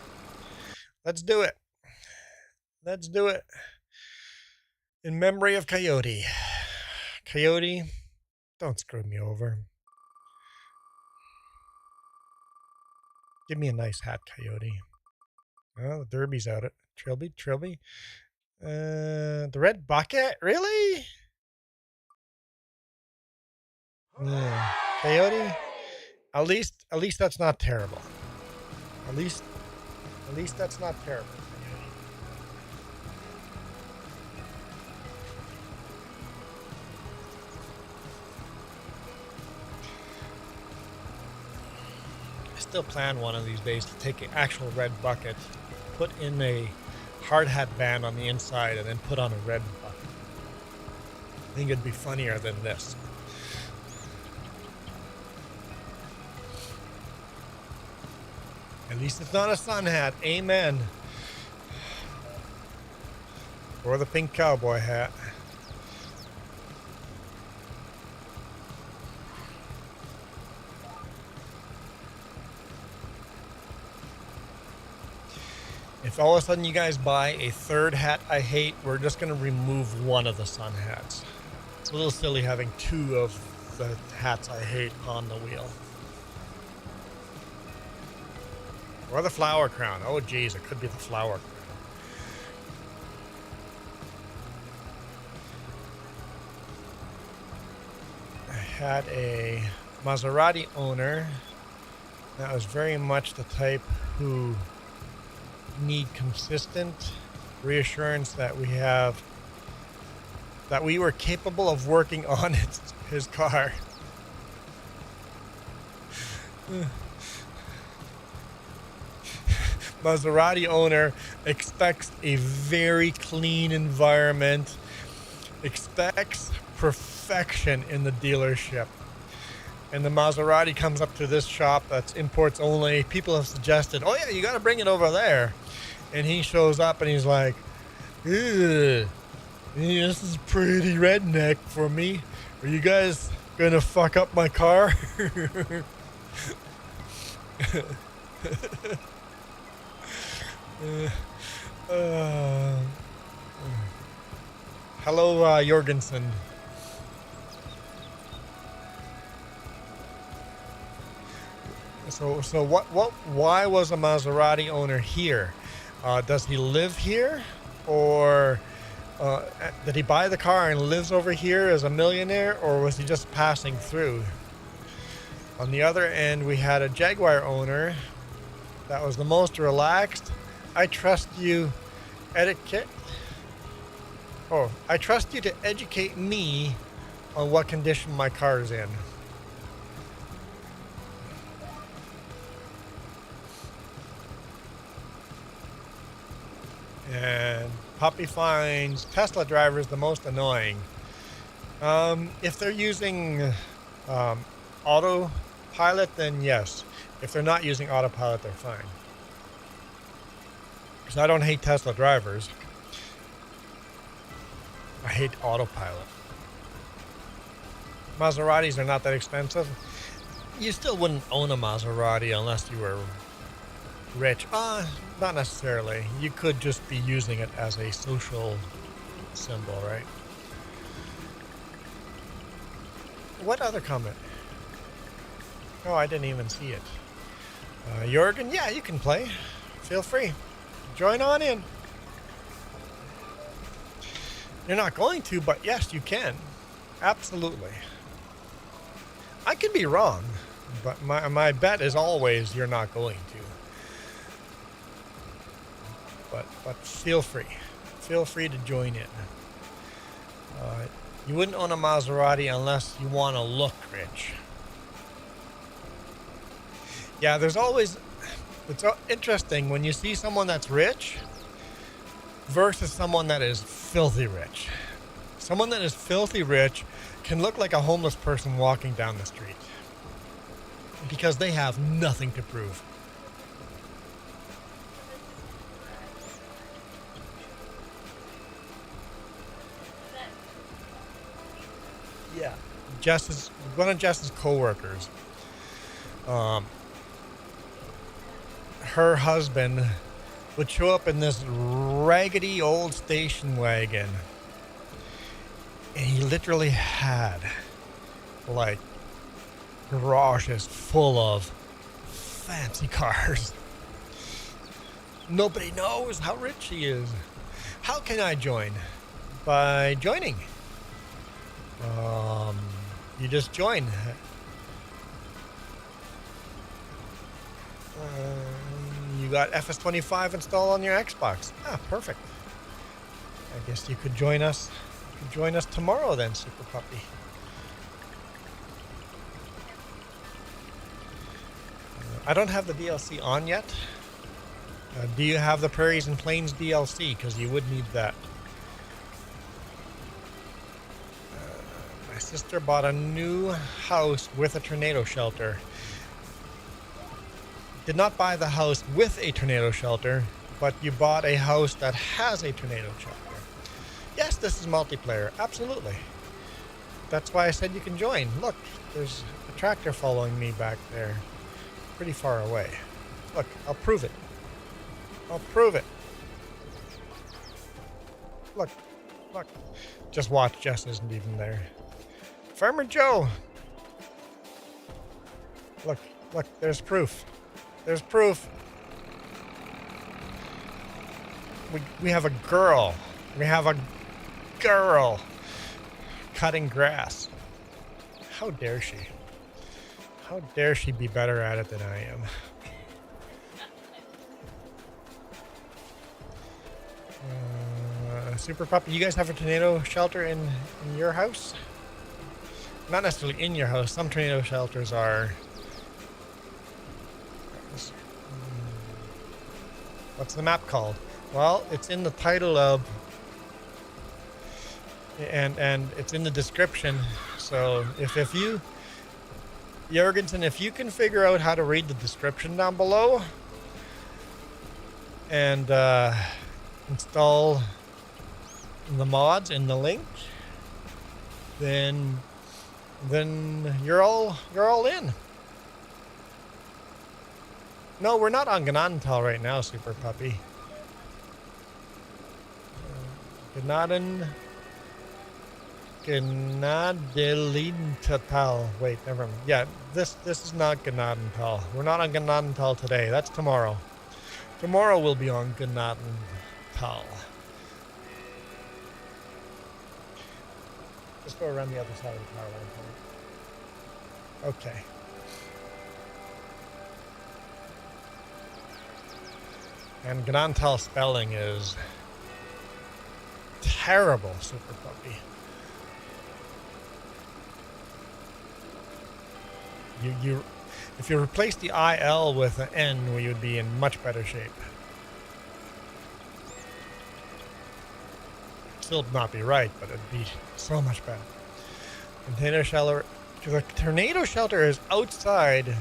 Let's do it. Let's do it. In memory of Coyote. Coyote, don't screw me over. Give me a nice hat, Coyote. Oh, the Derby's out. Trilby. The red bucket? Really? Yeah. Coyote? At least that's not terrible. At least that's not terrible. Still plan one of these days to take an actual red bucket, put in a hard hat band on the inside, and then put on a red bucket. I think it'd be funnier than this. At least it's not a sun hat. Amen. Or the pink cowboy hat. If all of a sudden you guys buy a third hat I hate, we're just going to remove one of the sun hats. It's a little silly having two of the hats I hate on the wheel. Or the flower crown. Oh, geez, it could be the flower crown. I had a Maserati owner that was very much the type who need consistent reassurance that we were capable of working on his car. Maserati owner expects a very clean environment, expects perfection in the dealership. And the Maserati comes up to this shop that's imports only. People have suggested, oh yeah, you got to bring it over there. And he shows up and he's like, ew, this is pretty redneck for me. Are you guys going to fuck up my car? Hello, Jorgensen. So why was a Maserati owner here? Does he live here, or Did he buy the car and lives over here as a millionaire, or was he just passing through? On the other end, we had a Jaguar owner that was the most relaxed. I trust you, etiquette. Oh, I trust you to educate me on what condition my car is in. And Poppy finds Tesla drivers the most annoying. If they're using autopilot, then yes. If they're not using autopilot, they're fine. Because I don't hate Tesla drivers. I hate autopilot. Maseratis are not that expensive. You still wouldn't own a Maserati unless you were rich. Not necessarily. You could just be using it as a social symbol, right? What other comment? Oh, I didn't even see it. Jorgen, yeah, you can play. Feel free. Join on in. You're not going to, but yes, you can. Absolutely. I could be wrong, but my bet is always you're not going to. But feel free. Feel free to join in. You wouldn't own a Maserati unless you want to look rich. Yeah, there's always... It's interesting when you see someone that's rich versus someone that is filthy rich. Someone that is filthy rich can look like a homeless person walking down the street because they have nothing to prove. Yeah. One of Jess's co-workers, her husband would show up in this raggedy old station wagon, and he literally had like garages full of fancy cars. Nobody knows how rich he is. How can I join? By joining. You just join. You got FS22 installed on your Xbox. Ah, perfect. I guess you could join us. You could join us tomorrow then, Super Puppy. I don't have the DLC on yet. Do you have the Prairies and Plains DLC? Because you would need that. My sister bought a new house with a tornado shelter. Did not buy the house with a tornado shelter, but you bought a house that has a tornado shelter. Yes, this is multiplayer. Absolutely. That's why I said you can join. Look, there's a tractor following me back there. Pretty far away. Look, I'll prove it. I'll prove it. Look, look. Just watch, Jess isn't even there. Farmer Joe! Look, look, there's proof. There's proof. We have a girl. We have a girl cutting grass. How dare she? How dare she be better at it than I am? Super Puppy, you guys have a tornado shelter in your house? Not necessarily in your house. Some tornado shelters are... What's the map called? Well, it's in the title of... And it's in the description. So if you... Jorgensen, if you can figure out how to read the description down below and install the mods in the link, then you're all in. No, we're not on Gnaddental right now, Super Puppy. Gnaddental. Wait, never mind. Yeah, this is not Gnaddental. We're not on Gnaddental today. That's tomorrow. Tomorrow we'll be on Gnaddental. Just go around the other side of the power line. Okay. And Gnantal spelling is terrible, Super Puppy. If you replace the IL with an N, we would be in much better shape. Still not be right, but it'd be so much better. Container shelter, because a tornado shelter is outside.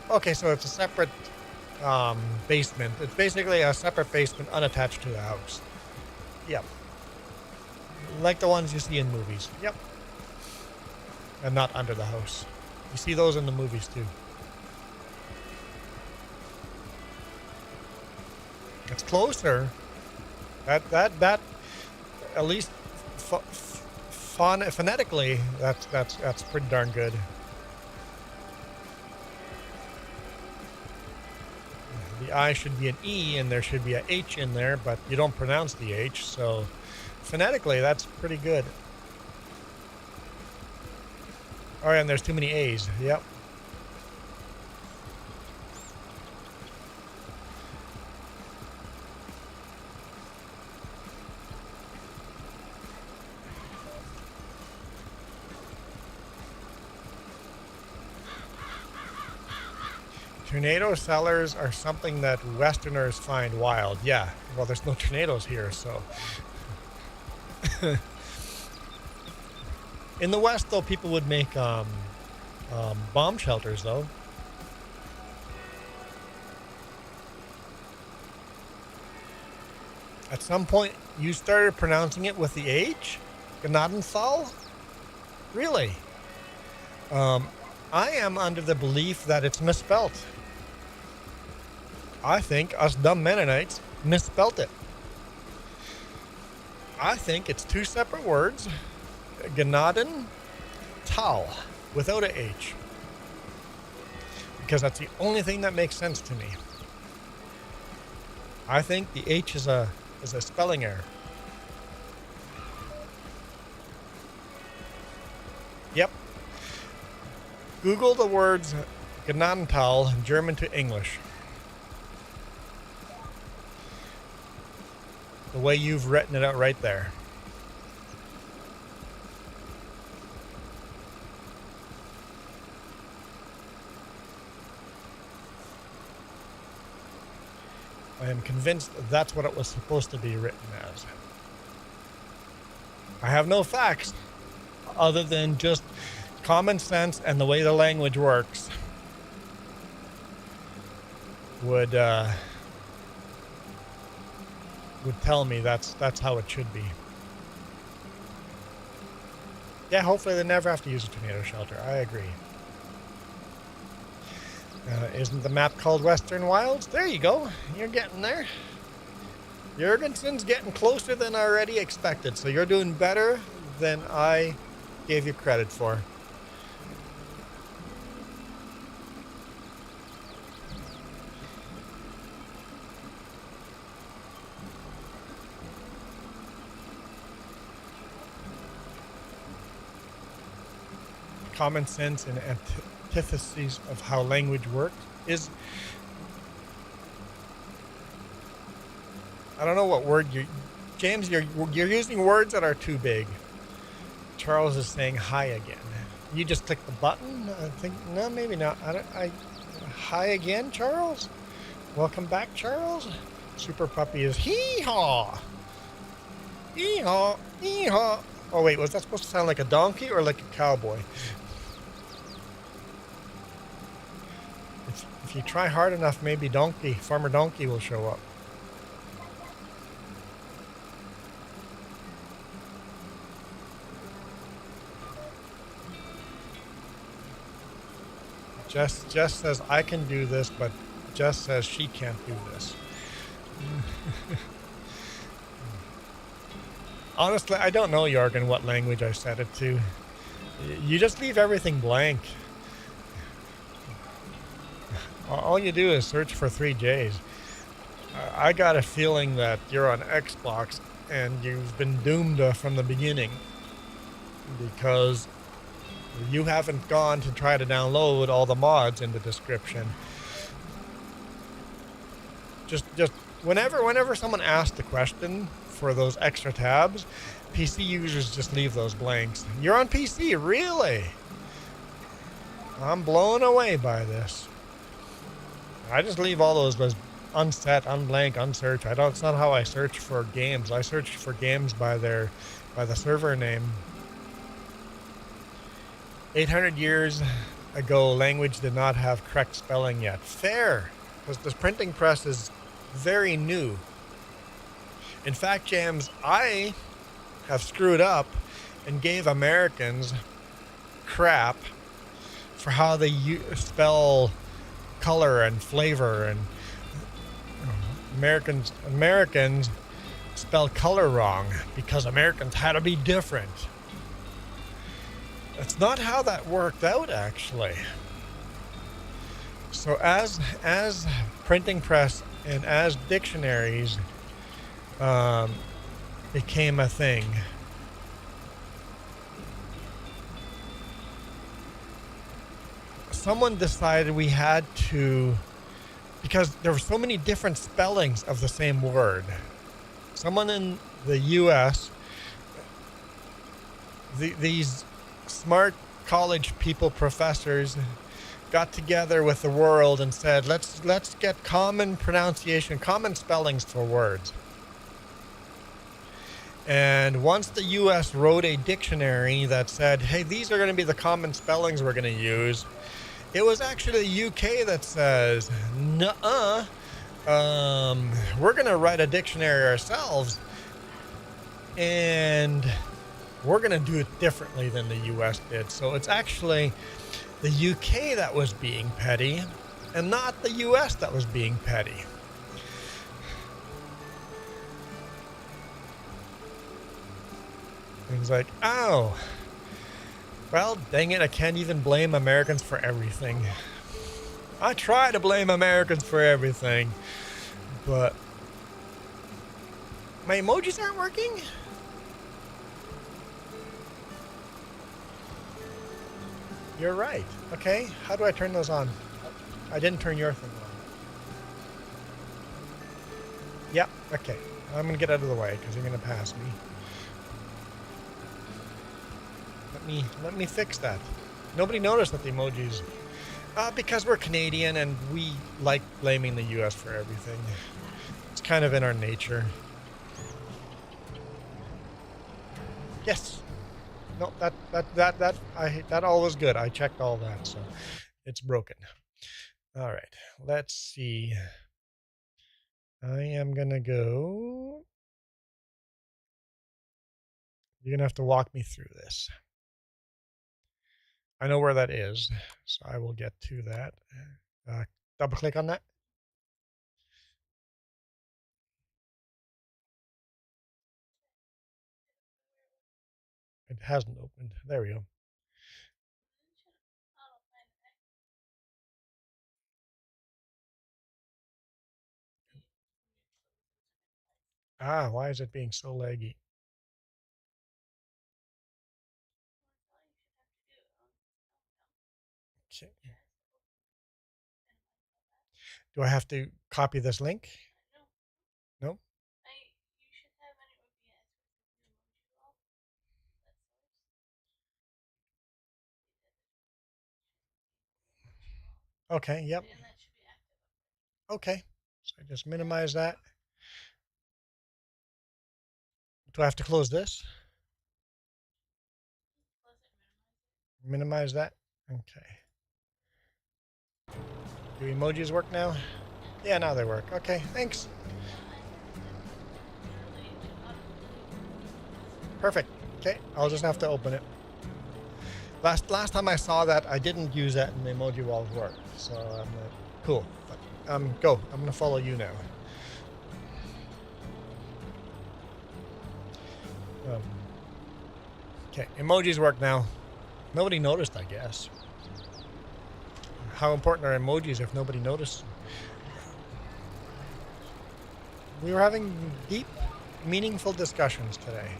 Okay, so it's a separate basement. It's basically a separate basement unattached to the house. Yep. Like the ones you see in movies. Yep. And not under the house. You see those in the movies too. It's closer. That at least phonetically, that's pretty darn good. The I should be an E and there should be a H in there, but you don't pronounce the H, so phonetically that's pretty good. Oh, and there's too many A's. Yep. Tornado cellars are something that Westerners find wild. Yeah, well, there's no tornadoes here, so. In the West, though, people would make bomb shelters, though. At some point, you started pronouncing it with the H? Gnadenthal? Really? I am under the belief that it's misspelt. I think us dumb Mennonites misspelt it. I think it's two separate words. Gnaden Tal without a H. Because that's the only thing that makes sense to me. I think the H is a spelling error. Yep. Google the words Gnadental, German to English. The way you've written it out right there. I am convinced that's what it was supposed to be written as. I have no facts other than just common sense and the way the language works would tell me that's how it should be. Yeah, hopefully they never have to use a tornado shelter. I agree. Isn't the map called Western Wilds? There you go. You're getting there. Jurgensen's getting closer than I already expected, so you're doing better than I gave you credit for. Common sense and antitheses of how language works is, I don't know what word James, you're using words that are too big. Charles is saying hi again. You just click the button? I think, no, maybe not. Hi again, Charles? Welcome back, Charles? Super Puppy is hee-haw. Hee-haw, hee-haw. Oh wait, was that supposed to sound like a donkey or like a cowboy? If you try hard enough, maybe Farmer Donkey will show up. Jess says I can do this, but Jess says she can't do this. Honestly, I don't know, Jorgen, what language I set it to. You just leave everything blank. All you do is search for 3Js. I got a feeling that you're on Xbox and you've been doomed from the beginning. because you haven't gone to try to download all the mods in the description. Just whenever someone asks the question for those extra tabs, PC users just leave those blanks. You're on PC, really? I'm blown away by this. I just leave all those unset, unblank, unsearch. It's not how I search for games. I search for games by the server name. 800 years ago, language did not have correct spelling yet. Fair, because the printing press is very new. In fact, Jams, I have screwed up and gave Americans crap for how they spell color and flavor, and Americans spell color wrong because Americans had to be different. That's not how that worked out, actually. So as printing press and as dictionaries became a thing, someone decided we had to, because there were so many different spellings of the same word. Someone in the US, these smart college people, professors, got together with the world and said, let's get common pronunciation, common spellings for words. And once the US wrote a dictionary that said, hey, these are going to be the common spellings we're going to use, it was actually the UK that says, nuh-uh, we're going to write a dictionary ourselves, and we're going to do it differently than the US did. So it's actually the UK that was being petty and not the US that was being petty. It was like, oh, well, dang it, I can't even blame Americans for everything. I try to blame Americans for everything, but my emojis aren't working? You're right. Okay, how do I turn those on? I didn't turn your thing on. Yep, okay. I'm gonna get out of the way because you're gonna pass me. Let me fix that. Nobody noticed that the emojis, because we're Canadian and we like blaming the US for everything. It's kind of in our nature. Yes. No, that all was good. I checked all that, so it's broken. All right, let's see. I am gonna go. You're gonna have to walk me through this. I know where that is, so I will get to that. Double click on that. It hasn't opened. There we go. Ah, why is it being so laggy? Okay. Do I have to copy this link? No? Okay, yep. Okay, so I just minimize that. Do I have to close this? Minimize that? Okay. Do emojis work now? Yeah, now they work. Okay, thanks. Perfect. Okay, I'll just have to open it. Last time I saw that, I didn't use that and the emoji walls worked. So I'm like, cool. But, go. I'm gonna follow you now. Okay, emojis work now. Nobody noticed, I guess. How important are emojis if nobody noticed? We were having deep, meaningful discussions today.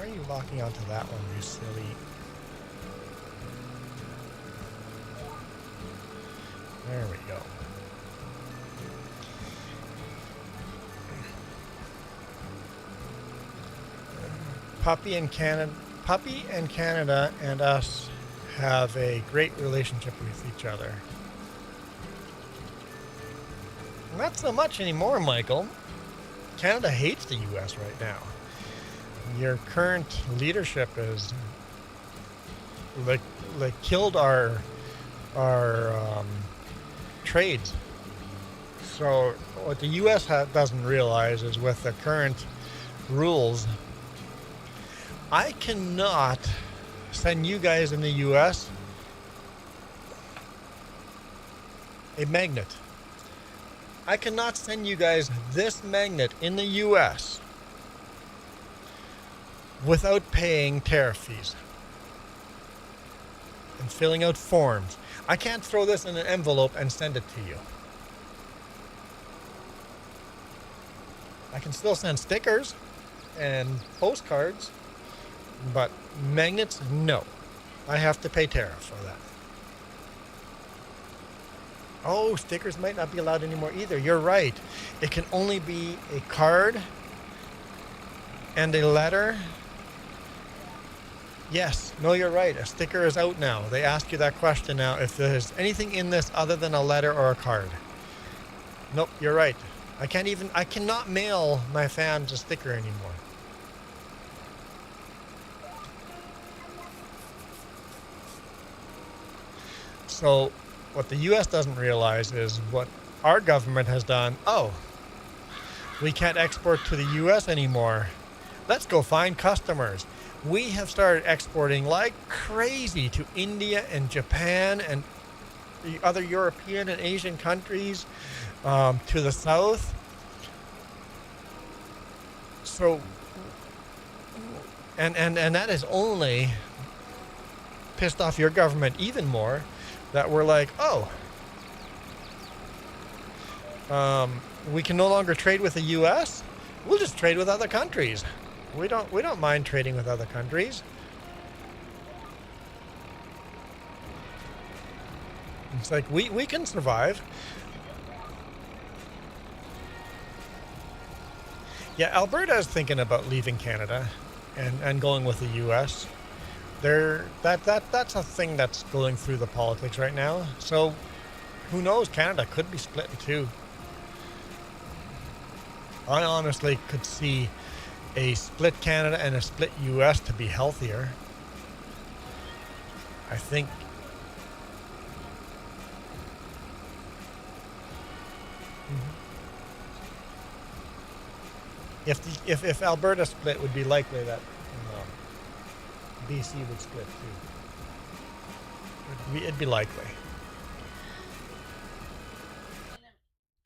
are you locking onto that one, you silly? There we go. Puppy and Canada and us have a great relationship with each other. Not so much anymore, Michael. Canada hates the U.S. right now. Your current leadership is like killed our trades. So what the U.S. doesn't realize is with the current rules, I cannot send you guys in the U.S. a magnet. I cannot send you guys this magnet in the U.S. without paying tariff fees and filling out forms. I can't throw this in an envelope and send it to you. I can still send stickers and postcards, but magnets, no. I have to pay tariff for that. Oh, stickers might not be allowed anymore either. You're right. It can only be a card and a letter. Yes. No, you're right. A sticker is out now. They ask you that question now. If there's anything in this other than a letter or a card. Nope, you're right. I cannot mail my fans a sticker anymore. So what the U.S. doesn't realize is what our government has done. Oh, we can't export to the U.S. anymore. Let's go find customers. We have started exporting like crazy to India and Japan and the other European and Asian countries, to the south. So, and that has only pissed off your government even more. That we're like, oh, we can no longer trade with the U.S. We'll just trade with other countries. We don't mind trading with other countries. It's like we can survive. Yeah, Alberta is thinking about leaving Canada and going with the U.S. That's a thing that's going through the politics right now. So who knows? Canada could be split in two. I honestly could see a split Canada and a split U.S. to be healthier. I think. If Alberta split, would be likely that BC would split too. It'd be likely.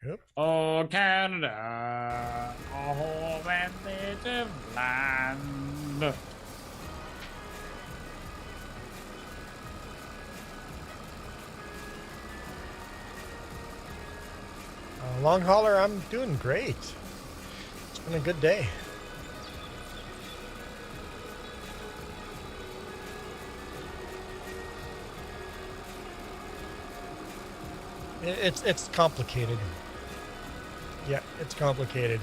Yep. Oh, Canada, a home and native land. Long hauler, I'm doing great. It's been a good day. It's complicated. Yeah, it's complicated.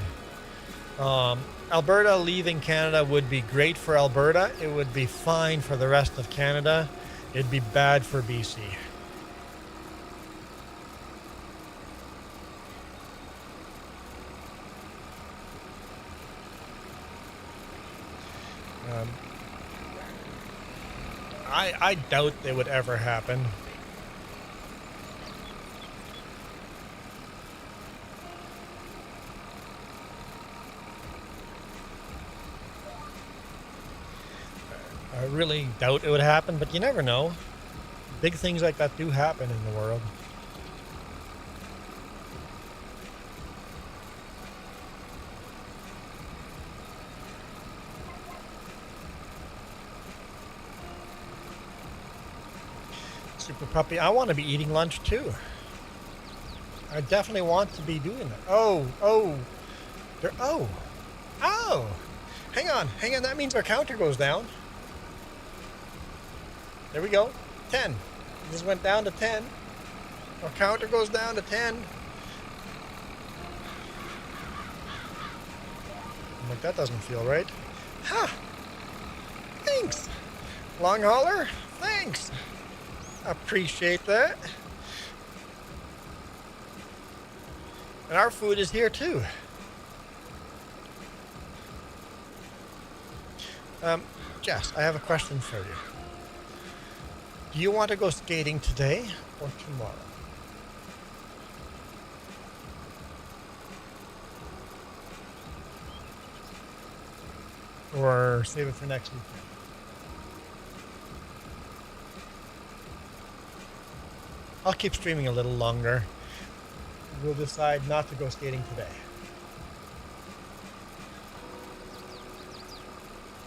Alberta leaving Canada would be great for Alberta. It would be fine for the rest of Canada. It'd be bad for BC. I doubt they would ever happen. I really doubt it would happen, but you never know. Big things like that do happen in the world. Super Puppy, I want to be eating lunch too. I definitely want to be doing that. Oh. Hang on. That means our counter goes down. There we go. 10. It just went down to 10. Our counter goes down to 10. I'm like, that doesn't feel right. Huh. Thanks. Long hauler, thanks. Appreciate that. And our food is here too. Jess, I have a question for you. Do you want to go skating today or tomorrow? Or save it for next weekend? I'll keep streaming a little longer. We'll decide not to go skating today.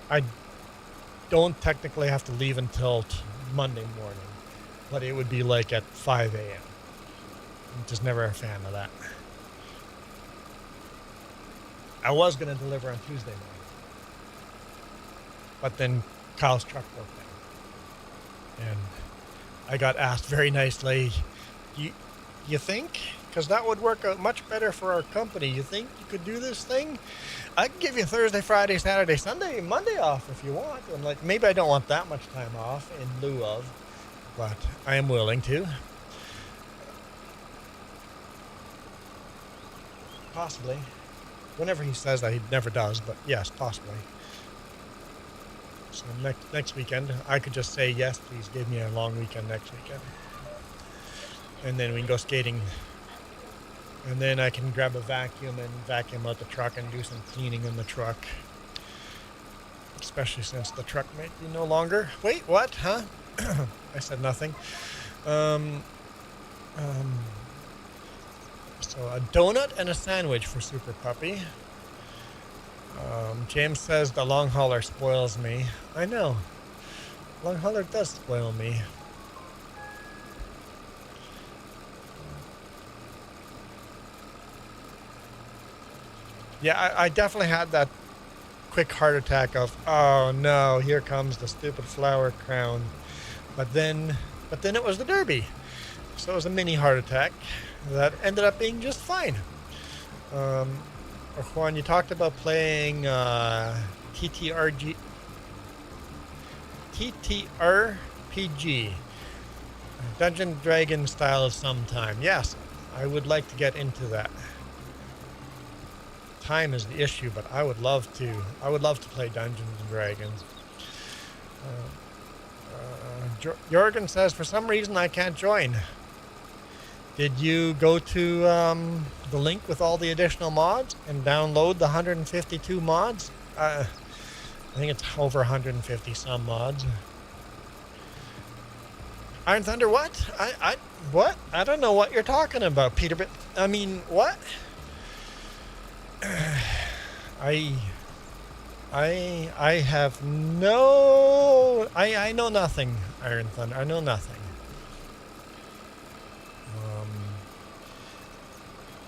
I don't technically have to leave until Monday morning, but it would be like at 5 a.m. I'm just never a fan of that. I was going to deliver on Tuesday morning, but then Kyle's truck broke down. And I got asked very nicely, you think? Because that would work out much better for our company. You think you could do this thing? I can give you Thursday, Friday, Saturday, Sunday, Monday off if you want. I'm like, maybe I don't want that much time off in lieu of, but I am willing to. Possibly. Whenever he says that, he never does, but yes, possibly. So next weekend, I could just say, yes, please give me a long weekend next weekend. And then we can go skating. And then I can grab a vacuum and vacuum out the truck and do some cleaning in the truck. Especially since the truck might be no longer. Wait, what? Huh? I said nothing. So a donut and a sandwich for Super Puppy. James says the long hauler spoils me. I know. Long hauler does spoil me. Yeah, I definitely had that quick heart attack of, oh no, here comes the stupid flower crown. But then it was the Derby. So it was a mini heart attack that ended up being just fine. Juan, you talked about playing TTRPG, Dungeon Dragon style sometime. Yes, I would like to get into that. Time is the issue, but I would love to. I would love to play Dungeons and Dragons. Jorgen says, for some reason I can't join. Did you go to the link with all the additional mods and download the 152 mods? I think it's over 150 some mods. Iron Thunder, what? What? I don't know what you're talking about, Peter. But I mean, what? I have no. I know nothing, Iron Thunder. I know nothing.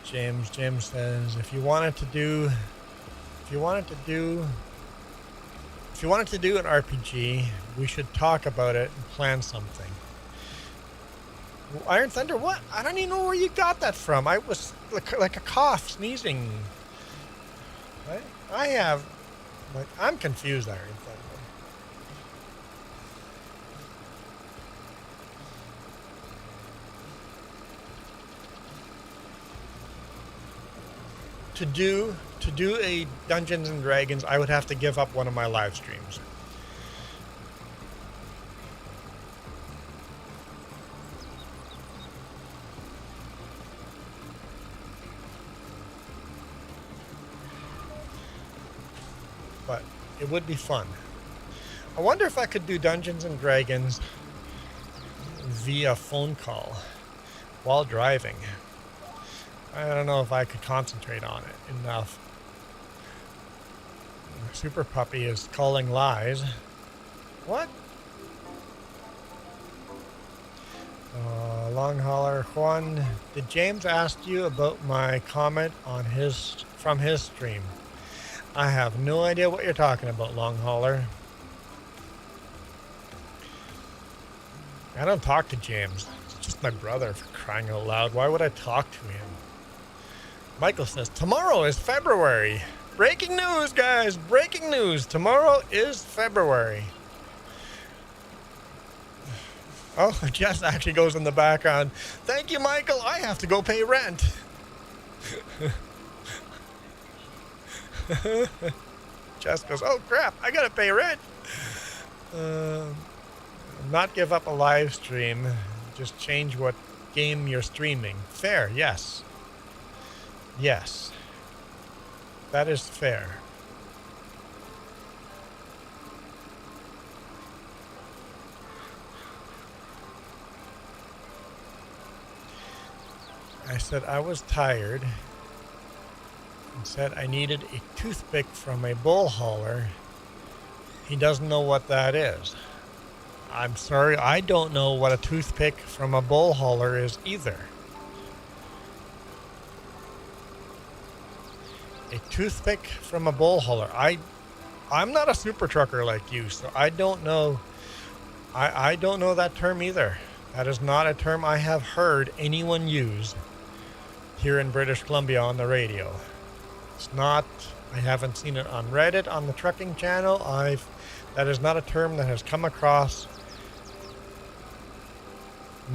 James says if you wanted to do an RPG, we should talk about it and plan something. Iron Thunder, what? I don't even know where you got that from. I was like a cough, sneezing. I'm confused, Iron Thunder. To do a Dungeons and Dragons, I would have to give up one of my live streams. But it would be fun. I wonder if I could do Dungeons and Dragons via phone call while driving. I don't know if I could concentrate on it enough. Super Puppy is calling lies. What? Long hauler Juan, did James ask you about my comment on from his stream? I have no idea what you're talking about, long hauler. I don't talk to James. It's just my brother, for crying out loud. Why would I talk to him? Michael says, tomorrow is February. Breaking news, guys. Breaking news. Tomorrow is February. Oh, Jess actually goes in the background. Thank you, Michael. I have to go pay rent. Jess goes, oh, crap. I got to pay rent. Not give up a live stream. Just change what game you're streaming. Fair, yes. Yes. That is fair. I said I was tired and said I needed a toothpick from a bull hauler. He doesn't know what that is. I'm sorry, I don't know what a toothpick from a bull hauler is either. A toothpick from a bull hauler. I'm not a super trucker like you, so I don't know. I don't know that term either. That is not a term I have heard anyone use here in British Columbia on the radio. It's not. I haven't seen it on Reddit on the trucking channel. That is not a term that has come across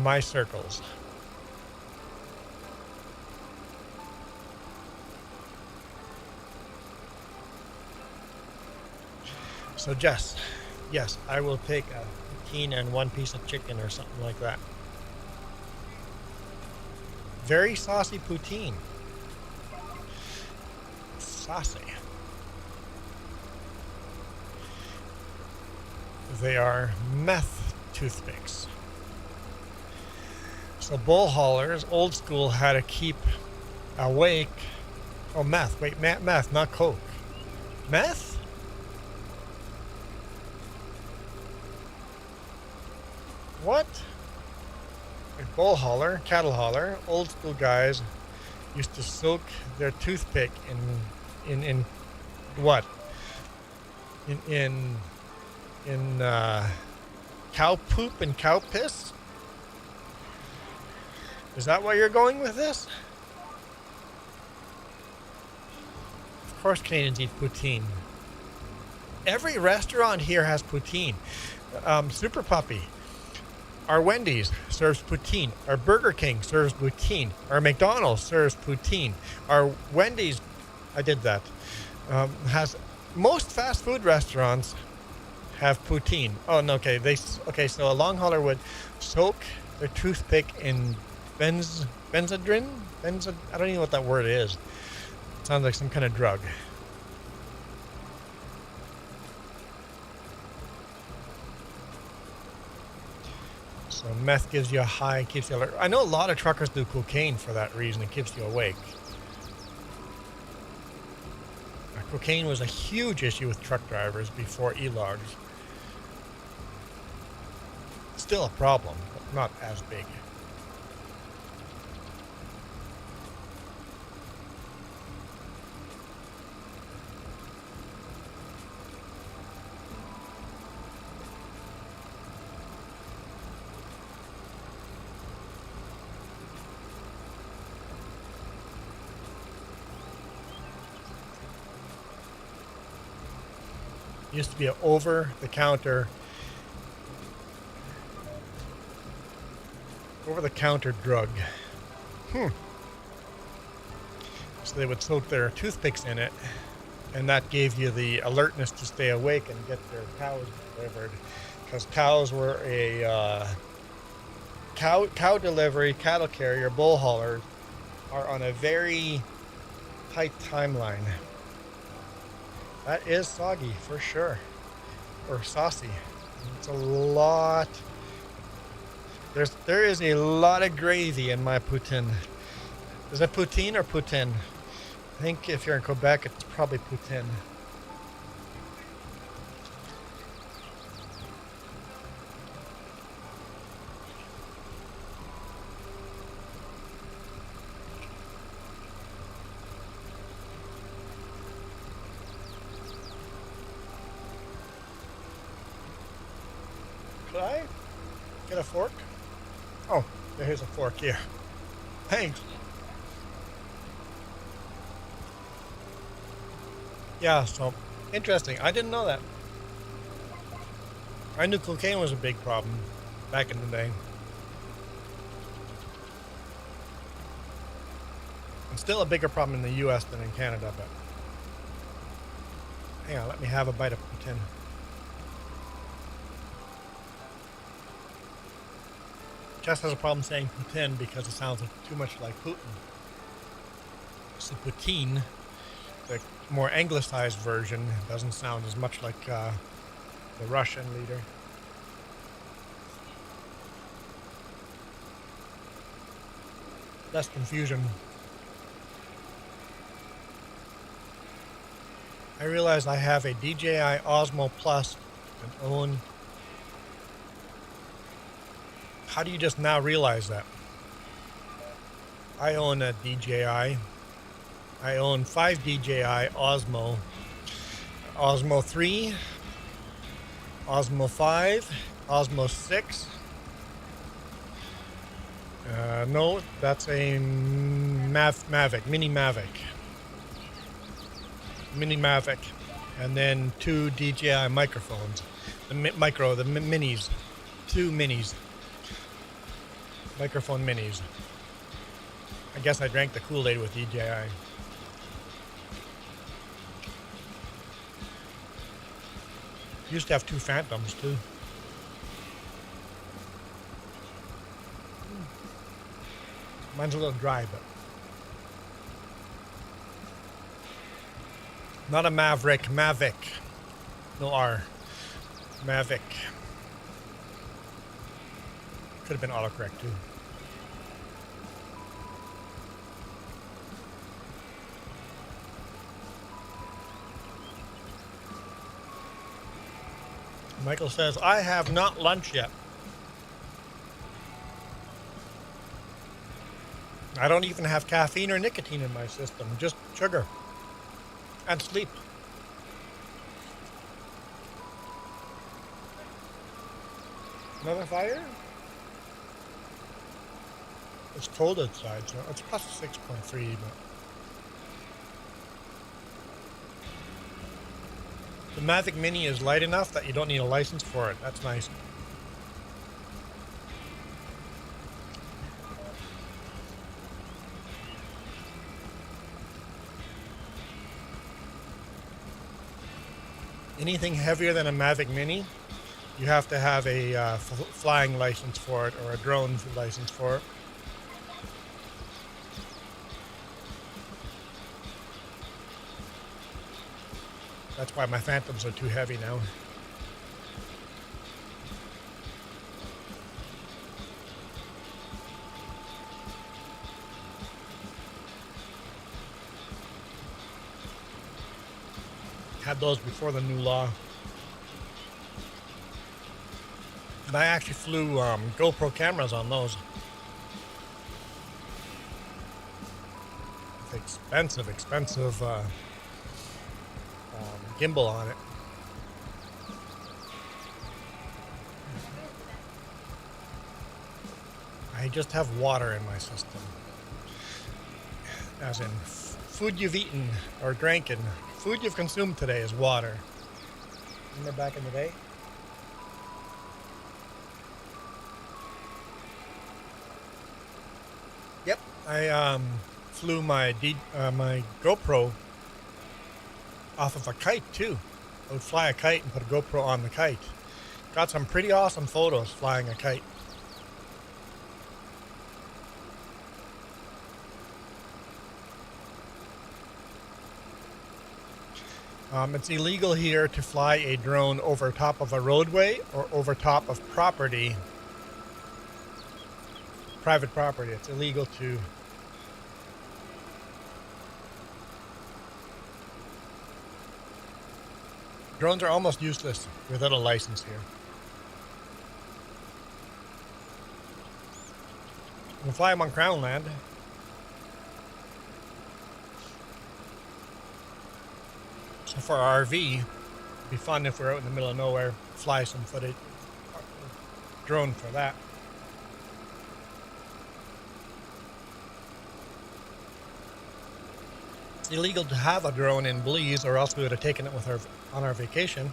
my circles. So Jess, yes, I will take a poutine and one piece of chicken or something like that. Very saucy poutine. Saucy. They are meth toothpicks. So bull haulers, old school, had to keep awake. Oh, meth. Wait, meth, not coke. Meth? What? A bull hauler, cattle hauler, old school guys used to soak their toothpick in what? In cow poop and cow piss? Is that why you're going with this? Of course Canadians eat poutine. Every restaurant here has poutine. Super Puppy. Our Wendy's serves poutine. Our Burger King serves poutine. Our McDonald's serves poutine. Our Wendy's, I did that, has, most fast food restaurants have poutine. Oh, no, okay. So a long hauler would soak their toothpick in benzodrine? I don't even know what that word is. It sounds like some kind of drug. So meth gives you a high, keeps you alert. I know a lot of truckers do cocaine for that reason. It keeps you awake. Cocaine was a huge issue with truck drivers before e-logs. Still a problem, but not as big. Used to be an over-the-counter drug. So they would soak their toothpicks in it, and that gave you the alertness to stay awake and get their cows delivered, because cows were a cow delivery, cattle carrier, bull haulers are on a very tight timeline. That is soggy for sure, or saucy. It's a lot. There is a lot of gravy in my poutine. Is it poutine or poutine? I think if you're in Quebec, it's probably poutine. Could I get a fork? Oh, there's a fork here. Thanks. Yeah, so interesting. I didn't know that. I knew cocaine was a big problem back in the day. It's still a bigger problem in the US than in Canada, but hang on, let me have a bite of poutine. Jess has a problem saying poutine because it sounds too much like Putin. So poutine, the more anglicized version, doesn't sound as much like the Russian leader. Less confusion. I realize I have a DJI Osmo Plus and own. How do you just now realize that? I own a DJI. I own 5 DJI Osmo. Osmo 3, Osmo 5, Osmo 6. No, that's a Mavic, Mini Mavic. Mini Mavic. And then 2 DJI microphones. The minis. 2 minis. Microphone minis. I guess I drank the Kool-Aid with DJI. Used to have 2 Phantoms too. Mine's a little dry, but not a Maverick, Mavic. No R. Mavic. Could have been autocorrect too. Michael says, I have not lunch yet. I don't even have caffeine or nicotine in my system, just sugar and sleep. Another fire? It's cold outside, so it's plus 6.3, but the Mavic Mini is light enough that you don't need a license for it. That's nice. Anything heavier than a Mavic Mini, you have to have a flying license for it or a drone license for it. That's why my Phantoms are too heavy now. Had those before the new law. And I actually flew GoPro cameras on those. It's expensive gimbal on it. I just have water in my system. As in food you've eaten or drinking. Food you've consumed today is water. Remember back in the day? Yep, I flew my my GoPro off of a kite too. I would fly a kite and put a GoPro on the kite. Got some pretty awesome photos flying a kite. It's illegal here to fly a drone over top of a roadway or over top of property, private property. It's illegal to drones are almost useless without a license here. You can fly them on Crown land. So for our RV, it'd be fun if we're out in the middle of nowhere, fly some footage, drone for that. It's illegal to have a drone in Belize, or else we would have taken it with on our vacation.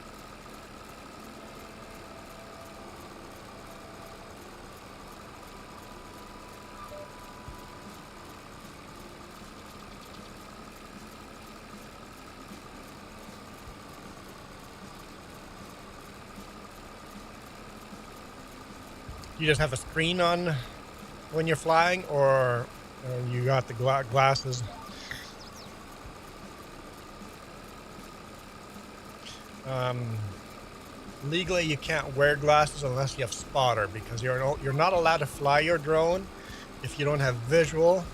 You just have a screen on when you're flying, or you got the glasses? Legally, you can't wear glasses unless you have spotter, because you're not allowed to fly your drone if you don't have visual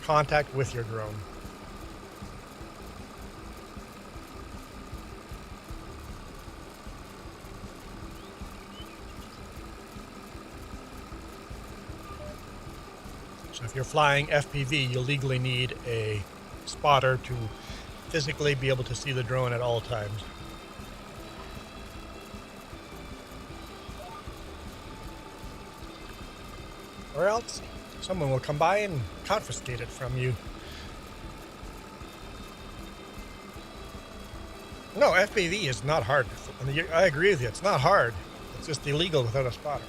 contact with your drone. So if you're flying FPV, you legally need a spotter to physically be able to see the drone at all times. Or else someone will come by and confiscate it from you. No, FPV is not hard. I agree with you. It's not hard. It's just illegal without a spotter.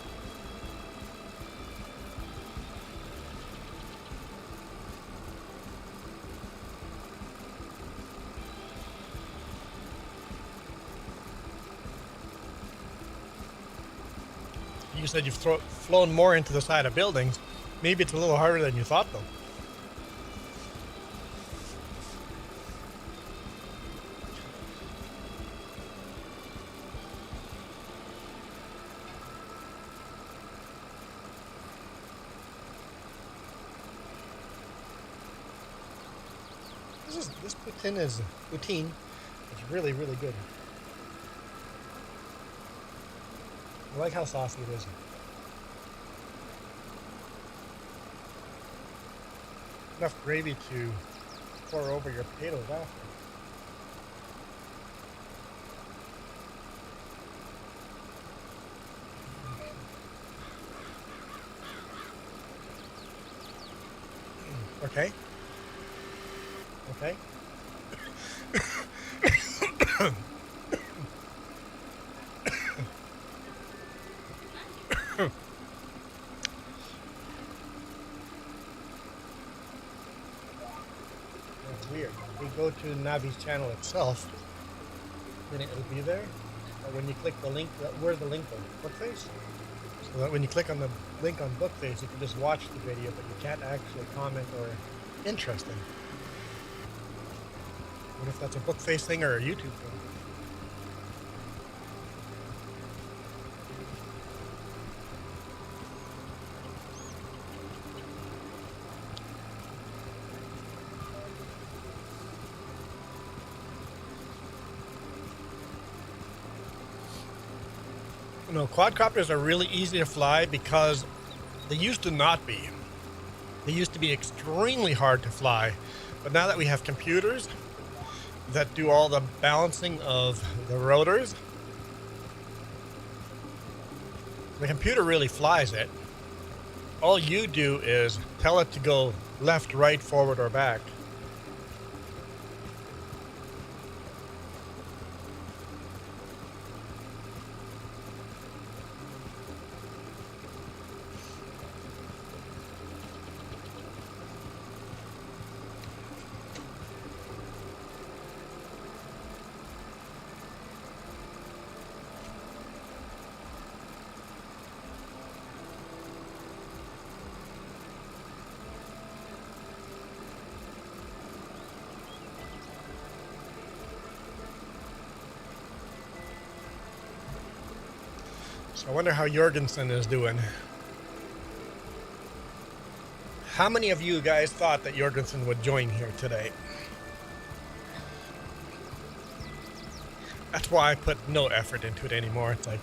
You said you've flown more into the side of buildings. Maybe it's a little harder than you thought, though. This poutine is really, really good. I like how saucy it is. Enough gravy to pour over your potatoes after. Okay. Okay. That's weird. If we go to Navi's channel itself, then it'll be there. But when you click the link, where's the link on Bookface? So that when you click on the link on Bookface, you can just watch the video, but you can't actually comment or interesting. What if that's a Bookface thing or a YouTube thing? No, quadcopters are really easy to fly because they used to not be. They used to be extremely hard to fly, but now that we have computers that do all the balancing of the rotors, the computer really flies it. All you do is tell it to go left, right, forward, or back. So I wonder how Jorgensen is doing. How many of you guys thought that Jorgensen would join here today? That's why I put no effort into it anymore. It's like,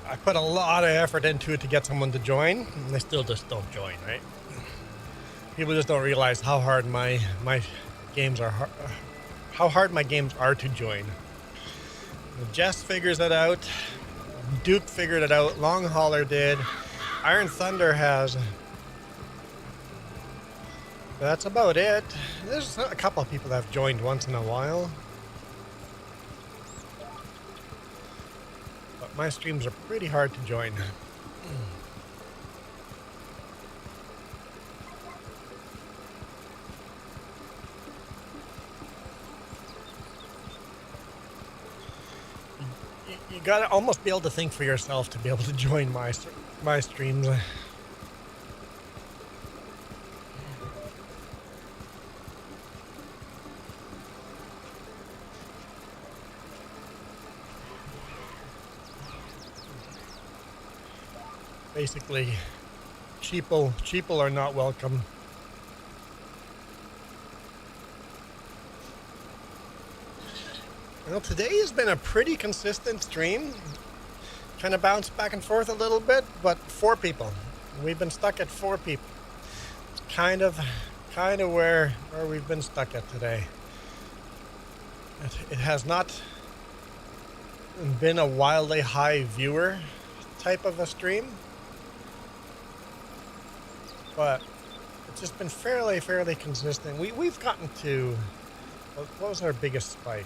I put a lot of effort into it to get someone to join, and they still just don't join, right? People just don't realize how hard my games are, how hard my games are to join. Jess figures it out. Duke figured it out. Long Hauler did. Iron Thunder has. That's about it. There's a couple of people that have joined once in a while. But my streams are pretty hard to join. You gotta almost be able to think for yourself to be able to join my streams. Basically, sheeple are not welcome. Well, today has been a pretty consistent stream. Kind of bounced back and forth a little bit, but 4 people. We've been stuck at 4 people. It's kind of where we've been stuck at today. It has not been a wildly high viewer type of a stream, but it's just been fairly consistent. We've gotten to, what was our biggest spike?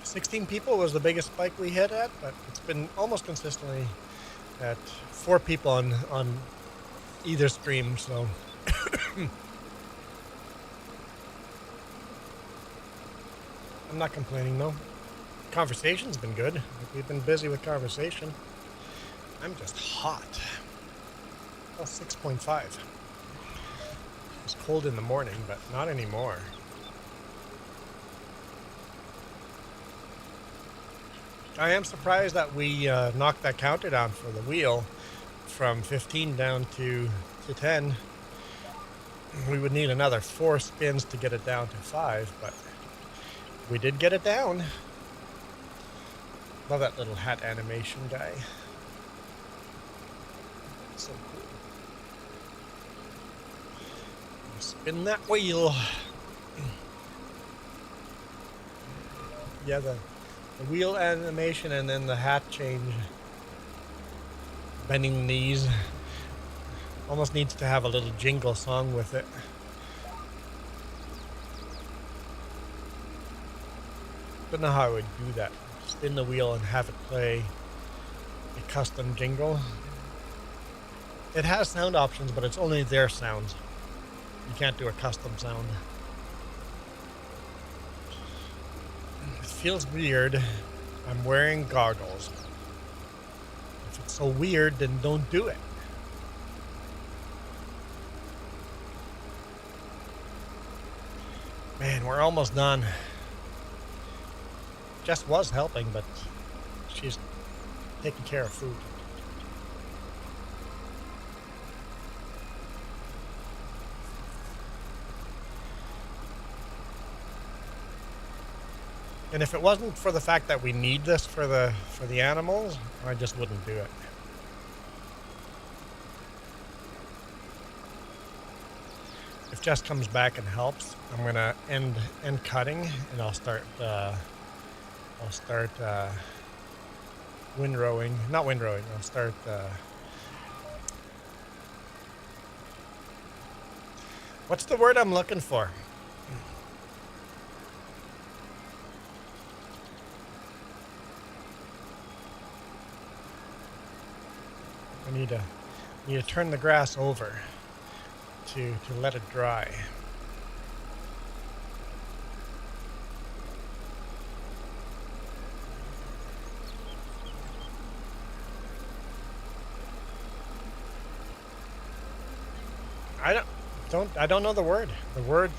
16 people was the biggest spike we hit at, but it's been almost consistently at 4 people on either stream, so I'm not complaining though. Conversation's been good. We've been busy with conversation. I'm just hot. Plus 6.5. It was cold in the morning, but not anymore. I am surprised that we knocked that counter down for the wheel from 15 down to 10. We would need another 4 spins to get it down to 5, but we did get it down. Love that little hat animation guy. So cool. Spin that wheel. Yeah, the wheel animation and then the hat change. Bending the knees. Almost needs to have a little jingle song with it. Don't know how I would do that. Spin the wheel and have it play a custom jingle. It has sound options, but it's only their sounds. You can't do a custom sound. It feels weird. I'm wearing goggles. If it's so weird, then don't do it. Man, we're almost done. Jess was helping, but she's taking care of food. And if it wasn't for the fact that we need this for the animals, I just wouldn't do it. If Jess comes back and helps, I'm gonna end cutting, and I'll start windrowing. Not windrowing. I'll start. What's the word I'm looking for? I need to turn the grass over to let it dry. I don't know the word. The word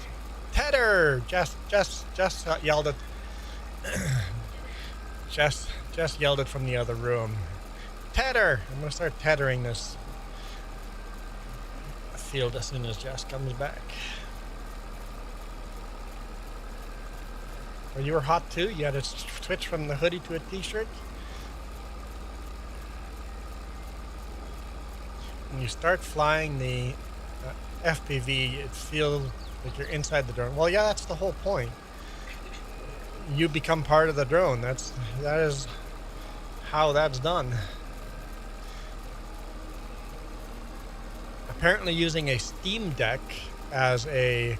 tether. Jess yelled it. Jess yelled it from the other room. Tether. I'm gonna start tethering this field as soon as Jess comes back. Well, you were hot too. You had to switch from the hoodie to a t-shirt. When you start flying the FPV, it feels like you're inside the drone. Well, yeah, that's the whole point. you become part of the drone. That is how that's done. Apparently using a Steam Deck as a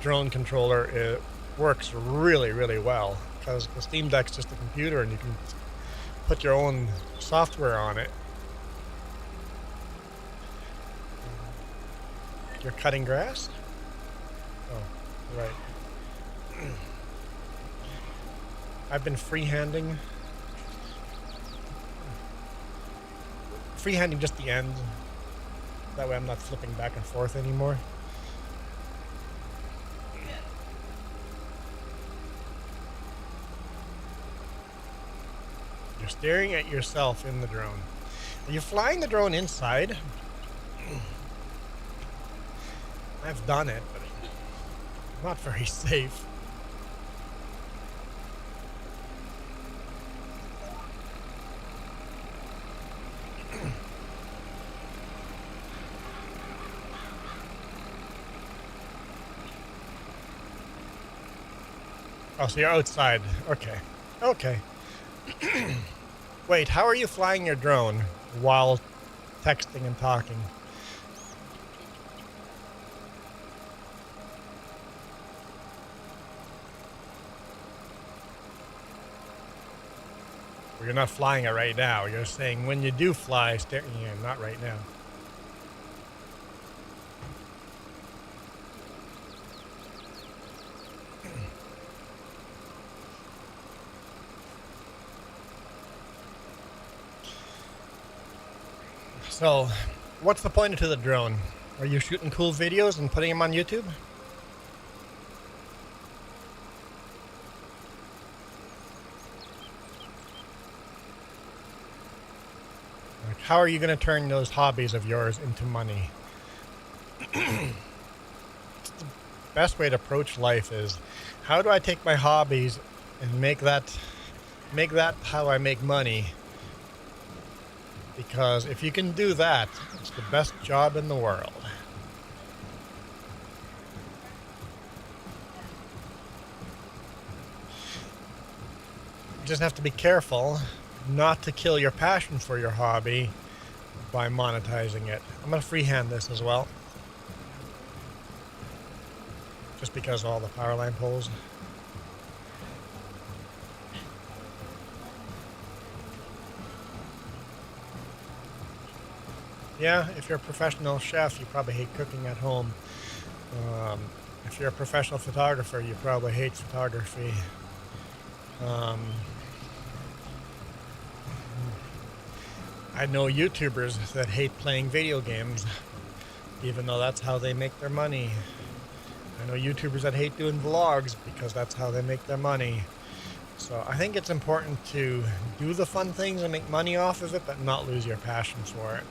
drone controller, it works really, really well, because the Steam Deck's just a computer and you can put your own software on it. You're cutting grass? Oh, right. I've been freehanding just the end. That way I'm not flipping back and forth anymore. You're staring at yourself in the drone. Are you flying the drone inside? I've done it, but not very safe. Oh, so you're outside. Okay. Okay. Wait, how are you flying your drone while texting and talking? Well, you're not flying it right now. You're saying when you do fly, not right now. So, what's the point to the drone? Are you shooting cool videos and putting them on YouTube? Like, how are you going to turn those hobbies of yours into money? The best way to approach life is, how do I take my hobbies and make that how I make money? Because if you can do that, it's the best job in the world. You just have to be careful not to kill your passion for your hobby by monetizing it. I'm going to freehand this as well, just because of all the power line poles. Yeah, if you're a professional chef, you probably hate cooking at home. If you're a professional photographer, you probably hate photography. I know YouTubers that hate playing video games, even though that's how they make their money. I know YouTubers that hate doing vlogs because that's how they make their money. So I think it's important to do the fun things and make money off of it, but not lose your passion for it.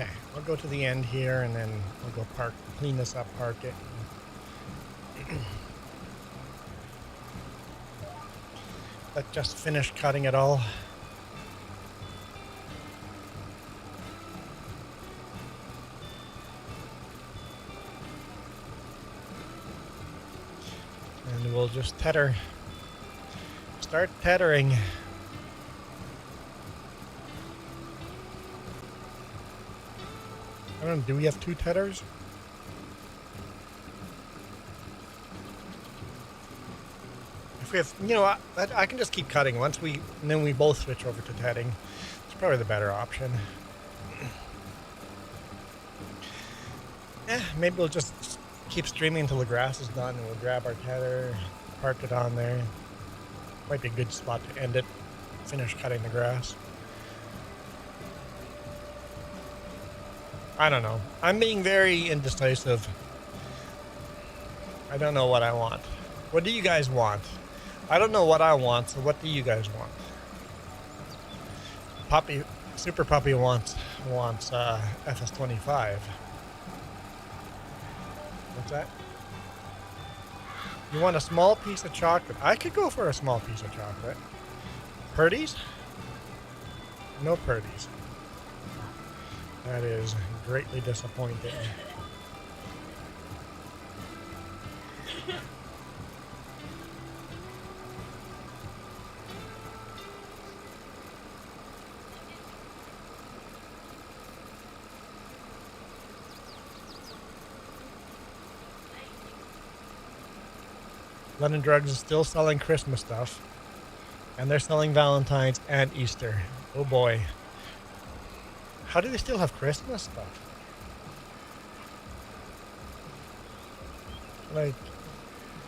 Okay, I'll go to the end here and then I'll go clean this up, park it. Let's just finish cutting it all. And we'll just start tethering. I don't know, do we have 2 tethers? If we have, you know, I can just keep cutting and then we both switch over to tedding. It's probably the better option. Maybe we'll just keep streaming until the grass is done and we'll grab our tether, park it on there. Might be a good spot to end it, finish cutting the grass. I don't know. I'm being very indecisive. I don't know what I want. What do you guys want? I don't know what I want, so what do you guys want? Puppy, Super Puppy wants FS25. What's that? You want a small piece of chocolate? I could go for a small piece of chocolate. Purdy's? No Purdy's. That is greatly disappointing. London Drugs is still selling Christmas stuff. And they're selling Valentine's and Easter. Oh boy. How do they still have Christmas stuff? Like,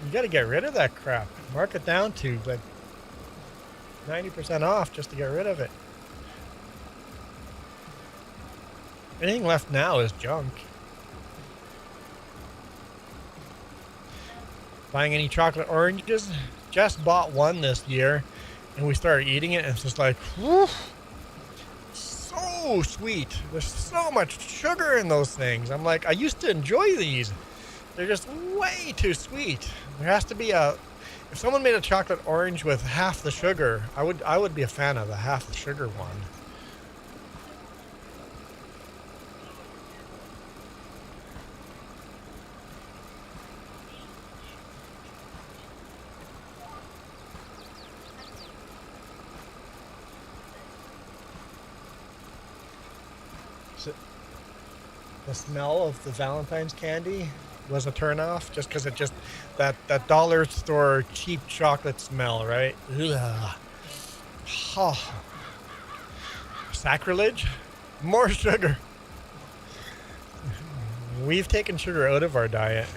you gotta get rid of that crap. Mark it down to like 90% off just to get rid of it. Anything left now is junk. Buying any chocolate oranges? Just bought one this year, and we started eating it, and it's just like, whew, so sweet. There's so much sugar in those things. I'm like, I used to enjoy these. They're just way too sweet. There has to be a, if someone made a chocolate orange with half the sugar, I would be a fan of the half the sugar one. The smell of the Valentine's candy was a turnoff, just because it just that dollar store cheap chocolate smell, right? Ugh. Oh. Sacrilege? More sugar. We've taken sugar out of our diet.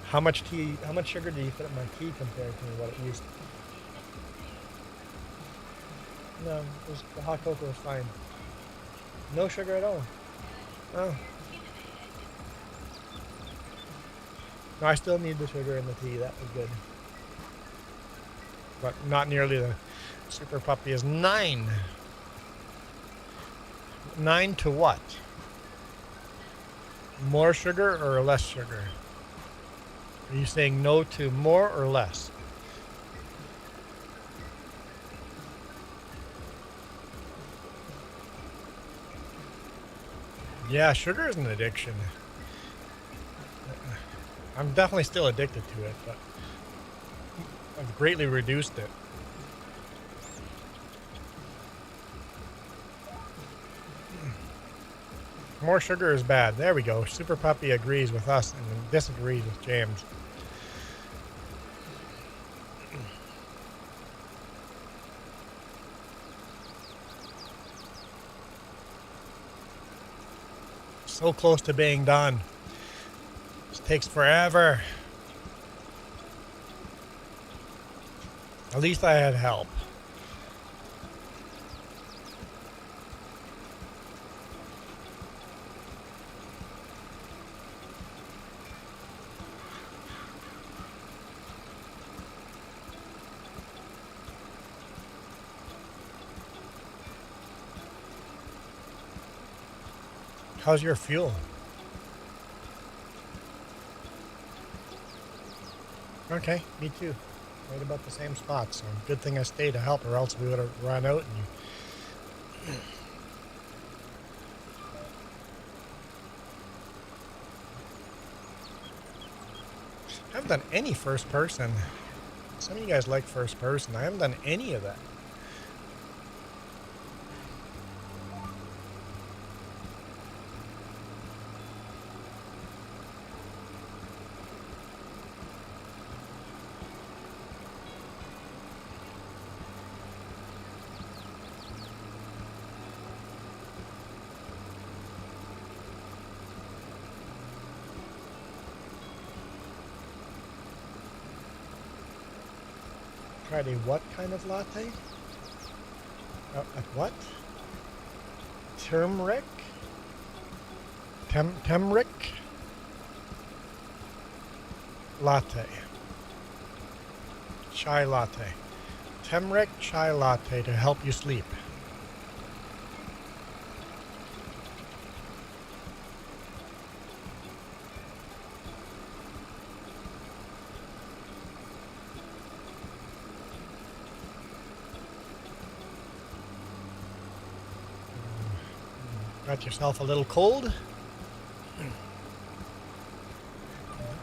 How much sugar do you put in my tea compared to what it used to? No, the hot cocoa was fine. No sugar at all. Oh. No, I still need the sugar in the tea. That was good. But not nearly the Super Puppy is 9. 9 to what? More sugar or less sugar? Are you saying no to more or less? Yeah, sugar is an addiction. I'm definitely still addicted to it, but I've greatly reduced it. More sugar is bad. There we go. Super Puppy agrees with us and disagrees with James. So close to being done. This takes forever. At least I had help. How's your fuel? Okay, me too. Right about the same spot, so good thing I stayed to help, or else we would have run out and you... I haven't done any first person. Some of you guys like first person. I haven't done any of that. Tried a what kind of latte? A what? Turmeric? Turmeric? Latte. Chai latte. Turmeric chai latte to help you sleep. Got yourself a little cold?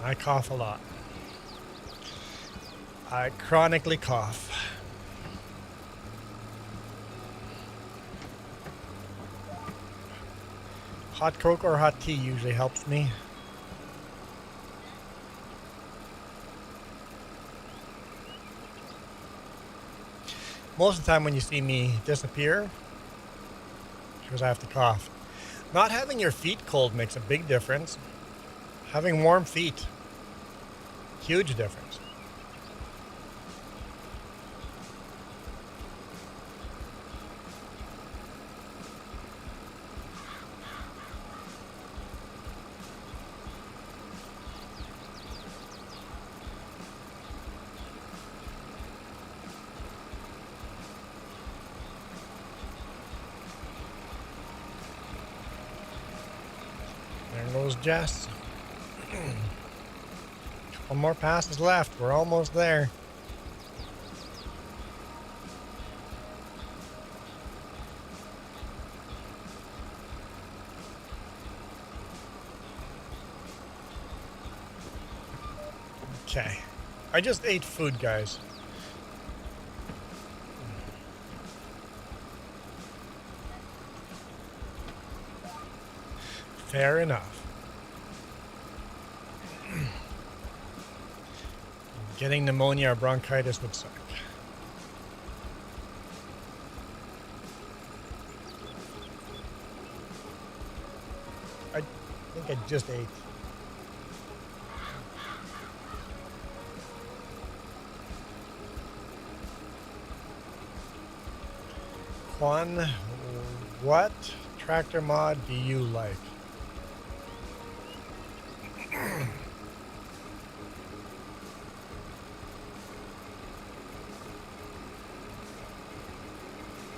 I cough a lot. I chronically cough. Hot Coke or hot tea usually helps me. Most of the time when you see me disappear, because I have to cough. Not having your feet cold makes a big difference. Having warm feet, huge difference. There goes Jess. Couple more passes left. We're almost there. Okay. I just ate food, guys. Fair enough. Getting pneumonia or bronchitis would suck. I think I just ate. Juan, what tractor mod do you like?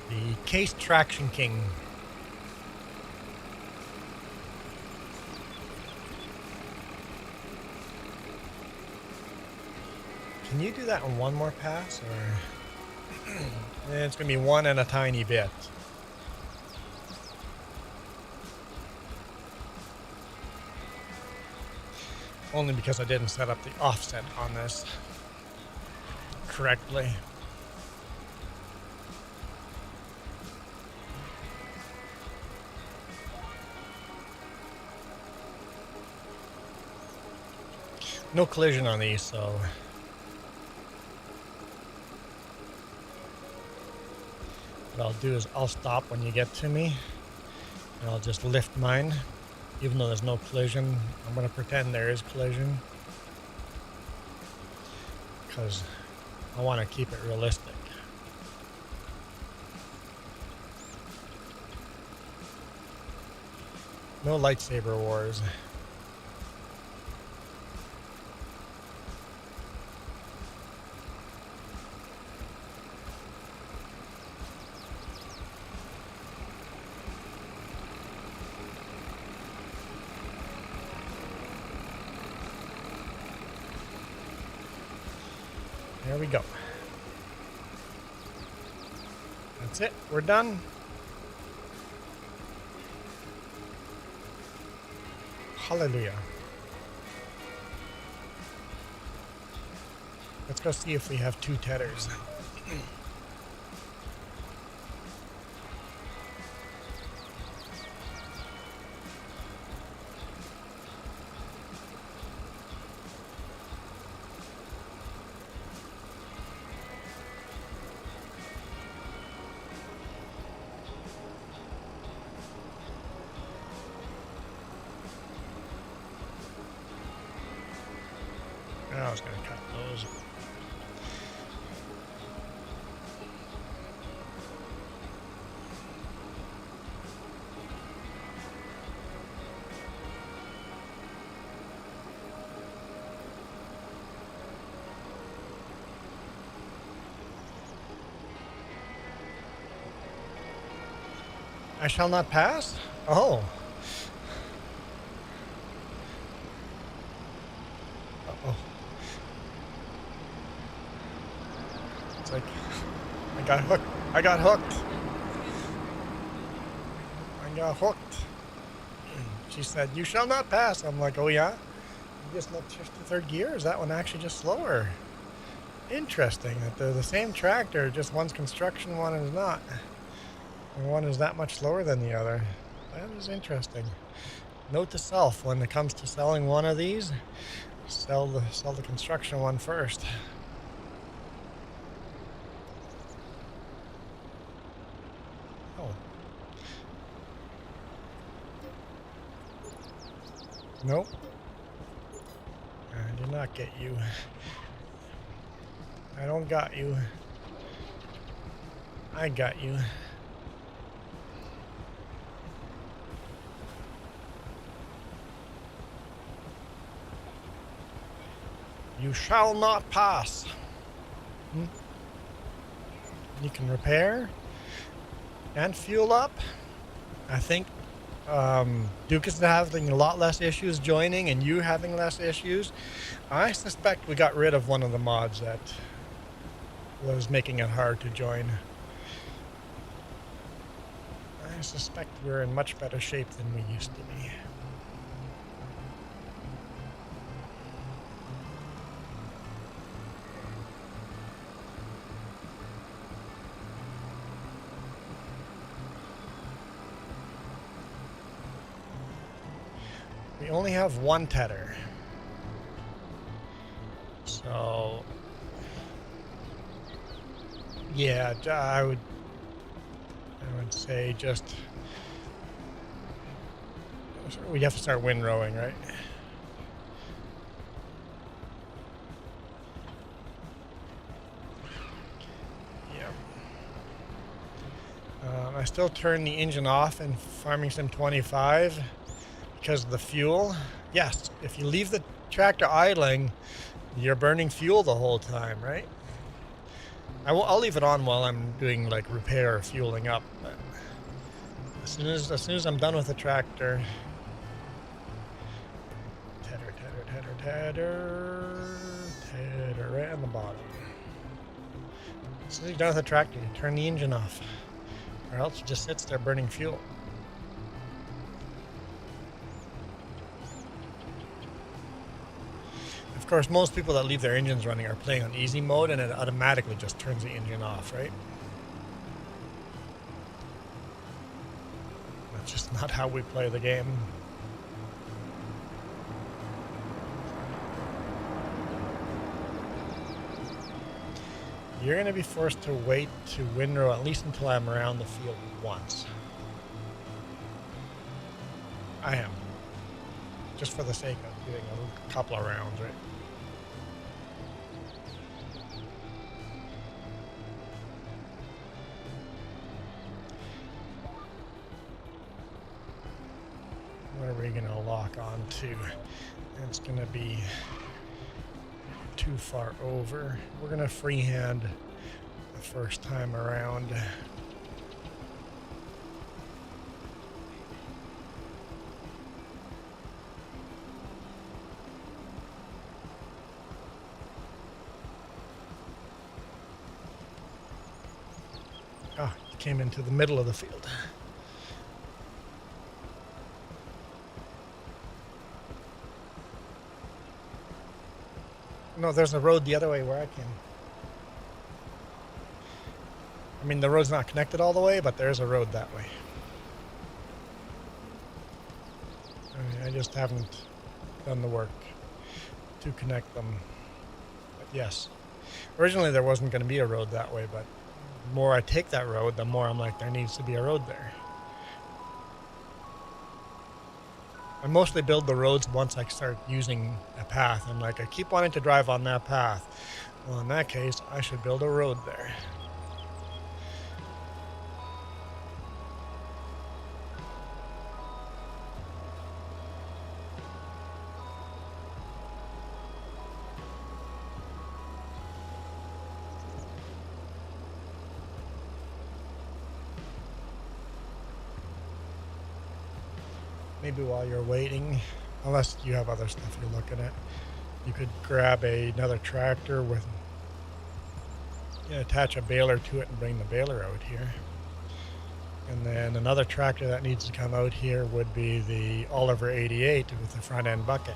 The Case Traction King. Can you do that on one more pass, or it's gonna be one and a tiny bit? Only because I didn't set up the offset on this correctly. No collision on these, so what I'll do is I'll stop when you get to me, and I'll just lift mine. Even though there's no collision, I'm going to pretend there is collision, because I want to keep it realistic. No lightsaber wars. There we go. That's it. We're done. Hallelujah. Let's go see if we have two tethers. I was going to cut those. I shall not pass? Oh. Uh-oh. It's like, I got hooked. I got hooked. I got hooked. she said, "You shall not pass." I'm like, "Oh yeah? You just not shift to third gear? Is that one actually just slower?" Interesting that they're the same tractor, just one's construction, one is not. And one is that much slower than the other. That is interesting. Note to self, when it comes to selling one of these, sell the construction one first. Oh. Nope. I did not get you. I don't got you. I got you. You shall not pass. You can repair and fuel up. I think Duke is having a lot less issues joining and you having less issues. I suspect we got rid of one of the mods that was making it hard to join. I suspect we're in much better shape than we used to be. We only have one tether. So yeah, I would say just we'd have to start windrowing, right? Yeah. I still turn the engine off in Farming Sim 25 because of the fuel. Yes, if you leave the tractor idling, you're burning fuel the whole time, right? I'll leave it on while I'm doing like repair or fueling up. But as soon as I'm done with the tractor, tether right on the bottom. As soon as you're done with the tractor, you turn the engine off, or else it just sits there burning fuel. Of course, most people that leave their engines running are playing on easy mode, and it automatically just turns the engine off, right? That's just not how we play the game. You're going to be forced to wait to windrow at least until I'm around the field once. I am. Just for the sake of doing a couple of rounds, right? What are we going to lock on to? It's going to be too far over. We're going to freehand the first time around. Ah, you came into the middle of the field. No, there's a road the other way where I came. I mean, the road's not connected all the way, but there's a road that way. I just haven't done the work to connect them. But yes, originally there wasn't going to be a road that way, but the more I take that road, the more I'm like, there needs to be a road there. I mostly build the roads once I start using a path. I'm like, I keep wanting to drive on that path. Well, in that case, I should build a road there. Maybe while you're waiting, unless you have other stuff you're looking at, you could grab another tractor with, attach a baler to it and bring the baler out here. And then another tractor that needs to come out here would be the Oliver 88 with the front end bucket.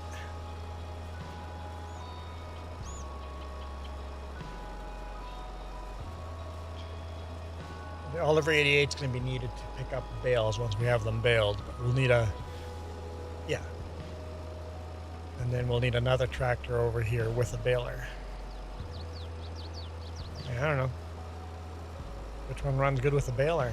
The Oliver 88 is going to be needed to pick up bales once we have them baled. But we'll need yeah. And then we'll need another tractor over here with a baler. I don't know. Which one runs good with a baler?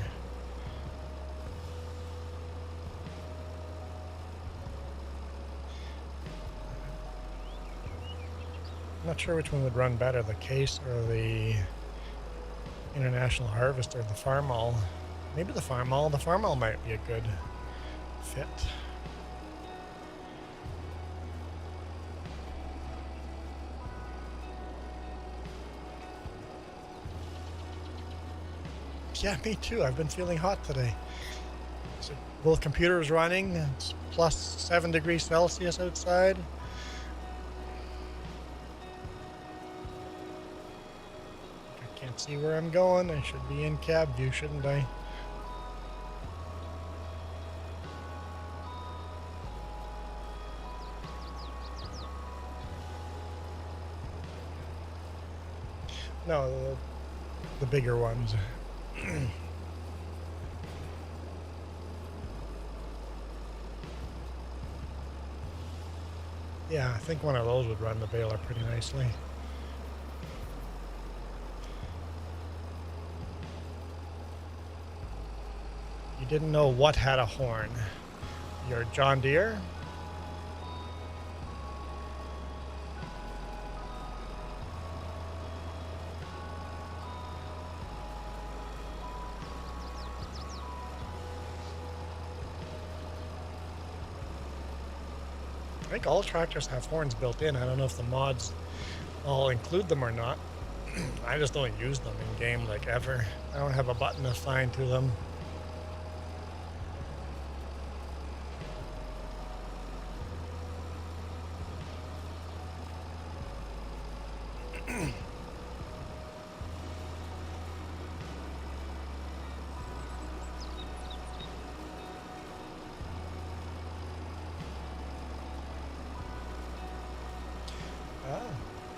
I'm not sure which one would run better, the Case or the International Harvest or the Farmall. Maybe the Farmall. The Farmall might be a good fit. Yeah, me too. I've been feeling hot today. So both computers running. It's plus 7 degrees Celsius outside. I can't see where I'm going. I should be in cab view, shouldn't I? No, the bigger ones. Yeah, I think one of those would run the baler pretty nicely. You didn't know what had a horn? Your John Deere? I think all tractors have horns built in. I don't know if the mods all include them or not. I just don't use them in game like ever. I don't have a button assigned to them.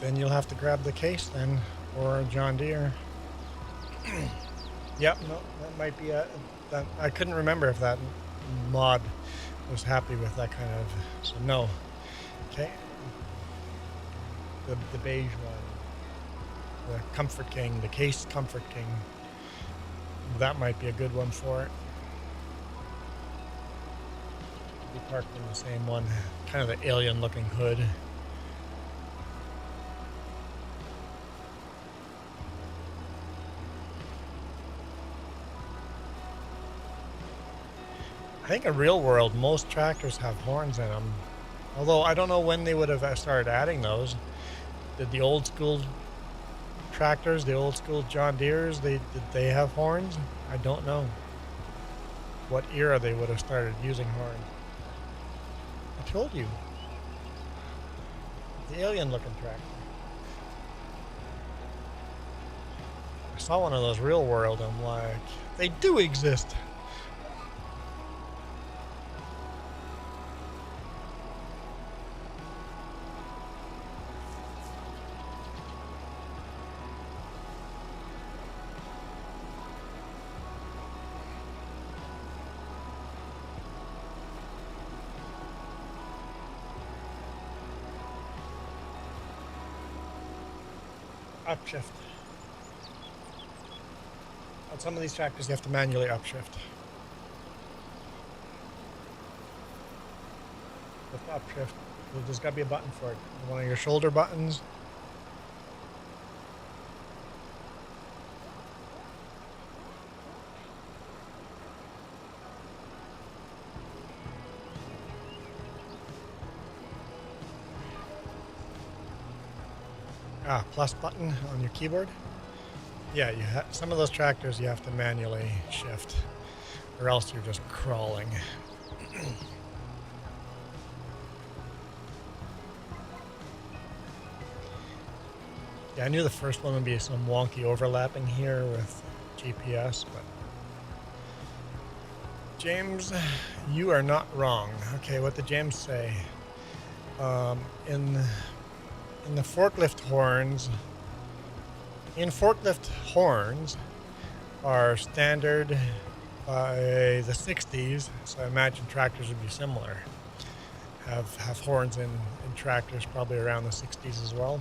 Then you'll have to grab the Case then, or a John Deere. Yep, no, that might be that. I couldn't remember if that mod was happy with that kind of. So no. Okay. The beige one, the Comfort King, the Case Comfort King. That might be a good one for it. Be parked in the same one, kind of the alien-looking hood. I think in real world, most tractors have horns in them. Although I don't know when they would have started adding those. Did the old school tractors, the old school John Deeres, did they have horns? I don't know what era they would have started using horns. I told you. The alien looking tractor. I saw one of those real world, I'm like, they do exist. Upshift. On some of these tractors, you have to manually upshift. With the upshift, there's got to be a button for it. One of your shoulder buttons. Plus button on your keyboard. Yeah, some of those tractors you have to manually shift, or else you're just crawling. Yeah, I knew the first one would be some wonky overlapping here with GPS, but James, you are not wrong. Okay, what did James say? In the forklift horns, are standard by the 60s, so I imagine tractors would be similar. Have horns in tractors probably around the 60s as well.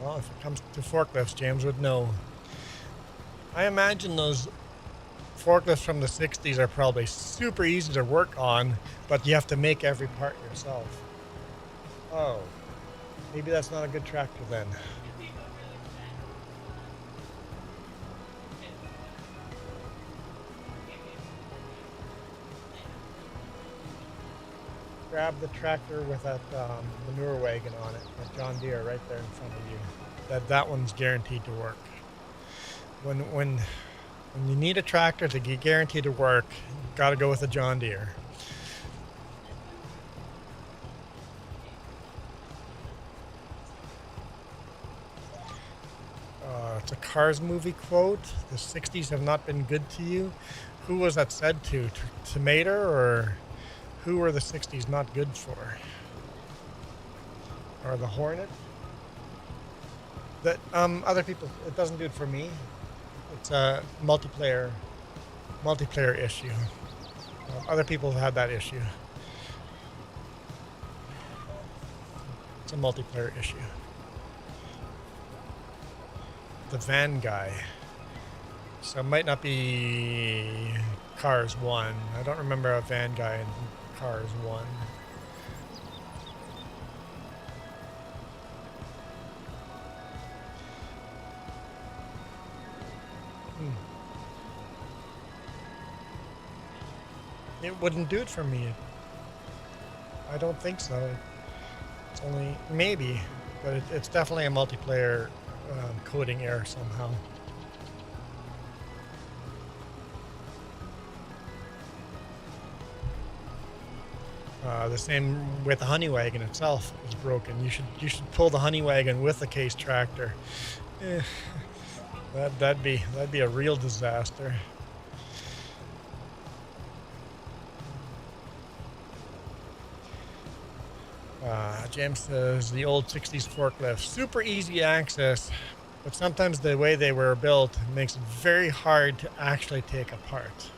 Well, if it comes to forklifts, James would know. I imagine those forklifts from the 60s are probably super easy to work on, but you have to make every part yourself. Oh, maybe that's not a good tractor then. Grab the tractor with that manure wagon on it, that John Deere right there in front of you. That one's guaranteed to work. When you need a tractor to get guaranteed to work, you've got to go with a John Deere. It's a Cars movie quote. The 60s have not been good to you. Who was that said to? To Mater, or who were the 60s not good for? Or the Hornet? That other people, it doesn't do it for me. It's a multiplayer issue. Other people have had that issue. It's a multiplayer issue. The van guy. So it might not be Cars 1. I don't remember a van guy in Cars 1. It wouldn't do it for me. I don't think so. It's only maybe, but it's definitely a multiplayer coding error somehow. The same with the honey wagon itself is broken. You should pull the honey wagon with the case tractor. That'd be a real disaster. James says the old 60s forklift, super easy access, but sometimes the way they were built makes it very hard to actually take apart.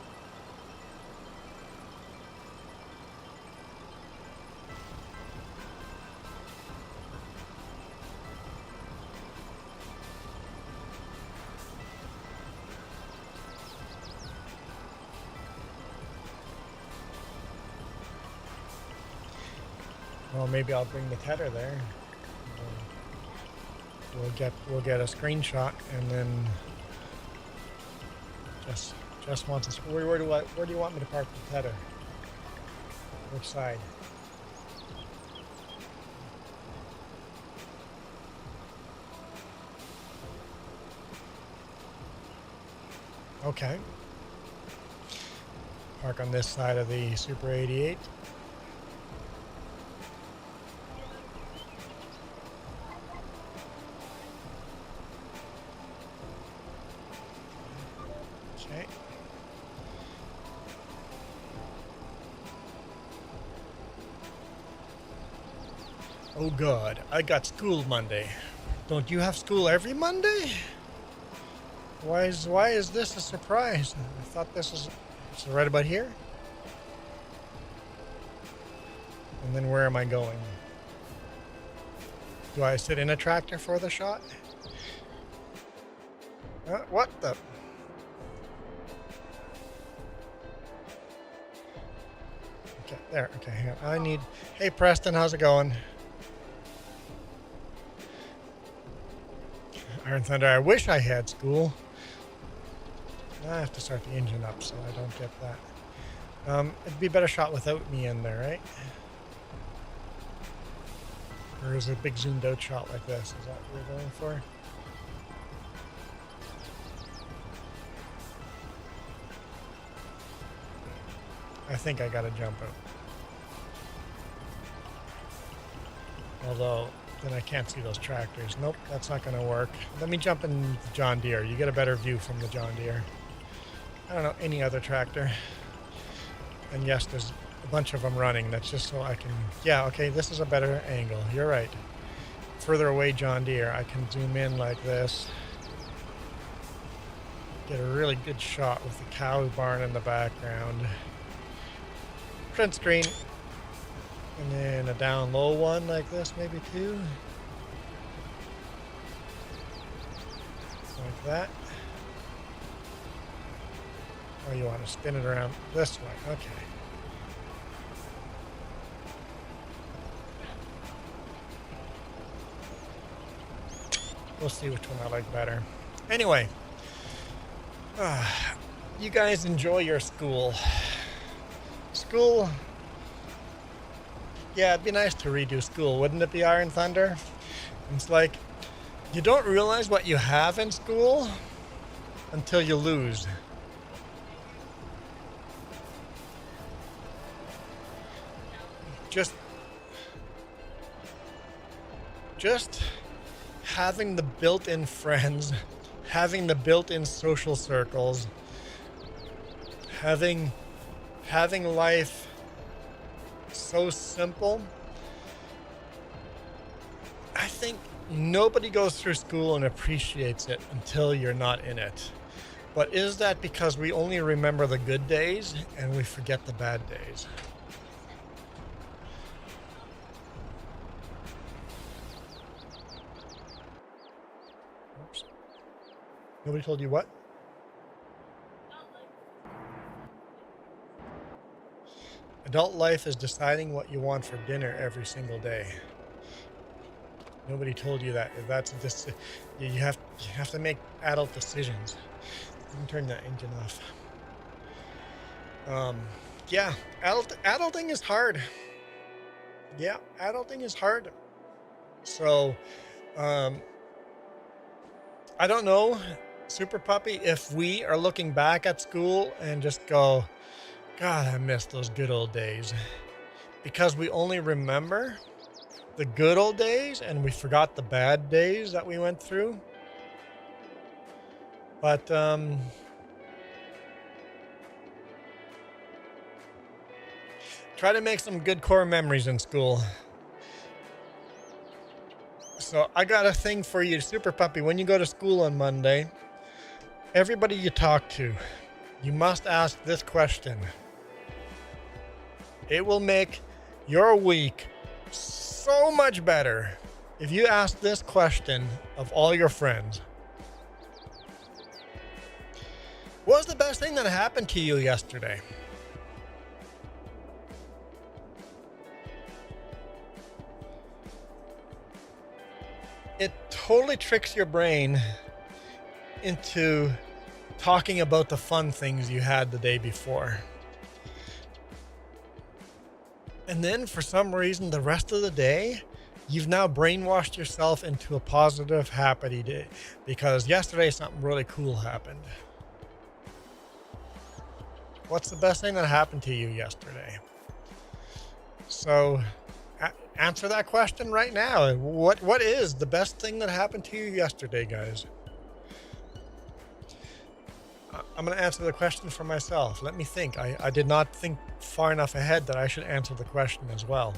Well, maybe I'll bring the tether there. We'll get a screenshot, and then just wants us. Where do you want me to park the tether? Which side? Okay. Park on this side of the Super 88. Okay. Oh God, I got school Monday. Don't you have school every Monday? Why is this a surprise? I thought this was right about here. And then where am I going? Do I sit in a tractor for the shot? What the? Okay, there. Okay, hang on. Hey Preston, how's it going? Iron Thunder, I wish I had school. I have to start the engine up so I don't get that. It'd be a better shot without me in there, right? Or is it a big zoomed out shot like this? Is that what we're going for? I think I gotta jump out. Although, then I can't see those tractors. Nope, that's not gonna work. Let me jump in the John Deere. You get a better view from the John Deere. I don't know, any other tractor. And yes, there's a bunch of them running. That's just so I can, yeah, okay, this is a better angle. You're right. Further away John Deere, I can zoom in like this. Get a really good shot with the cow barn in the background. Print screen. And then a down low one like this, maybe two. Like that. Oh, you want to spin it around this way. Okay. We'll see which one I like better. Anyway. You guys enjoy your school. School. Yeah, it'd be nice to redo school, wouldn't it be, Iron Thunder? It's like, you don't realize what you have in school until you lose. Just having the built-in friends, having the built-in social circles, having life so simple. I think nobody goes through school and appreciates it until you're not in it. But is that because we only remember the good days and we forget the bad days? Oops. Nobody told you what? Adult life is deciding what you want for dinner every single day. Nobody told you that. That's just you have to make adult decisions. Let me turn that engine off. Yeah, adulting is hard. Yeah, adulting is hard. So, I don't know, Super Puppy, if we are looking back at school and just go, God, I miss those good old days. Because we only remember the good old days and we forgot the bad days that we went through. But, try to make some good core memories in school. So I got a thing for you, Super Puppy. When you go to school on Monday, everybody you talk to, you must ask this question. It will make your week so much better if you ask this question of all your friends. What was the best thing that happened to you yesterday? It totally tricks your brain into talking about the fun things you had the day before. And then for some reason, the rest of the day, you've now brainwashed yourself into a positive, happy day because yesterday something really cool happened. What's the best thing that happened to you yesterday? So answer that question right now. What is the best thing that happened to you yesterday, guys? I'm going to answer the question for myself. Let me think. I did not think far enough ahead that I should answer the question as well.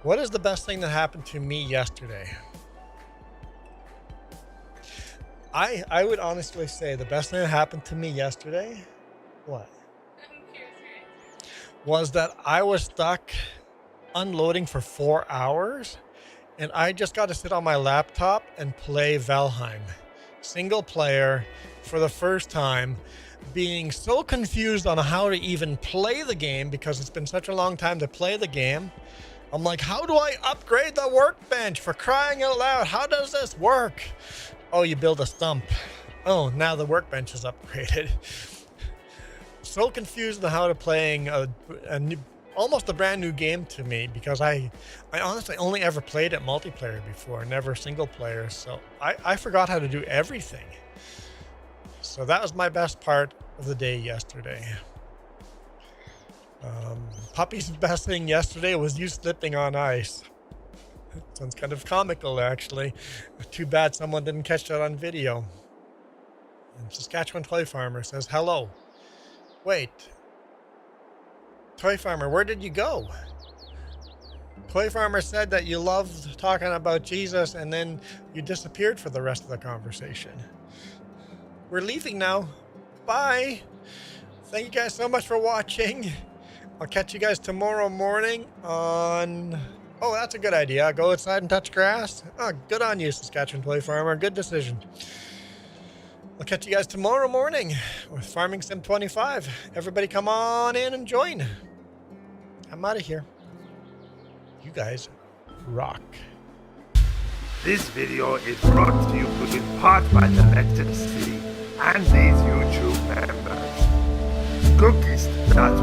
What is the best thing that happened to me yesterday? I would honestly say the best thing that happened to me yesterday, what? Was that I was stuck unloading for 4 hours and I just got to sit on my laptop and play Valheim. Single player for the first time, being so confused on how to even play the game because it's been such a long time to play the game. I'm like, how do I upgrade the workbench, for crying out loud? How does this work? Oh, you build a stump. Oh, now the workbench is upgraded. So confused on how to playing almost a brand new game to me because I honestly only ever played it multiplayer before, never single player. So I forgot how to do everything. So that was my best part of the day yesterday. Puppy's best thing yesterday was you slipping on ice. Sounds kind of comical, actually. Too bad someone didn't catch that on video. And Saskatchewan Toy Farmer says hello. Wait. Toy Farmer, where did you go? Toy Farmer said that you loved talking about Jesus and then you disappeared for the rest of the conversation. We're leaving now. Bye. Thank you guys so much for watching. I'll catch you guys tomorrow morning on... Oh, that's a good idea. Go outside and touch grass. Oh, good on you, Saskatchewan Toy Farmer. Good decision. I'll catch you guys tomorrow morning with Farming Sim 25. Everybody come on in and join. I'm out of here. You guys rock. This video is brought to you in part by the Elected City and these YouTube members. Cookies, that's